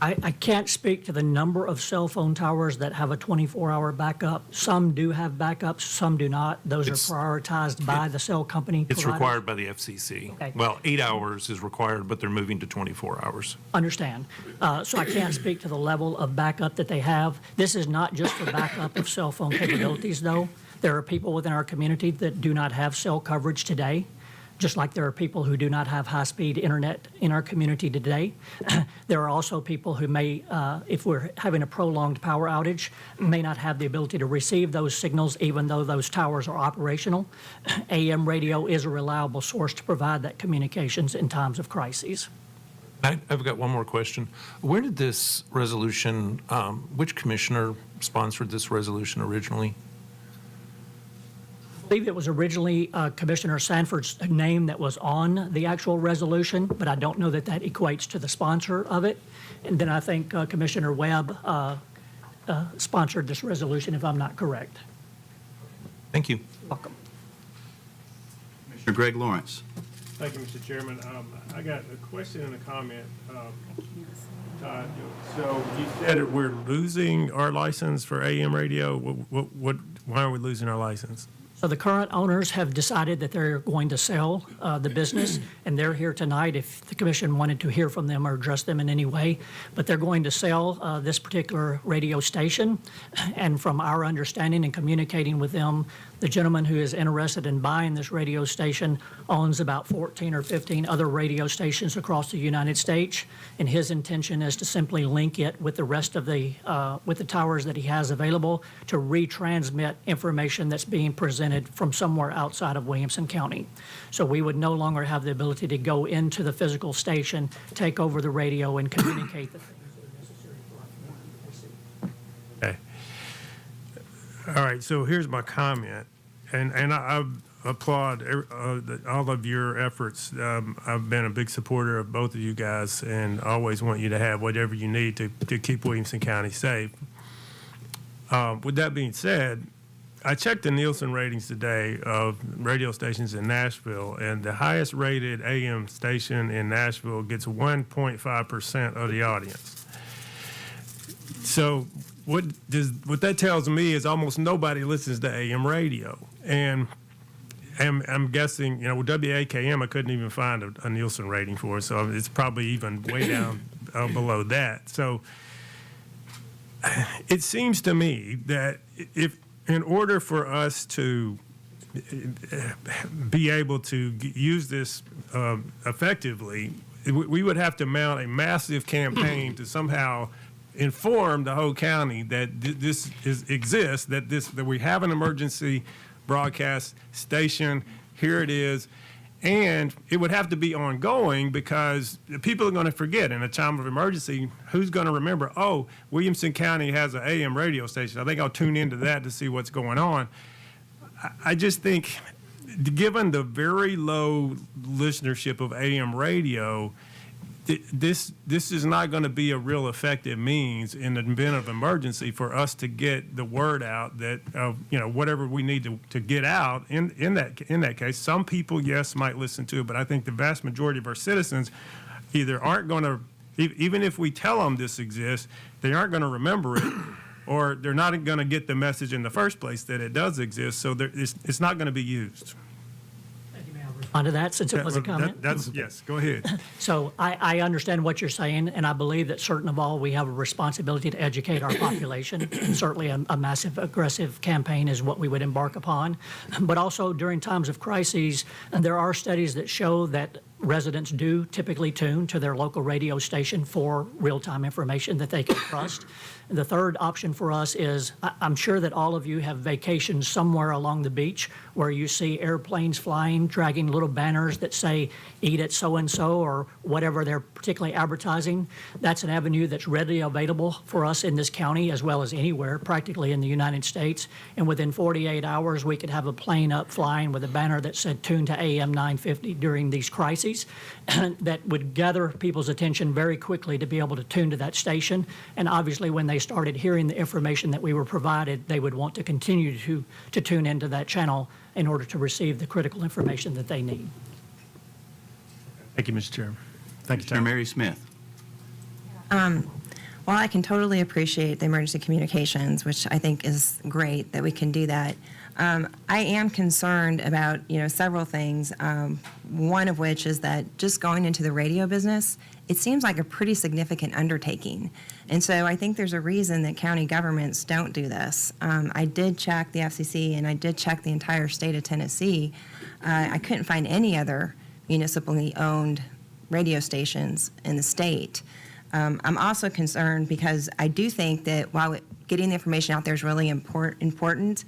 I can't speak to the number of cell phone towers that have a 24-hour backup. Some do have backups, some do not. Those are prioritized by the cell company It's providers. required by the FCC. Okay. Well, 8 hours is required, but they're moving to 24 hours. Understand. So I can't speak to the level of backup that they have. This is not just for backup of cell phone capabilities, though. There are people within our community that do not have cell coverage today, just like there are people who do not have high-speed internet in our community today. There are also people who may, if we're having a prolonged power outage, may not have the ability to receive those signals even though those towers are operational. AM radio is a reliable source to provide that communications in times of crises. I've got one more question. Where did this resolution, which commissioner sponsored this resolution originally? I believe it was originally Commissioner Sanford's name that was on the actual resolution, but I don't know that that equates to the sponsor of it. And then I think Commissioner Webb sponsored this resolution, if I'm not correct. Thank you. You're Welcome. Commissioner Greg Lawrence. Thank you, Mr. Chairman. I got a question and a comment. Todd, so you said that we're losing our license for AM radio. Why are we losing our license? So the current owners have decided that they're going to sell the business, and they're here tonight if the commission wanted to hear from them or address them in any way. But they're going to sell this particular radio station, and from our understanding and communicating with them, the gentleman who is interested in buying this radio station owns about 14 or 15 other radio stations across the United States, and his intention is to simply link it with the rest of the towers that he has available to retransmit information that's being presented from somewhere outside of Williamson County. So we would no longer have the ability to go into the physical station, take over the radio, and communicate the things that are necessary for our Okay. All right, so here's my comment, and I applaud all of your efforts. I've been a big supporter of both of you guys and always want you to have whatever you need to keep Williamson County safe. With that being said, I checked the Nielsen ratings today of radio stations in Nashville, and the highest rated AM station in Nashville gets 1.5% of the audience. So what that tells me is almost nobody listens to AM radio. And I'm guessing, with WAKM, I couldn't even find a Nielsen rating for it, so it's probably even way down below that. So it seems to me that if in order for us to be able to use this effectively, we would have to mount a massive campaign to somehow inform the whole county that exists, that we have an emergency broadcast station, here it is, and it would have to be ongoing because people are going to forget in a time of emergency. Who's going to remember, oh, Williamson County has an AM radio station, I think I'll tune into that to see what's going on. I just think, given the very low listenership of AM radio, this is not going to be a real effective means in the event of emergency for us to get the word out that whatever we need to get out in that case. Some people, yes, might listen to it, but I think the vast majority of our citizens either aren't going to, even if we tell them this exists, they aren't going to remember it, or they're not going to get the message in the first place that it does exist. So it's not going to be used. Onto that, since it was a comment? Yes, go ahead. So I understand what you're saying, and I believe that certain of all, we have a responsibility to educate our population. And certainly a massive, aggressive campaign is what we would embark upon. But also during times of crises, there are studies that show that residents do typically tune to their local radio station for real-time information that they can trust. And the third option for us is, I'm sure that all of you have vacations somewhere along the beach where you see airplanes flying, dragging little banners that say, eat at so-and-so, or whatever they're particularly advertising. That's an avenue that's readily available for us in this county as well as anywhere, practically in the United States. And within 48 hours, we could have a plane up flying with a banner that said, tune to AM 950 during these crises. That would gather people's attention very quickly to be able to tune to that station. And obviously, when they started hearing the information that we were provided, they would want to continue to tune into that channel in order to receive the critical information that they need. Thank you, Mr. Chairman. Thank you, Chair Mary Smith. While I can totally appreciate the emergency communications, which I think is great that we can do that, I am concerned about, several things. One of which is that just going into the radio business, it seems like a pretty significant undertaking. And so I think there's a reason that county governments don't do this. I did check the FCC and I did check the entire state of Tennessee. I couldn't find any other municipally owned radio stations in the state. I'm also concerned because I do think that while getting the information out there is really important,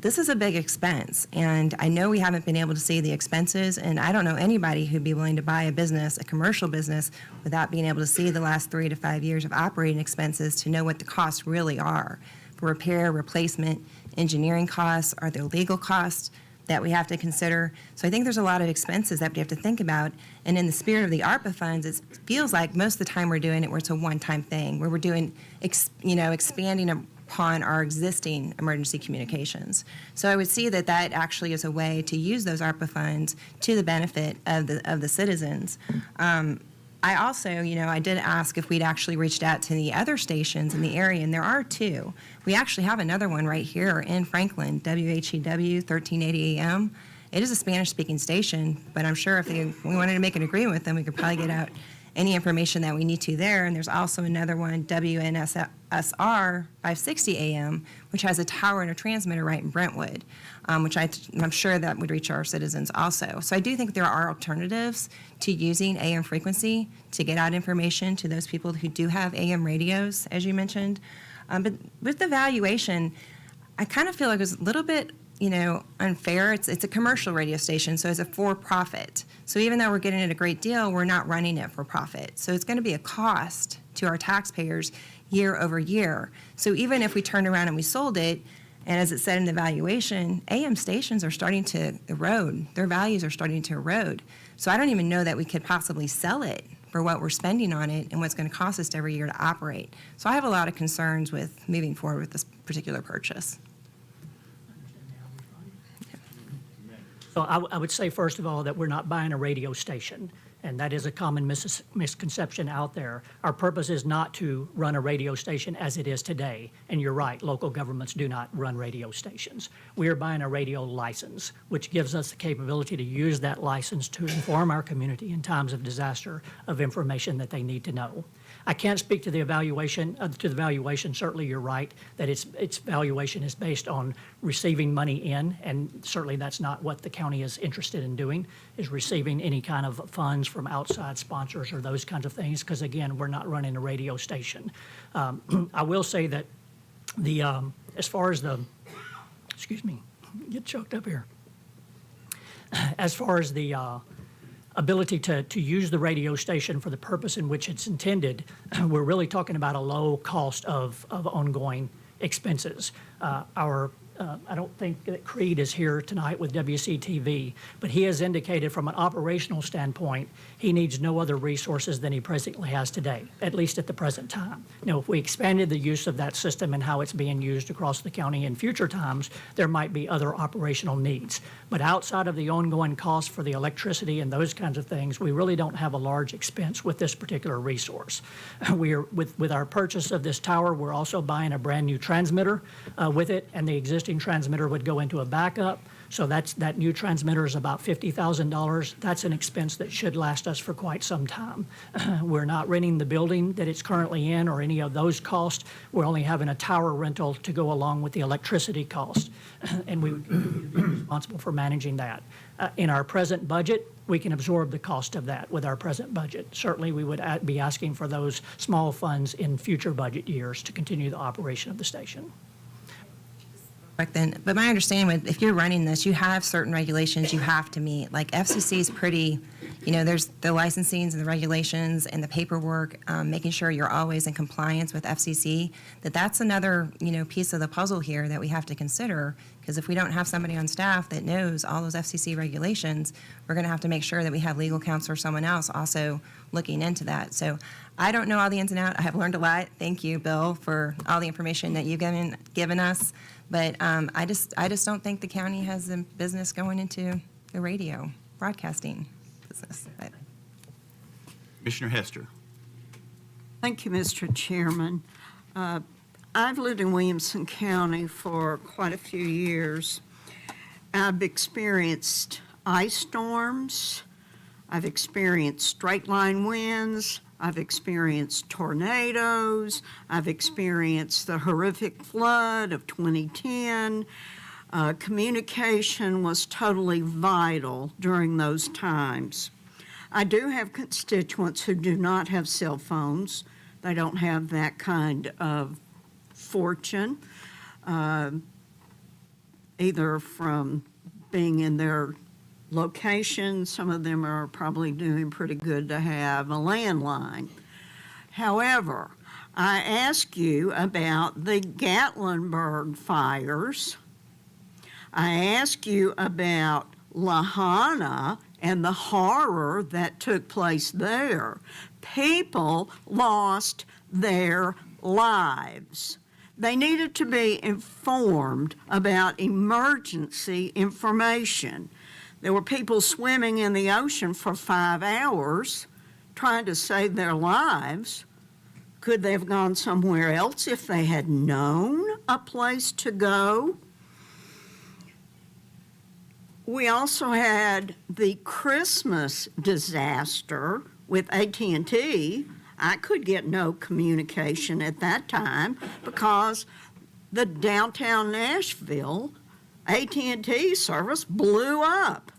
this is a big expense. And I know we haven't been able to see the expenses, and I don't know anybody who'd be willing to buy a commercial business, without being able to see the last 3 to 5 years of operating expenses to know what the costs really are for repair, replacement, engineering costs, are there legal costs that we have to consider. So I think there's a lot of expenses that we have to think about. And in the spirit of the ARPA funds, it feels like most of the time we're doing it where it's a one-time thing, where we're doing, expanding upon our existing emergency communications. So I would see that that actually is a way to use those ARPA funds to the benefit of the citizens. I also, I did ask if we'd actually reached out to the other stations in the area, and there are two. We actually have another one right here in Franklin, WHEW 1380 AM. It is a Spanish-speaking station, but I'm sure if we wanted to make an agreement with them, we could probably get out any information that we need to there. And there's also another one, WNSR 560 AM, which has a tower and a transmitter right in Brentwood, which I'm sure that would reach our citizens also. So I do think there are alternatives to using AM frequency to get out information to those people who do have AM radios, as you mentioned. But with the valuation, I kind of feel like it was a little bit unfair. It's a commercial radio station, so it's a for-profit. So even though we're getting it a great deal, we're not running it for profit. So it's going to be a cost to our taxpayers year over year. So even if we turned around and we sold it, and as it said in the valuation, AM stations are starting to erode. Their values are starting to erode. So I don't even know that we could possibly sell it for what we're spending on it and what's going to cost us every year to operate. So I have a lot of concerns with moving forward with this particular purchase. So I would say, first of all, that we're not buying a radio station, and that is a common misconception out there. Our purpose is not to run a radio station as it is today. And you're right, local governments do not run radio stations. We are buying a radio license, which gives us the capability to use that license to inform our community in times of disaster of information that they need to know. I can't speak to the evaluation. Certainly, you're right that its valuation is based on receiving money in, and certainly that's not what the county is interested in doing, is receiving any kind of funds from outside sponsors or those kinds of things, because again, we're not running a radio station. I will say that as far as excuse me, get choked up here. As far as the ability to use the radio station for the purpose in which it's intended, we're really talking about a low cost of ongoing expenses. I don't think that Creed is here tonight with WCTV, but he has indicated from an operational standpoint, he needs no other resources than he presently has today, at least at the present time. Now, if we expanded the use of that system and how it's being used across the county in future times, there might be other operational needs. But outside of the ongoing cost for the electricity and those kinds of things, we really don't have a large expense with this particular resource. With our purchase of this tower, we're also buying a brand new transmitter with it, and the existing transmitter would go into a backup. So that new transmitter is about $50,000. That's an expense that should last us for quite some time. We're not renting the building that it's currently in or any of those costs. We're only having a tower rental to go along with the electricity cost, and we would be responsible for managing that. In our present budget, we can absorb the cost of that with our present budget. Certainly, we would be asking for those small funds in future budget years to continue the operation of the station. But my understanding, if you're running this, you have certain regulations you have to meet. Like FCC is pretty, there's the licensings and the regulations and the paperwork, making sure you're always in compliance with FCC. That's another, piece of the puzzle here that we have to consider. Because if we don't have somebody on staff that knows all those FCC regulations, we're going to have to make sure that we have legal counsel or someone else also looking into that. So I don't know all the ins and outs. I have learned a lot. Thank you, Bill, for all the information that you've given us. But I just don't think the county has the business going into the radio broadcasting business. But. Commissioner Hester. Thank you, Mr. Chairman. I've lived in Williamson County for quite a few years. I've experienced ice storms. I've experienced straight-line winds. I've experienced tornadoes. I've experienced the horrific flood of 2010. Communication was totally vital during those times. I do have constituents who do not have cell phones. They don't have that kind of fortune, either from being in their location. Some of them are probably doing pretty good to have a landline. However, I ask you about the Gatlinburg fires. I ask you about Lahana and the horror that took place there. People lost their lives. They needed to be informed about emergency information. There were people swimming in the ocean for 5 hours trying to save their lives. Could they have gone somewhere else if they had known a place to go? We also had the Christmas disaster with AT&T. I could get no communication at that time because the downtown Nashville AT&T service blew up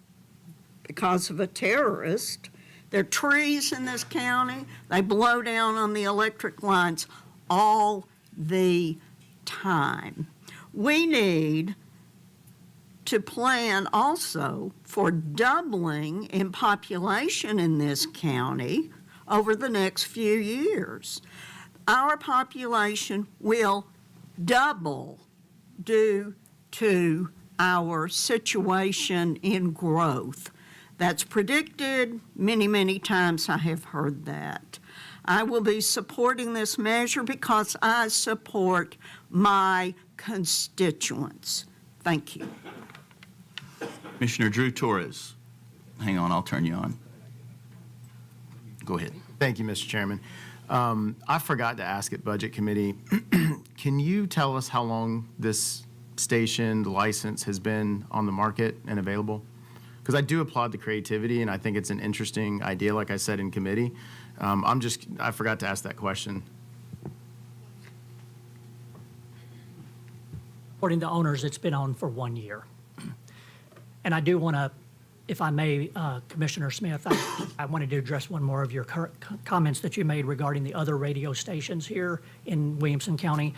because of a terrorist. There are trees in this county. They blow down on the electric lines all the time. We need to plan also for doubling in population in this county over the next few years. Our population will double due to our situation in growth. That's predicted. Many, many times I have heard that. I will be supporting this measure because I support my constituents. Thank you. Commissioner Drew Torres. Hang on, I'll turn you on. Go ahead. Thank you, Mr. Chairman. I forgot to ask at Budget Committee, can you tell us how long this station, the license, has been on the market and available? Because I do applaud the creativity, and I think it's an interesting idea, like I said in committee. I forgot to ask that question. According to owners, it's been on for 1 year. And I do want to, if I may, Commissioner Smith, I wanted to address one more of your comments that you made regarding the other radio stations here in Williamson County.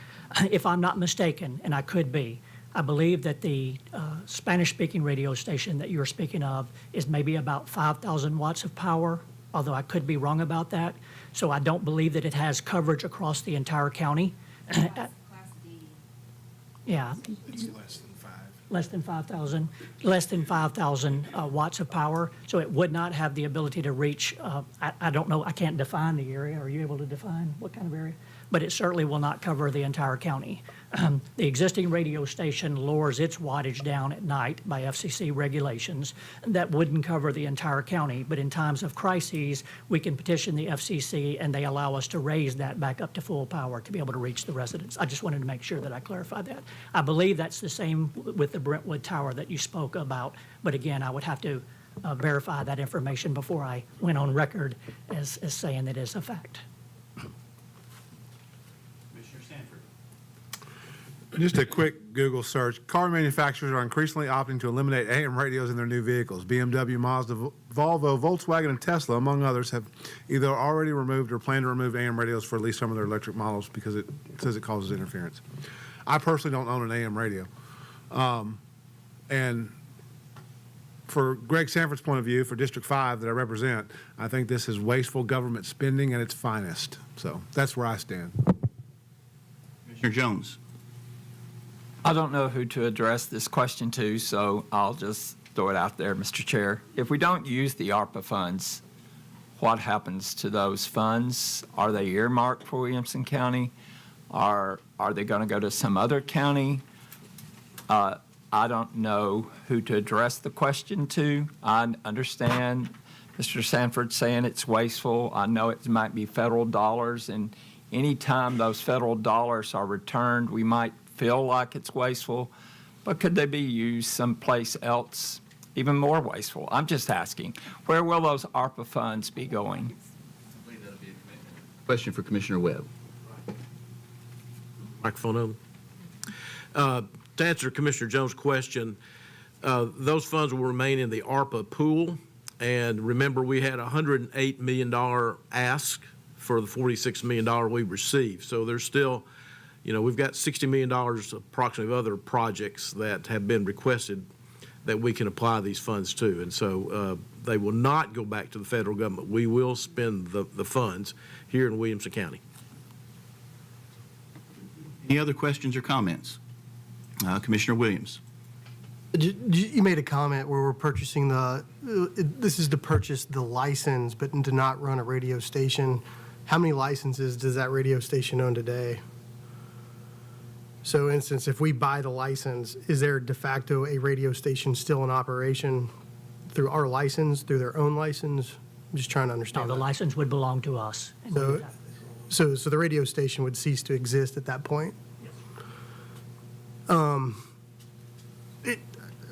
If I'm not mistaken, and I could be, I believe that the Spanish-speaking radio station that you're speaking of is maybe about 5,000 watts of power, although I could be wrong about that. So I don't believe that it has coverage across the entire county. Yeah. It's less than 5. Less than 5,000 watts of power. So it would not have the ability to reach, I don't know, I can't define the area. Are you able to define what kind of area? But it certainly will not cover the entire county. The existing radio station lowers its wattage down at night by FCC regulations. That wouldn't cover the entire county, but in times of crises, we can petition the FCC and they allow us to raise that back up to full power to be able to reach the residents. I just wanted to make sure that I clarified that. I believe that's the same with the Brentwood Tower that you spoke about, but again, I would have to verify that information before I went on record as saying that it's a fact. Just a quick Google search. Car manufacturers are increasingly opting to eliminate AM radios in their new vehicles. BMW, Mazda, Volvo, Volkswagen, and Tesla, among others, have either already removed or plan to remove AM radios for at least some of their electric models because it says it causes interference. I personally don't own an AM radio. And for Greg Sanford's point of view, for District 5 that I represent, I think this is wasteful government spending at its finest. So that's where I stand. Commissioner Jones. I don't know who to address this question to, so I'll just throw it out there, Mr. Chair. If we don't use the ARPA funds, what happens to those funds? Are they earmarked for Williamson County? Are they going to go to some other county? I don't know who to address the question to. I understand Mr. Sanford saying it's wasteful. I know it might be federal dollars, and anytime those federal dollars are returned, we might feel like it's wasteful, but could they be used someplace else even more wasteful? I'm just asking, where will those ARPA funds be going? Question for Commissioner Webb. Microphone on. To answer Commissioner Jones' question, those funds will remain in the ARPA pool. And remember, we had a $108 million ask for the $46 million we received. So there's still, we've got $60 million approximately of other projects that have been requested that we can apply these funds to. And so they will not go back to the federal government. We will spend the funds here in Williamson County. Any other questions or comments? Commissioner Williams. You made a comment where we're purchasing this is to purchase the license, but to not run a radio station. How many licenses does that radio station own today? So instance, if we buy the license, is there de facto a radio station still in operation through our license, through their own license? I'm just trying to No, understand the that. license would belong to us. So the radio station would cease to exist at that point?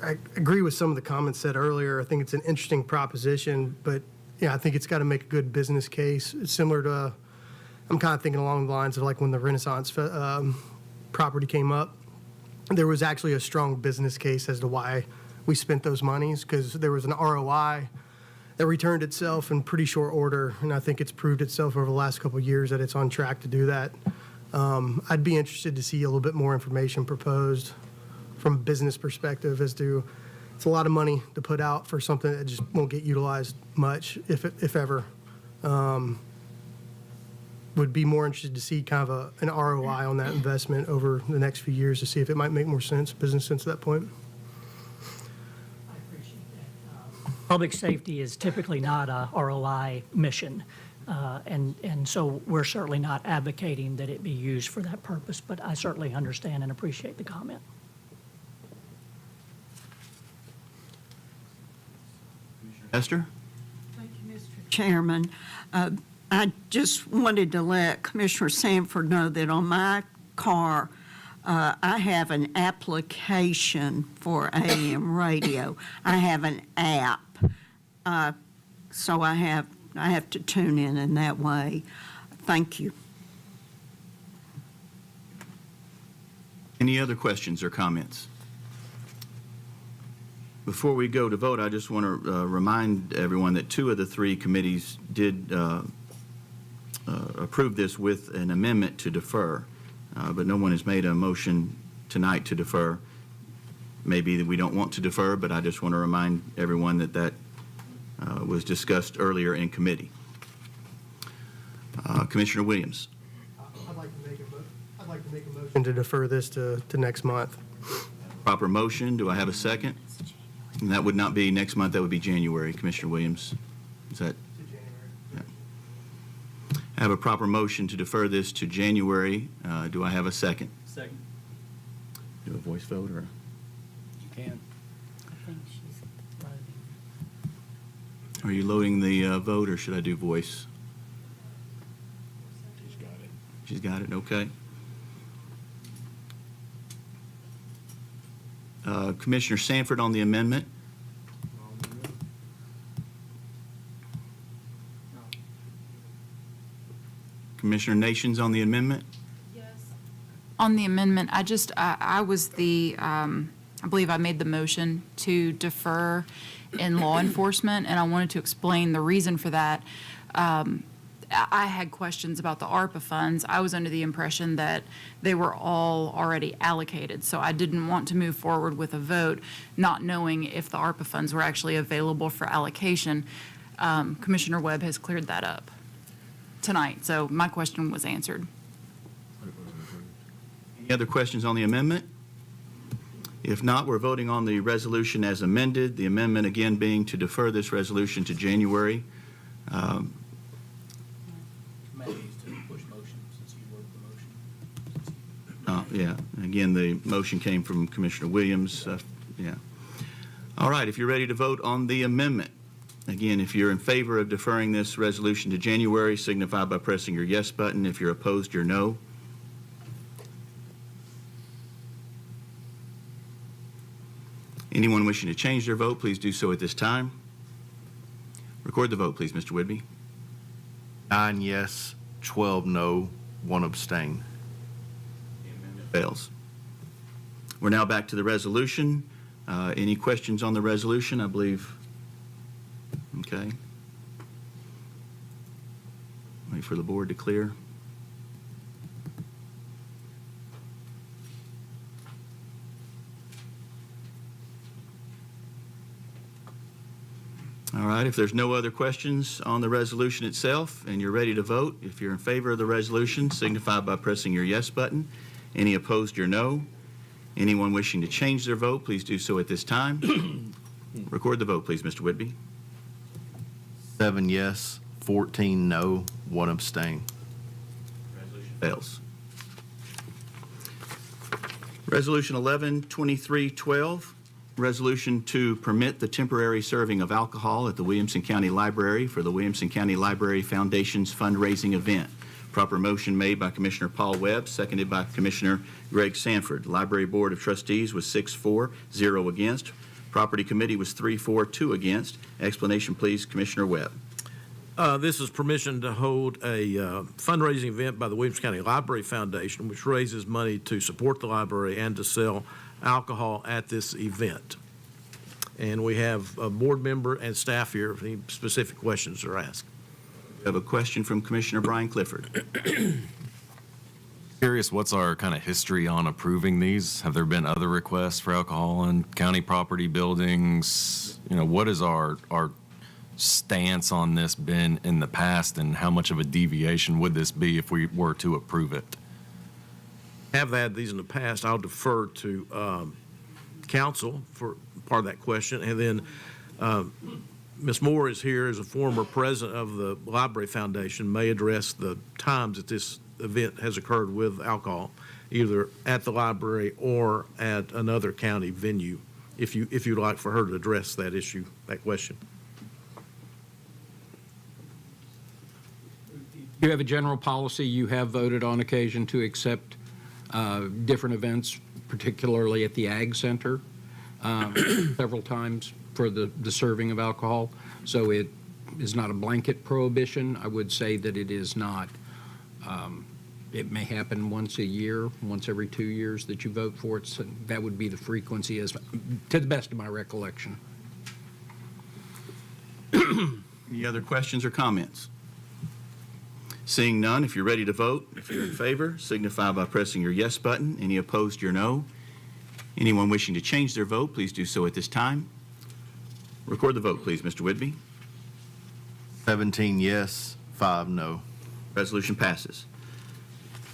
I agree with some of the comments said earlier. I think it's an interesting proposition, but yeah, I think it's got to make a good business case. It's similar to, I'm kind of thinking along the lines of like when the Renaissance property came up. There was actually a strong business case as to why we spent those monies, because there was an ROI that returned itself in pretty short order, and I think it's proved itself over the last couple of years that it's on track to do that. I'd be interested to see a little bit more information proposed from a business perspective as to, it's a lot of money to put out for something that just won't get utilized much, if ever. Would be more interested to see kind of an ROI on that investment over the next few years to see if it might make more sense, business sense at that point. Public safety is typically not a ROI mission, and so we're certainly not advocating that it be used for that purpose, but I certainly understand and appreciate the comment. Esther? Chairman, I just wanted to let Commissioner Sanford know that on my car, I have an application for AM radio. I have an app, so I have to tune in that way. Thank you. Any other questions or comments? Before we go to vote, I just want to remind everyone that two of the three committees did approve this with an amendment to defer, but no one has made a motion tonight to defer. Maybe that we don't want to defer, but I just want to remind everyone that that was discussed earlier in committee. Commissioner Williams. I'd like to make a motion to defer this to next month. Proper motion. Do I have a second? And that would not be next month, that would be January. Commissioner Williams, is that? Yeah. I have a proper motion to defer this to January. Do I have a second? Second. Do a voice vote or? You can. Are you loading the vote or should I do voice? She's got it. She's got it, okay. Commissioner Sanford on the amendment. Commissioner Nations on the amendment. On the amendment, I was the, I believe I made the motion to defer in law enforcement, and I wanted to explain the reason for that. I had questions about the ARPA funds. I was under the impression that they were all already allocated, so I didn't want to move forward with a vote, not knowing if the ARPA funds were actually available for allocation. Commissioner Webb has cleared that up tonight, so my question was answered. Any other questions on the amendment? If not, we're voting on the resolution as amended. The amendment again being to defer this resolution to January. Yeah, again, the motion came from Commissioner Williams. Yeah. All right, if you're ready to vote on the amendment, again, if you're in favor of deferring this resolution to January, signify by pressing your yes button. If you're opposed, your no. Anyone wishing to change their vote, please do so at this time. Record the vote, please, Mr. Whidbey. 9 yes, 12 no, 1 abstain. Fails. We're now back to the resolution. Any questions on the resolution? I believe. Okay. Wait for the board to clear. All right, if there's no other questions on the resolution itself and you're ready to vote, if you're in favor of the resolution, signify by pressing your yes button. Any opposed, your no. Anyone wishing to change their vote, please do so at this time. Record the vote, please, Mr. Whidbey. 7 yes, 14 no, 1 abstain. Resolution fails. Resolution 112312, resolution to permit the temporary serving of alcohol at the Williamson County Library for the Williamson County Library Foundation's fundraising event. Proper motion made by Commissioner Paul Webb, seconded by Commissioner Greg Sanford. Library Board of Trustees was 6-4, 0 against. Property Committee was 3-4, 2 against. Explanation, please, Commissioner Webb. This is permission to hold a fundraising event by the Williamson County Library Foundation, which raises money to support the library and to sell alcohol at this event. And we have a board member and staff here if any specific questions are asked. We have a question from Commissioner Brian Clifford. Curious, what's our kind of history on approving these? Have there been other requests for alcohol on county property buildings? You know, what is our stance on this been in the past, and how much of a deviation would this be if we were to approve it? Have had these in the past. I'll defer to council for part of that question. And then Ms. Moore is here as a former president of the Library Foundation, may address the times that this event has occurred with alcohol, either at the library or at another county venue, if you'd like for her to address that issue, that question. You have a general policy. You have voted on occasion to accept different events, particularly at the Ag Center, several times for the serving of alcohol. So it is not a blanket prohibition. I would say that it is not. It may happen once a year, once every 2 years that you vote for it. So that would be the frequency, as to the best of my recollection. Any other questions or comments? Seeing none, if you're ready to vote, if you're in favor, signify by pressing your yes button. Any opposed, your no. Anyone wishing to change their vote, please do so at this time. Record the vote, please, Mr. Whitby. 17 yes, 5 no. Resolution passes.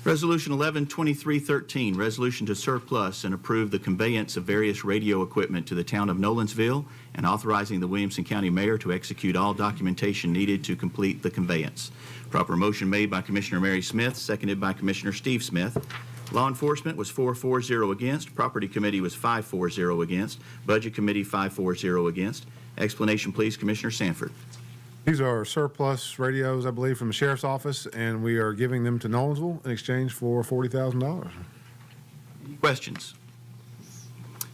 Resolution 112313, resolution to surplus and approve the conveyance of various radio equipment to the town of Nolensville and authorizing the Williamson County Mayor to execute all documentation needed to complete the conveyance. Proper motion made by Commissioner Mary Smith, seconded by Commissioner Steve Smith. Law Enforcement was 4-4-0 against. Property Committee was 5-4-0 against. Budget Committee 5-4-0 against. Explanation, please, Commissioner Sanford. These are surplus radios, I believe, from the sheriff's office, and we are giving them to Nolensville in exchange for $40,000. Questions?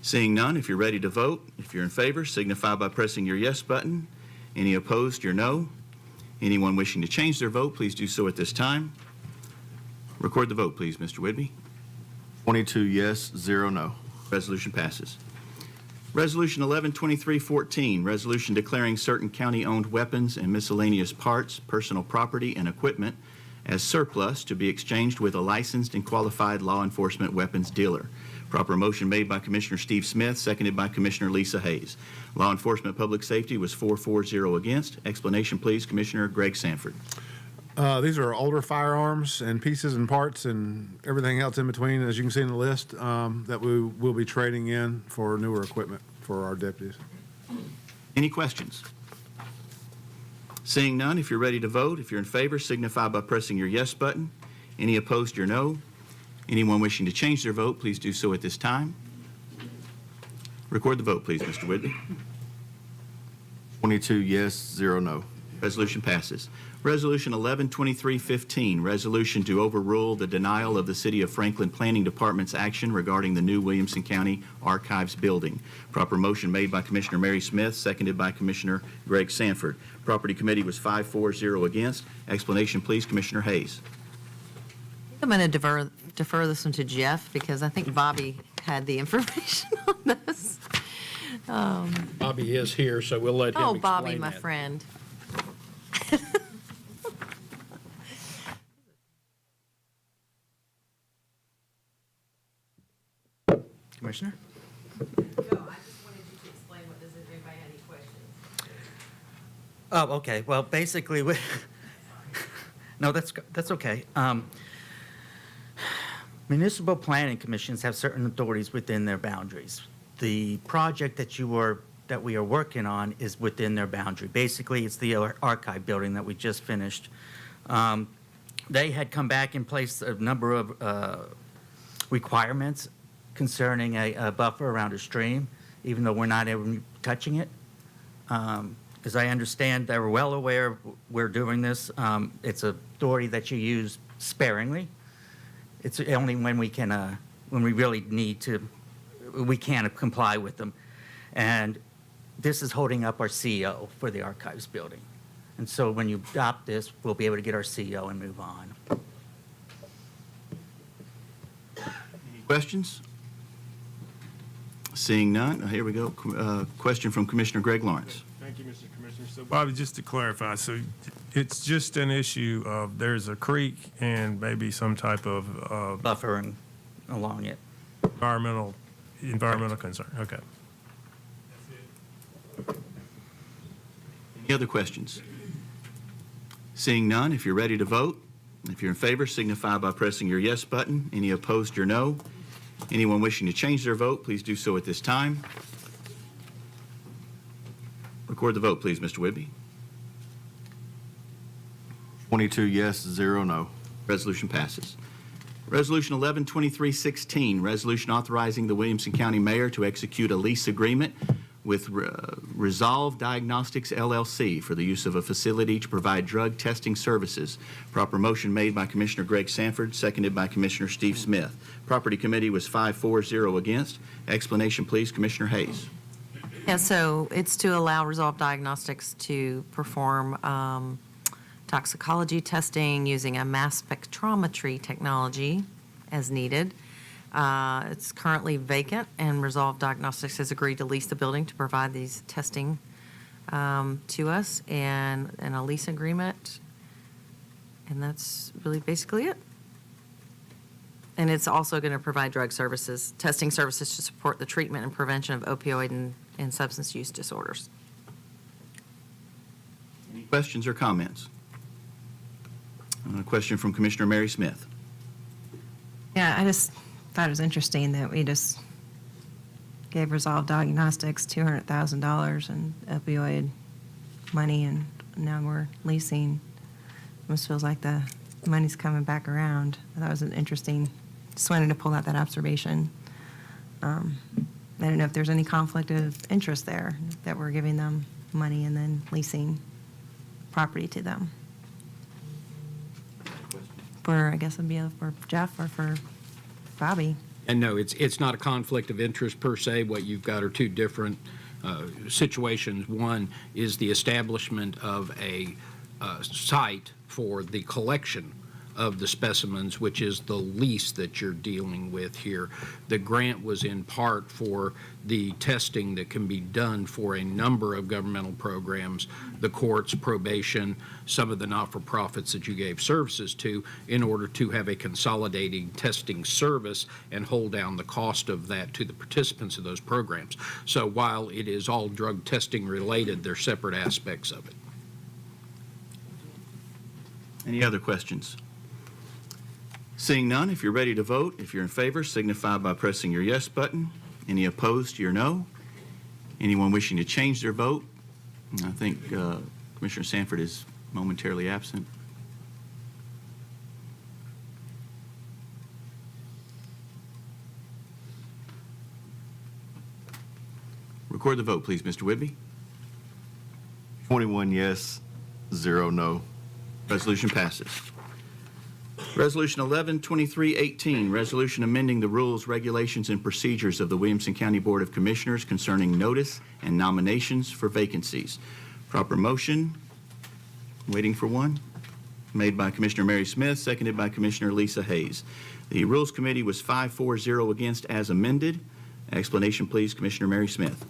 Seeing none, if you're ready to vote, if you're in favor, signify by pressing your yes button. Any opposed, your no. Anyone wishing to change their vote, please do so at this time. Record the vote, please, Mr. Whitby. 22 yes, 0 no. Resolution passes. Resolution 112314, resolution declaring certain county-owned weapons and miscellaneous parts, personal property, and equipment as surplus to be exchanged with a licensed and qualified law enforcement weapons dealer. Proper motion made by Commissioner Steve Smith, seconded by Commissioner Lisa Hayes. Law Enforcement Public Safety was 4-4-0 against. Explanation, please, Commissioner Greg Sanford. These are older firearms and pieces and parts and everything else in between, as you can see in the list, that we will be trading in for newer equipment for our deputies. Any questions? Seeing none, if you're ready to vote, if you're in favor, signify by pressing your yes button. Any opposed, your no. Anyone wishing to change their vote, please do so at this time. Record the vote, please, Mr. Whitby. 22 yes, 0 no. Resolution passes. Resolution 112315, resolution to overrule the denial of the City of Franklin Planning Department's action regarding the new Williamson County Archives building. Proper motion made by Commissioner Mary Smith, seconded by Commissioner Greg Sanford. Property Committee was 5-4-0 against. Explanation, please, Commissioner Hayes. I'm going to defer this one to Jeff because I think Bobby had the information on this. Bobby is here, so we'll let him explain that. Bobby, my friend. Commissioner? No, I just wanted you to explain what this is, if anybody had any questions. Oh, okay. Well, basically, no, that's okay. Municipal planning commissions have certain authorities within their boundaries. The project that we are working on is within their boundary. Basically, it's the archive building that we just finished. They had come back and placed a number of requirements concerning a buffer around a stream, even though we're not ever touching it. As I understand, they were well aware we're doing this. It's a authority that you use sparingly. It's only when we really need to, we can comply with them. And this is holding up our CO for the archives building. And so when you adopt this, we'll be able to get our CO and move on. Any questions? Seeing none, here we go. Question from Commissioner Greg Lawrence. Thank you, Mr. Commissioner. So, Bobby, just to clarify, so it's just an issue of there's a creek and maybe some type of Buffering along it. environmental concern. Okay. Any other questions? Seeing none, if you're ready to vote, if you're in favor, signify by pressing your yes button. Any opposed, your no. Anyone wishing to change their vote, please do so at this time. Record the vote, please, Mr. Whitby. 22 yes, 0 no. Resolution passes. Resolution 112316, resolution authorizing the Williamson County Mayor to execute a lease agreement with Resolve Diagnostics LLC for the use of a facility to provide drug testing services. Proper motion made by Commissioner Greg Sanford, seconded by Commissioner Steve Smith. Property Committee was 5-4-0 against. Explanation, please, Commissioner Hayes. Yeah, so it's to allow Resolve Diagnostics to perform toxicology testing using a mass spectrometry technology as needed. It's currently vacant, and Resolve Diagnostics has agreed to lease the building to provide these testing to us and a lease agreement. And that's really basically it. And it's also going to provide drug services, testing services to support the treatment and prevention of opioid and substance use disorders. Any questions or comments? A question from Commissioner Mary Smith. Yeah, I just thought it was interesting that we just gave Resolve Diagnostics $200,000 in opioid money, and now we're leasing. Almost feels like the money's coming back around. I thought it was an interesting, just wanted to pull out that observation. I don't know if there's any conflict of interest there, that we're giving them money and then leasing property to them. I guess it'd be for Jeff or for Bobby. And no, it's not a conflict of interest per se. What you've got are two different situations. One is the establishment of a site for the collection of the specimens, which is the lease that you're dealing with here. The grant was in part for the testing that can be done for a number of governmental programs, the courts, probation, some of the not-for-profits that you gave services to, in order to have a consolidating testing service and hold down the cost of that to the participants of those programs. So while it is all drug testing related, they're separate aspects of it. Any other questions? Seeing none, if you're ready to vote, if you're in favor, signify by pressing your yes button. Any opposed, your no. Anyone wishing to change their vote? I think Commissioner Sanford is momentarily absent. Record the vote, please, Mr. Whitby. 21 yes, 0 no. Resolution passes. Resolution 112318, resolution amending the rules, regulations, and procedures of the Williamson County Board of Commissioners concerning notice and nominations for vacancies. Proper motion, waiting for one, made by Commissioner Mary Smith, seconded by Commissioner Lisa Hayes. The Rules Committee was 5-4-0 against as amended. Explanation, please, Commissioner Mary Smith.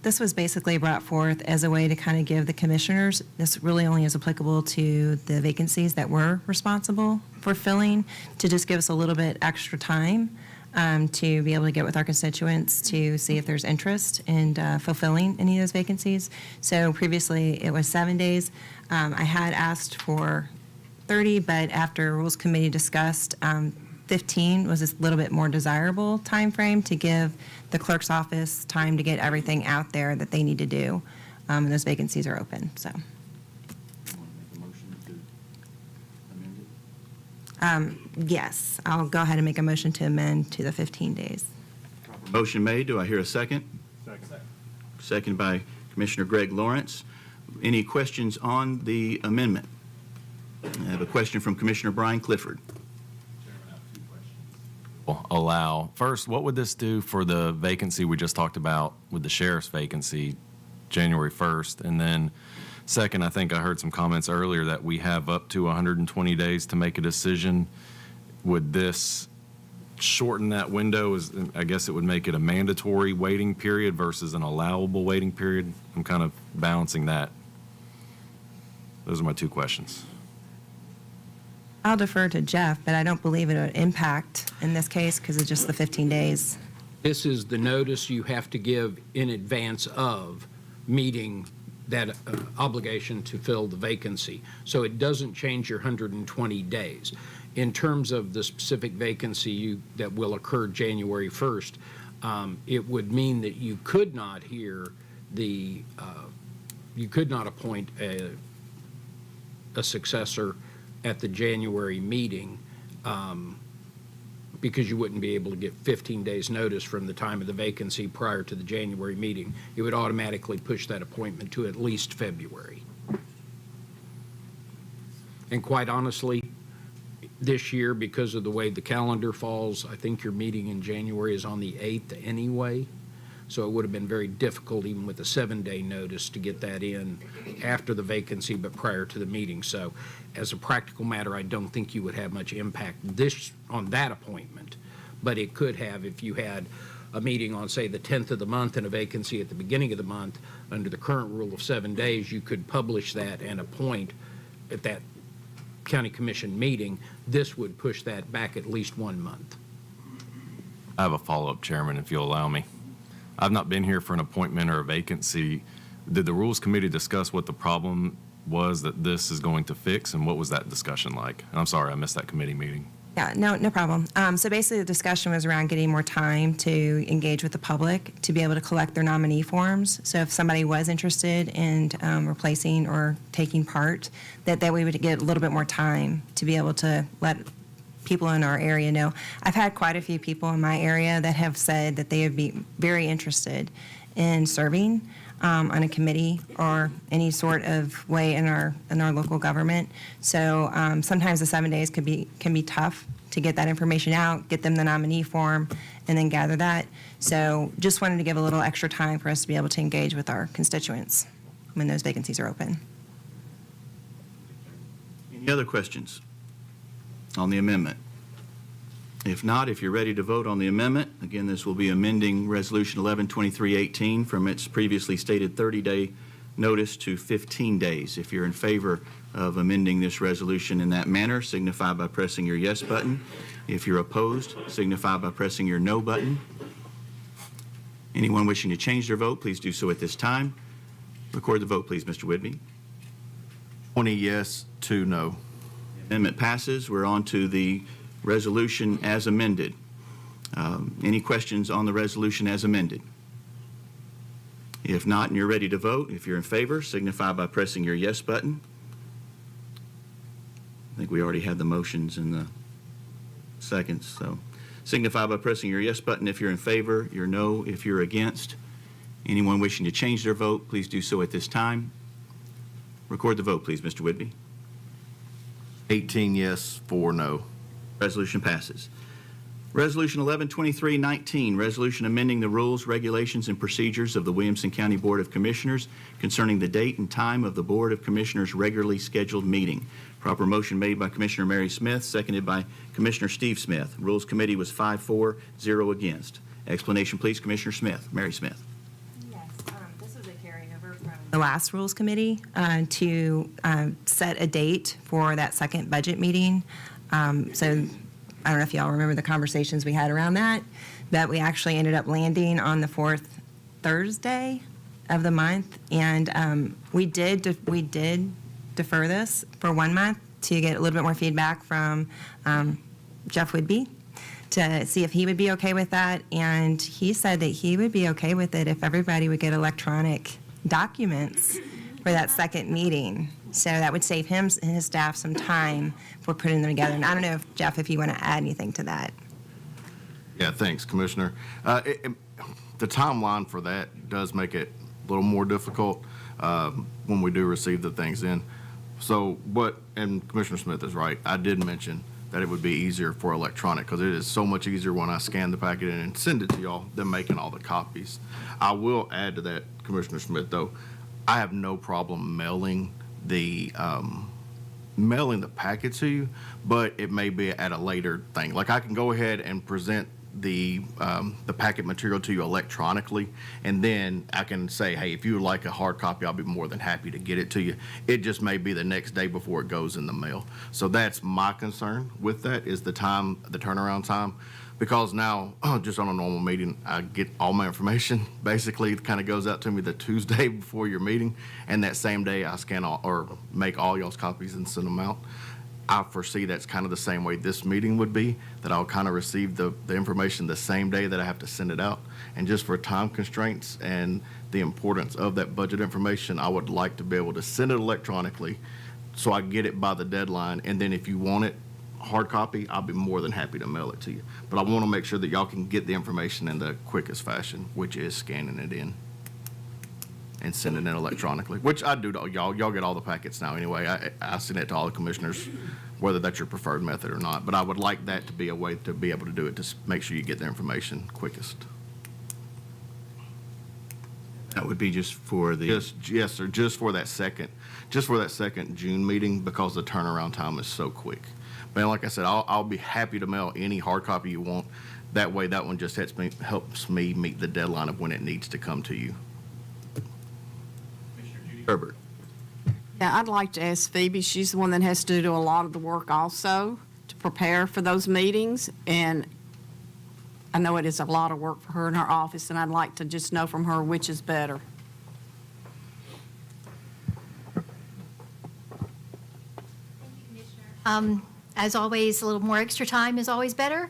This was basically brought forth as a way to kind of give the commissioners, this really only is applicable to the vacancies that we're responsible for filling, to just give us a little bit extra time to be able to get with our constituents to see if there's interest in fulfilling any of those vacancies. So previously, it was 7 days. I had asked for 30, but after Rules Committee discussed, 15 was a little bit more desirable time frame to give the clerk's office time to get everything out there that they need to do. And those vacancies are open, so. Yes, I'll go ahead and make a motion to amend to the 15 days. Motion made. Do I hear a second? Second by Commissioner Greg Lawrence. Any questions on the amendment? I have a question from Commissioner Brian Clifford. Allow, first, what would this do for the vacancy we just talked about with the sheriff's vacancy, January 1st? And then second, I think I heard some comments earlier that we have up to 120 days to make a decision. Would this shorten that window? I guess it would make it a mandatory waiting period versus an allowable waiting period. I'm kind of balancing that. Those are my two questions. I'll defer to Jeff, but I don't believe it would impact in this case because it's just the 15 days. This is the notice you have to give in advance of meeting that obligation to fill the vacancy. So it doesn't change your 120 days. In terms of the specific vacancy that will occur January 1st, it would mean that you could not you could not appoint a successor at the January meeting because you wouldn't be able to get 15 days notice from the time of the vacancy prior to the January meeting. It would automatically push that appointment to at least February. And quite honestly, this year, because of the way the calendar falls, I think your meeting in January is on the 8th anyway. So it would have been very difficult, even with a 7-day notice, to get that in after the vacancy but prior to the meeting. So as a practical matter, I don't think you would have much impact on that appointment. But it could have if you had a meeting on, say, the 10th of the month and a vacancy at the beginning of the month. Under the current rule of 7 days, you could publish that and appoint at that county commission meeting. This would push that back at least 1 month. I have a follow-up, Chairman, if you'll allow me. I've not been here for an appointment or a vacancy. Did the Rules Committee discuss what the problem was that this is going to fix, and what was that discussion like? And I'm sorry, I missed that committee meeting. Yeah, no problem. So basically, the discussion was around getting more time to engage with the public to be able to collect their nominee forms. So if somebody was interested in replacing or taking part, that we would get a little bit more time to be able to let people in our area know. I've had quite a few people in my area that have said that they would be very interested in serving on a committee or any sort of way in our local government. So sometimes the 7 days can be tough to get that information out, get them the nominee form, and then gather that. So just wanted to give a little extra time for us to be able to engage with our constituents when those vacancies are open. Any other questions on the amendment? If not, if you're ready to vote on the amendment, again, this will be amending Resolution 112318 from its previously stated 30-day notice to 15 days. If you're in favor of amending this resolution in that manner, signify by pressing your yes button. If you're opposed, signify by pressing your no button. Anyone wishing to change their vote, please do so at this time. Record the vote, please, Mr. Whitby. 20 yes, 2 no. Amendment passes. We're on to the resolution as amended. Any questions on the resolution as amended? If not, and you're ready to vote, if you're in favor, signify by pressing your yes button. I think we already had the motions and the seconds, so signify by pressing your yes button if you're in favor, your no if you're against. Anyone wishing to change their vote, please do so at this time. Record the vote, please, Mr. Whitby. 18 yes, 4 no. Resolution passes. Resolution 112319, resolution amending the rules, regulations, and procedures of the Williamson County Board of Commissioners concerning the date and time of the Board of Commissioners' regularly scheduled meeting. Proper motion made by Commissioner Mary Smith, seconded by Commissioner Steve Smith. Rules Committee was 5-4, 0 against. Explanation, please, Commissioner Smith. Mary Smith. Yes, this was a carryover from the last Rules Committee to set a date for that second budget meeting. So I don't know if y'all remember the conversations we had around that, but we actually ended up landing on the 4th Thursday of the month. And we did defer this for 1 month to get a little bit more feedback from Jeff Whitby to see if he would be okay with that. And he said that he would be okay with it if everybody would get electronic documents for that second meeting. So that would save him and his staff some time for putting them together. And I don't know, if Jeff, if you want to add anything to that. Yeah, thanks, Commissioner. The timeline for that does make it a little more difficult when we do receive the things in. So and Commissioner Smith is right, I did mention that it would be easier for electronic because it is so much easier when I scan the packet in and send it to y'all than making all the copies. I will add to that, Commissioner Smith, though, I have no problem mailing the packet to you, but it may be at a later thing. Like I can go ahead and present the packet material to you electronically, and then I can say, hey, if you would like a hard copy, I'll be more than happy to get it to you. It just may be the next day before it goes in the mail. So that's my concern with that, is the turnaround time. Because now, just on a normal meeting, I get all my information. Basically, it kind of goes out to me the Tuesday before your meeting, and that same day I scan or make all y'all's copies and send them out. I foresee that's kind of the same way this meeting would be, that I'll kind of receive the information the same day that I have to send it out. And just for time constraints and the importance of that budget information, I would like to be able to send it electronically so I get it by the deadline. And then if you want it hard copy, I'll be more than happy to mail it to you. But I want to make sure that y'all can get the information in the quickest fashion, which is scanning it in and sending it electronically, which I do to y'all. Y'all get all the packets now anyway. I send it to all the commissioners, whether that's your preferred method or not. But I would like that to be a way to be able to do it, to make sure you get the information quickest. That would be just for the... Yes, sir, just for that second June meeting, because the turnaround time is so quick. But like I said, I'll be happy to mail any hard copy you want. That way, that one just helps me meet the deadline of when it needs to come to you. Herbert. Yeah, I'd like to ask Phoebe. She's the one that has to do a lot of the work also to prepare for those meetings. And I know it is a lot of work for her in her office, and I'd like to just know from her which is better. As always, a little more extra time is always better.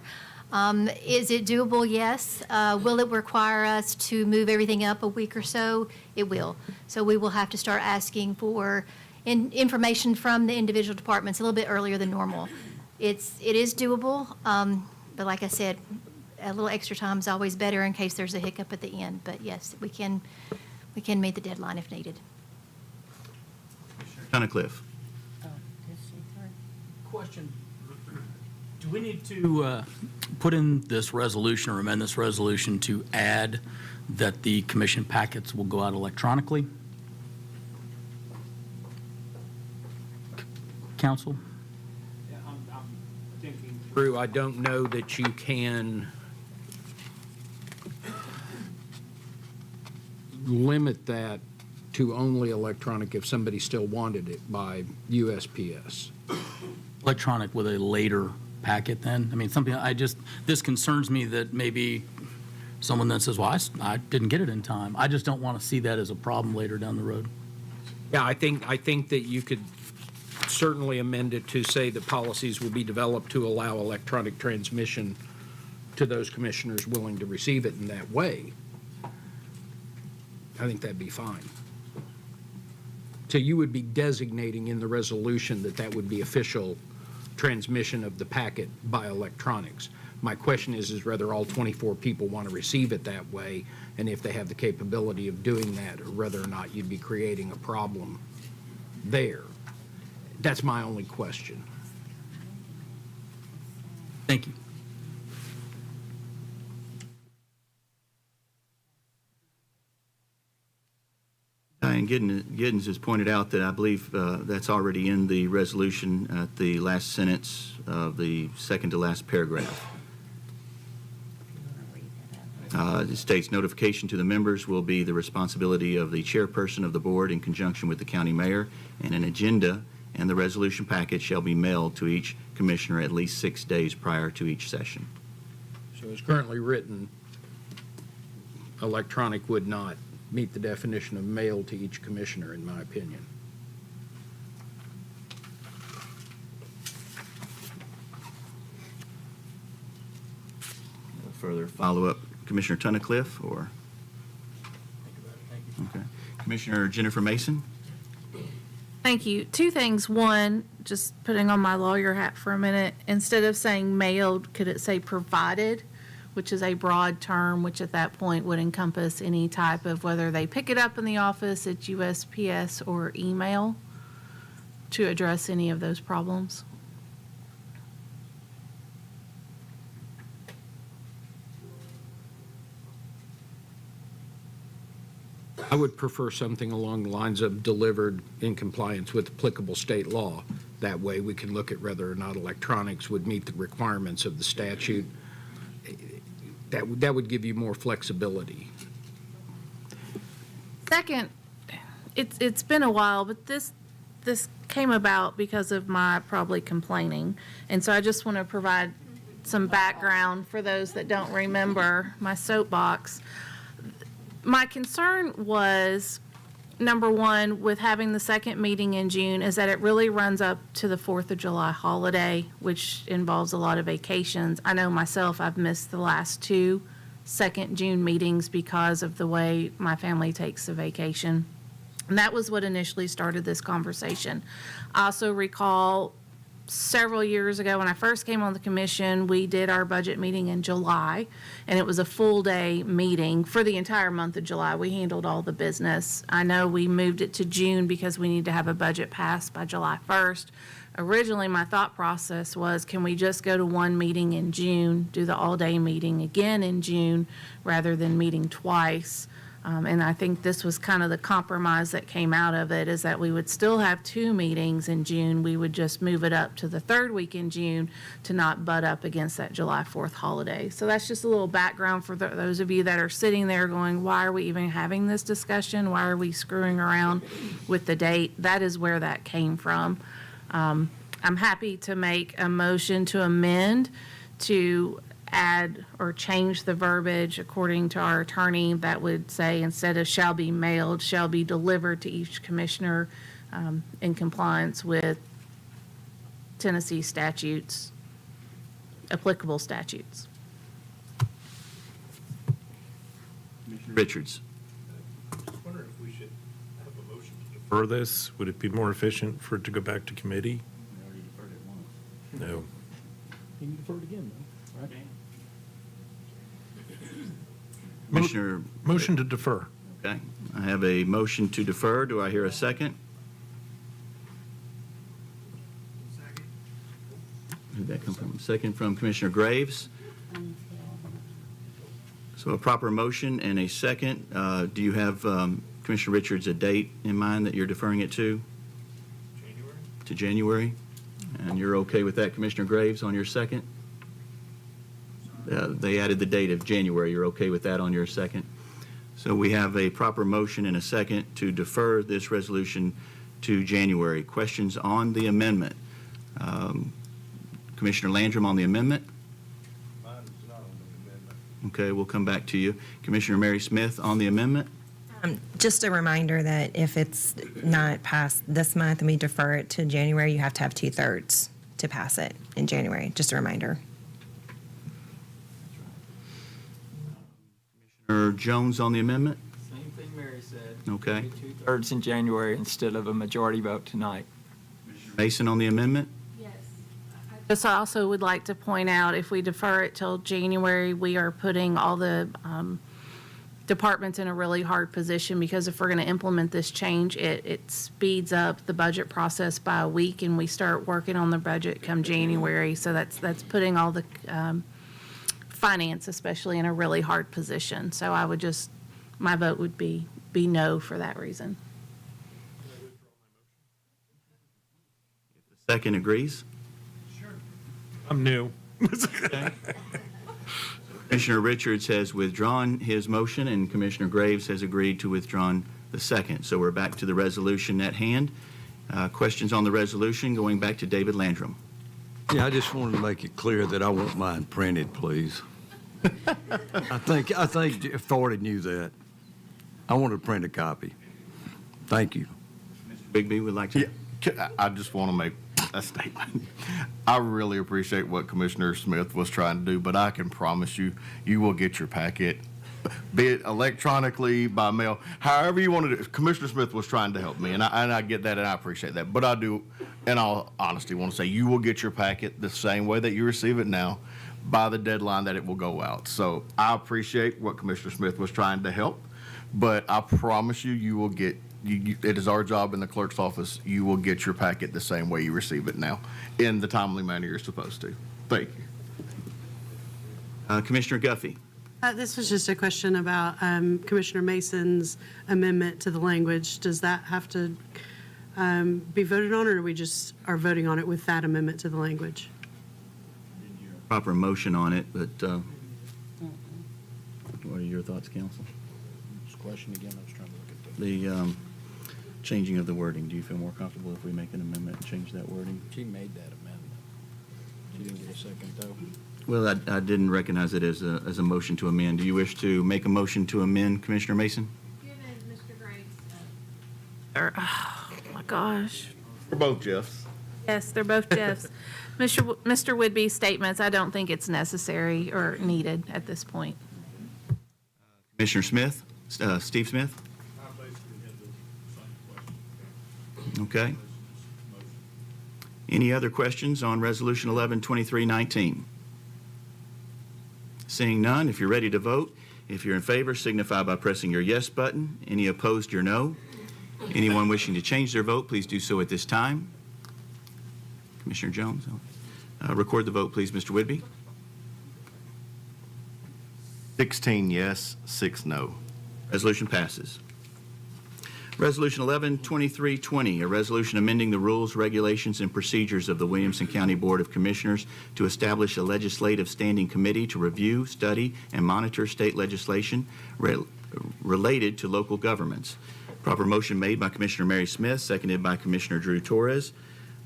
Is it doable? Yes. Will it require us to move everything up a week or so? It will. So we will have to start asking for information from the individual departments a little bit earlier than normal. It is doable, but like I said, a little extra time is always better in case there's a hiccup at the end. But yes, we can meet the deadline if needed. Tunnicliffe. Question. Do we need to put in this resolution or amend this resolution to add that the commission packets will go out electronically? Council? Yeah, I'm thinking through. I don't know that you can limit that to only electronic if somebody still wanted it by USPS. Electronic with a later packet then? I mean, this concerns me that maybe someone then says, well, I didn't get it in time. I just don't want to see that as a problem later down the road. Yeah, I think that you could certainly amend it to say that policies will be developed to allow electronic transmission to those commissioners willing to receive it in that way. I think that'd be fine. So you would be designating in the resolution that that would be official transmission of the packet by electronics. My question is whether all 24 people want to receive it that way, and if they have the capability of doing that, or whether or not you'd be creating a problem there. That's my only question. Thank you. Diane Giddens has pointed out that I believe that's already in the resolution at the last sentence of the second to last paragraph. It states notification to the members will be the responsibility of the chairperson of the board in conjunction with the county mayor, and an agenda and the resolution packet shall be mailed to each commissioner at least 6 days prior to each session. So as currently written, electronic would not meet the definition of mail to each commissioner, in my opinion. Further follow-up, Commissioner Tunnicliffe, or? Okay. Commissioner Jennifer Mason? Thank you. Two things. One, just putting on my lawyer hat for a minute, instead of saying mailed, could it say provided, which is a broad term, which at that point would encompass any type of whether they pick it up in the office, it's USPS or email, to address any of those problems? I would prefer something along the lines of delivered in compliance with applicable state law. That way, we can look at whether or not electronics would meet the requirements of the statute. That would give you more flexibility. Second, it's been a while, but this came about because of my probably complaining. And so I just want to provide some background for those that don't remember my soapbox. My concern was, number one, with having the second meeting in June, is that it really runs up to the 4th of July holiday, which involves a lot of vacations. I know myself, I've missed the last two second June meetings because of the way my family takes a vacation. And that was what initially started this conversation. I also recall several years ago when I first came on the commission, we did our budget meeting in July, and it was a full day meeting for the entire month of July. We handled all the business. I know we moved it to June because we need to have a budget passed by July 1st. Originally, my thought process was, can we just go to one meeting in June, do the all-day meeting again in June, rather than meeting twice? And I think this was kind of the compromise that came out of it, is that we would still have two meetings in June. We would just move it up to the third week in June to not butt up against that July 4th holiday. So that's just a little background for those of you that are sitting there going, why are we even having this discussion? Why are we screwing around with the date? That is where that came from. I'm happy to make a motion to amend to add or change the verbiage according to our attorney. That would say, instead of shall be mailed, shall be delivered to each commissioner in compliance with Tennessee statutes, applicable statutes. Commissioner Richards. I was wondering if we should have a motion to defer this. Would it be more efficient for it to go back to committee? We already deferred it once. No. You can defer it again, though, right? Commissioner. Motion to defer. Okay. I have a motion to defer. Do I hear a second? Who'd that come from? Second from Commissioner Graves. So a proper motion and a second. Do you have, Commissioner Richards, a date in mind that you're deferring it to? January. To January? And you're okay with that, Commissioner Graves, on your second? They added the date of January. You're okay with that on your second? So we have a proper motion and a second to defer this resolution to January. Questions on the amendment? Commissioner Landrum on the amendment? Mine is not on the amendment. Okay, we'll come back to you. Commissioner Mary Smith on the amendment? Just a reminder that if it's not passed this month and we defer it to January, you have to have 2/3 to pass it in January. Just a reminder. Commissioner Jones on the amendment? Same thing Mary said. Okay. 2/3 in January instead of a majority vote tonight. Mason on the amendment? Just I also would like to point out, if we defer it till January, we are putting all the departments in a really hard position, because if we're going to implement this change, it speeds up the budget process by a week, and we start working on the budget come January. So that's putting all the finance especially in a really hard position. So I would just, my vote would be no for that reason. Second agrees? I'm new. Commissioner Richards has withdrawn his motion, and Commissioner Graves has agreed to withdraw the second. So we're back to the resolution at hand. Questions on the resolution, going back to David Landrum. Yeah, I just wanted to make it clear that I want mine printed, please. I think authority knew that. I wanted to print a copy. Thank you. Mr. Bigby would like to. Yeah, I just want to make a statement. I really appreciate what Commissioner Smith was trying to do, but I can promise you, you will get your packet be it electronically, by mail, however you want to do it. Commissioner Smith was trying to help me, and I get that, and I appreciate that. But I do, in all honesty, want to say you will get your packet the same way that you receive it now by the deadline that it will go out. So I appreciate what Commissioner Smith was trying to help, but I promise you, you will get, it is our job in the clerk's office, you will get your packet the same way you receive it now, in the timely manner you're supposed to. Thank you. Commissioner Guffey. This was just a question about Commissioner Mason's amendment to the language. Does that have to be voted on, or we just are voting on it with that amendment to the language? Proper motion on it, but what are your thoughts, council? Question again, I was trying to look at The changing of the wording. Do you feel more comfortable if we make an amendment and change that wording? She made that amendment. She didn't get a second, though. Well, I didn't recognize it as a motion to amend. Do you wish to make a motion to amend, Commissioner Mason? Given Mr. Graves. Oh, my gosh. We're both Jeffs. Yes, they're both Jeffs. Mr. Whidby's statements, I don't think it's necessary or needed at this point. Commissioner Smith? Steve Smith? Okay. Any other questions on Resolution 11-2319? Seeing none, if you're ready to vote, if you're in favor, signify by pressing your yes button. Any opposed, your no. Anyone wishing to change their vote, please do so at this time. Commissioner Jones, record the vote, please, Mr. Whidby. 16 yes, 6 no. Resolution passes. Resolution 11-2320, a resolution amending the rules, regulations, and procedures of the Williamson County Board of Commissioners to establish a legislative standing committee to review, study, and monitor state legislation related to local governments. Proper motion made by Commissioner Mary Smith, seconded by Commissioner Drew Torres.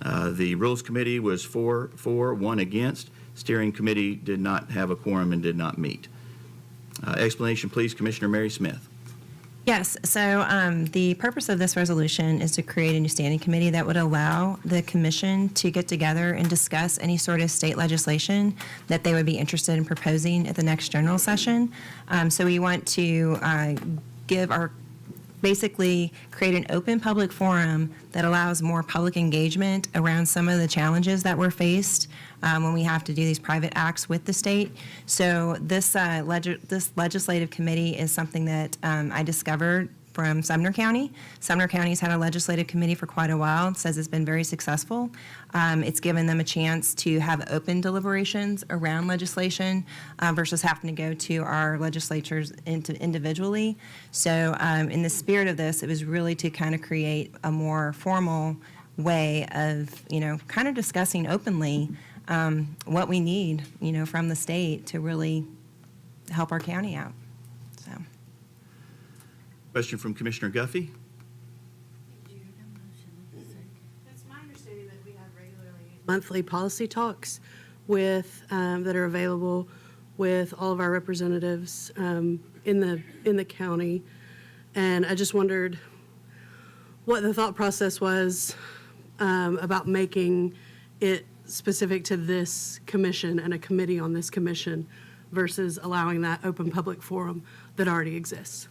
The Rules Committee was 4 for, 1 against. Steering Committee did not have a quorum and did not meet. Explanation, please, Commissioner Mary Smith. Yes, so the purpose of this resolution is to create a new standing committee that would allow the commission to get together and discuss any sort of state legislation that they would be interested in proposing at the next general session. So we want to basically create an open public forum that allows more public engagement around some of the challenges that we're faced when we have to do these private acts with the state. So this legislative committee is something that I discovered from Sumner County. Sumner County's had a legislative committee for quite a while. It says it's been very successful. It's given them a chance to have open deliberations around legislation versus having to go to our legislatures individually. So in the spirit of this, it was really to kind of create a more formal way of, kind of discussing openly what we need, from the state to really help our county out. So. Question from Commissioner Guffey. It's my understanding that we have regularly monthly policy talks with, that are available with all of our representatives in the county. And I just wondered what the thought process was about making it specific to this commission and a committee on this commission versus allowing that open public forum that already exists.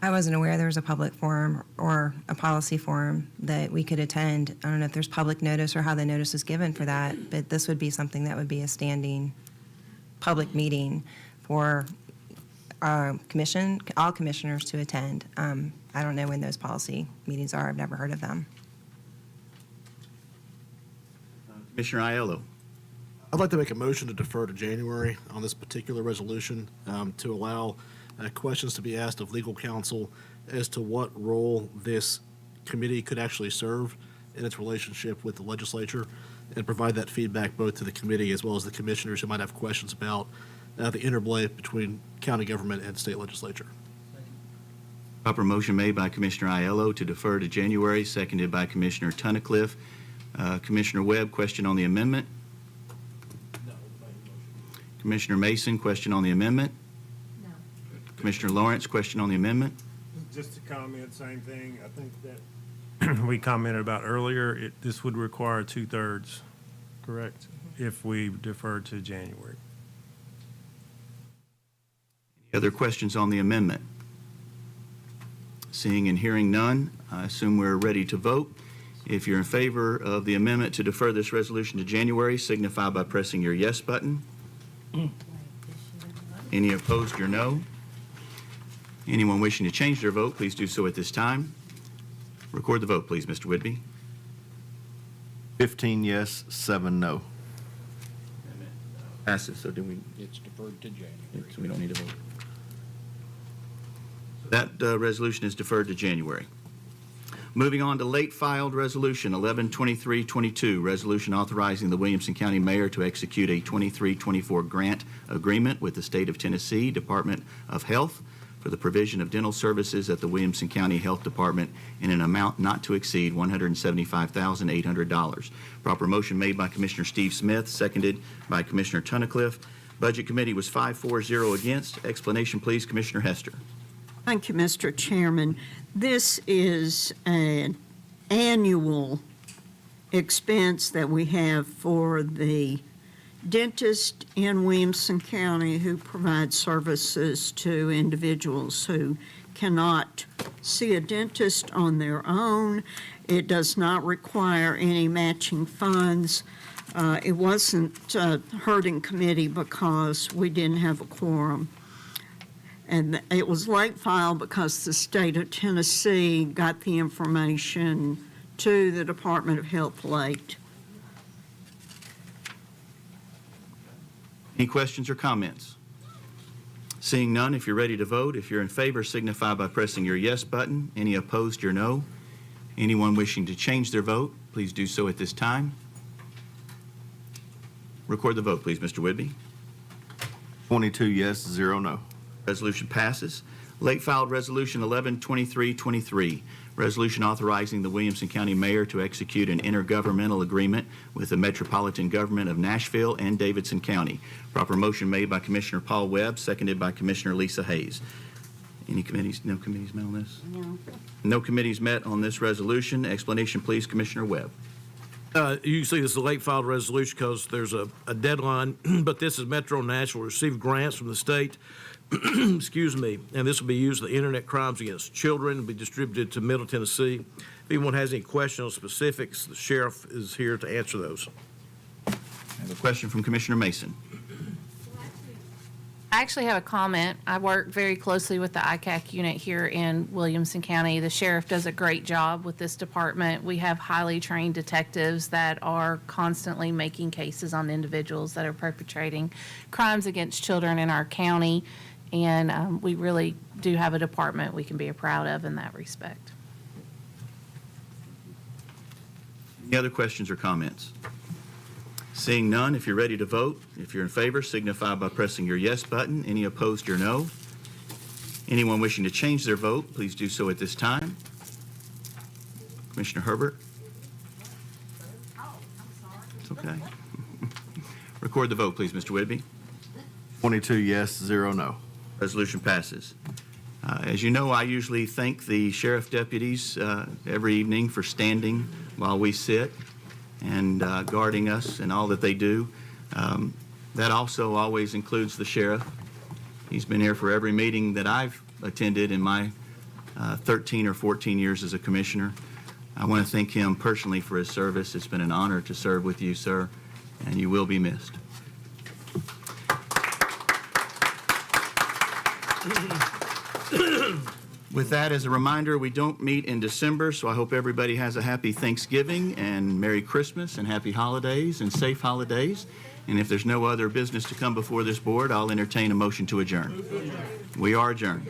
I wasn't aware there was a public forum or a policy forum that we could attend. I don't know if there's public notice or how the notice is given for that, but this would be something that would be a standing public meeting for all commissioners to attend. I don't know when those policy meetings are. I've never heard of them. Commissioner Aiello. I'd like to make a motion to defer to January on this particular resolution to allow questions to be asked of legal counsel as to what role this committee could actually serve in its relationship with the legislature, and provide that feedback both to the committee as well as the commissioners who might have questions about the interplay between county government and state legislature. Proper motion made by Commissioner Aiello to defer to January, seconded by Commissioner Tunnicliffe. Commissioner Webb, question on the amendment? No. Commissioner Mason, question on the amendment? No. Commissioner Lawrence, question on the amendment? Just to comment, same thing. I think that we commented about earlier, this would require 2/3, correct? If we defer to January. Other questions on the amendment? Seeing and hearing none, I assume we're ready to vote. If you're in favor of the amendment to defer this resolution to January, signify by pressing your yes button. Any opposed, your no. Anyone wishing to change their vote, please do so at this time. Record the vote, please, Mr. Whitby. 15 yes, 7 no. Passes, so do we, It's deferred to January. so we don't need to vote. That resolution is deferred to January. Moving on to late filed resolution 112322, resolution authorizing the Williamson County Mayor to execute a 23-24 grant agreement with the State of Tennessee Department of Health for the provision of dental services at the Williamson County Health Department in an amount not to exceed $175,800. Proper motion made by Commissioner Steve Smith, seconded by Commissioner Tunnicliffe. Budget Committee was 5-4-0 against. Explanation, please, Commissioner Hester. Thank you, Mr. Chairman. This is an annual expense that we have for the dentist in Williamson County who provides services to individuals who cannot see a dentist on their own. It does not require any matching funds. It wasn't heard in committee because we didn't have a quorum. And it was late filed because the state of Tennessee got the information to the Department of Health late. Any questions or comments? Seeing none, if you're ready to vote, if you're in favor, signify by pressing your yes button. Any opposed, your no. Anyone wishing to change their vote, please do so at this time. Record the vote, please, Mr. Whitby. 22 yes, 0 no. Resolution passes. Late filed resolution 112323, resolution authorizing the Williamson County Mayor to execute an intergovernmental agreement with the metropolitan government of Nashville and Davidson County. Proper motion made by Commissioner Paul Webb, seconded by Commissioner Lisa Hayes. Any committees? No committees met on this? No. No committees met on this resolution. Explanation, please, Commissioner Webb. You see this is a late filed resolution because there's a deadline, but this is Metro Nashville received grants from the state, excuse me, and this will be used for the internet crimes against children, will be distributed to Middle Tennessee. If anyone has any questions on specifics, the sheriff is here to answer those. I have a question from Commissioner Mason. I actually have a comment. I work very closely with the ICAC unit here in Williamson County. The sheriff does a great job with this department. We have highly trained detectives that are constantly making cases on individuals that are perpetrating crimes against children in our county. And we really do have a department we can be proud of in that respect. Any other questions or comments? Seeing none, if you're ready to vote, if you're in favor, signify by pressing your yes button. Any opposed, your no. Anyone wishing to change their vote, please do so at this time. Commissioner Herbert? It's okay. Record the vote, please, Mr. Whitby. 22 yes, 0 no. Resolution passes. As you know, I usually thank the sheriff deputies every evening for standing while we sit and guarding us and all that they do. That also always includes the sheriff. He's been here for every meeting that I've attended in my 13 or 14 years as a commissioner. I want to thank him personally for his service. It's been an honor to serve with you, sir, and you will be missed. With that, as a reminder, we don't meet in December, so I hope everybody has a happy Thanksgiving and Merry Christmas and happy holidays and safe holidays. And if there's no other business to come before this board, I'll entertain a motion to adjourn. We are adjourned.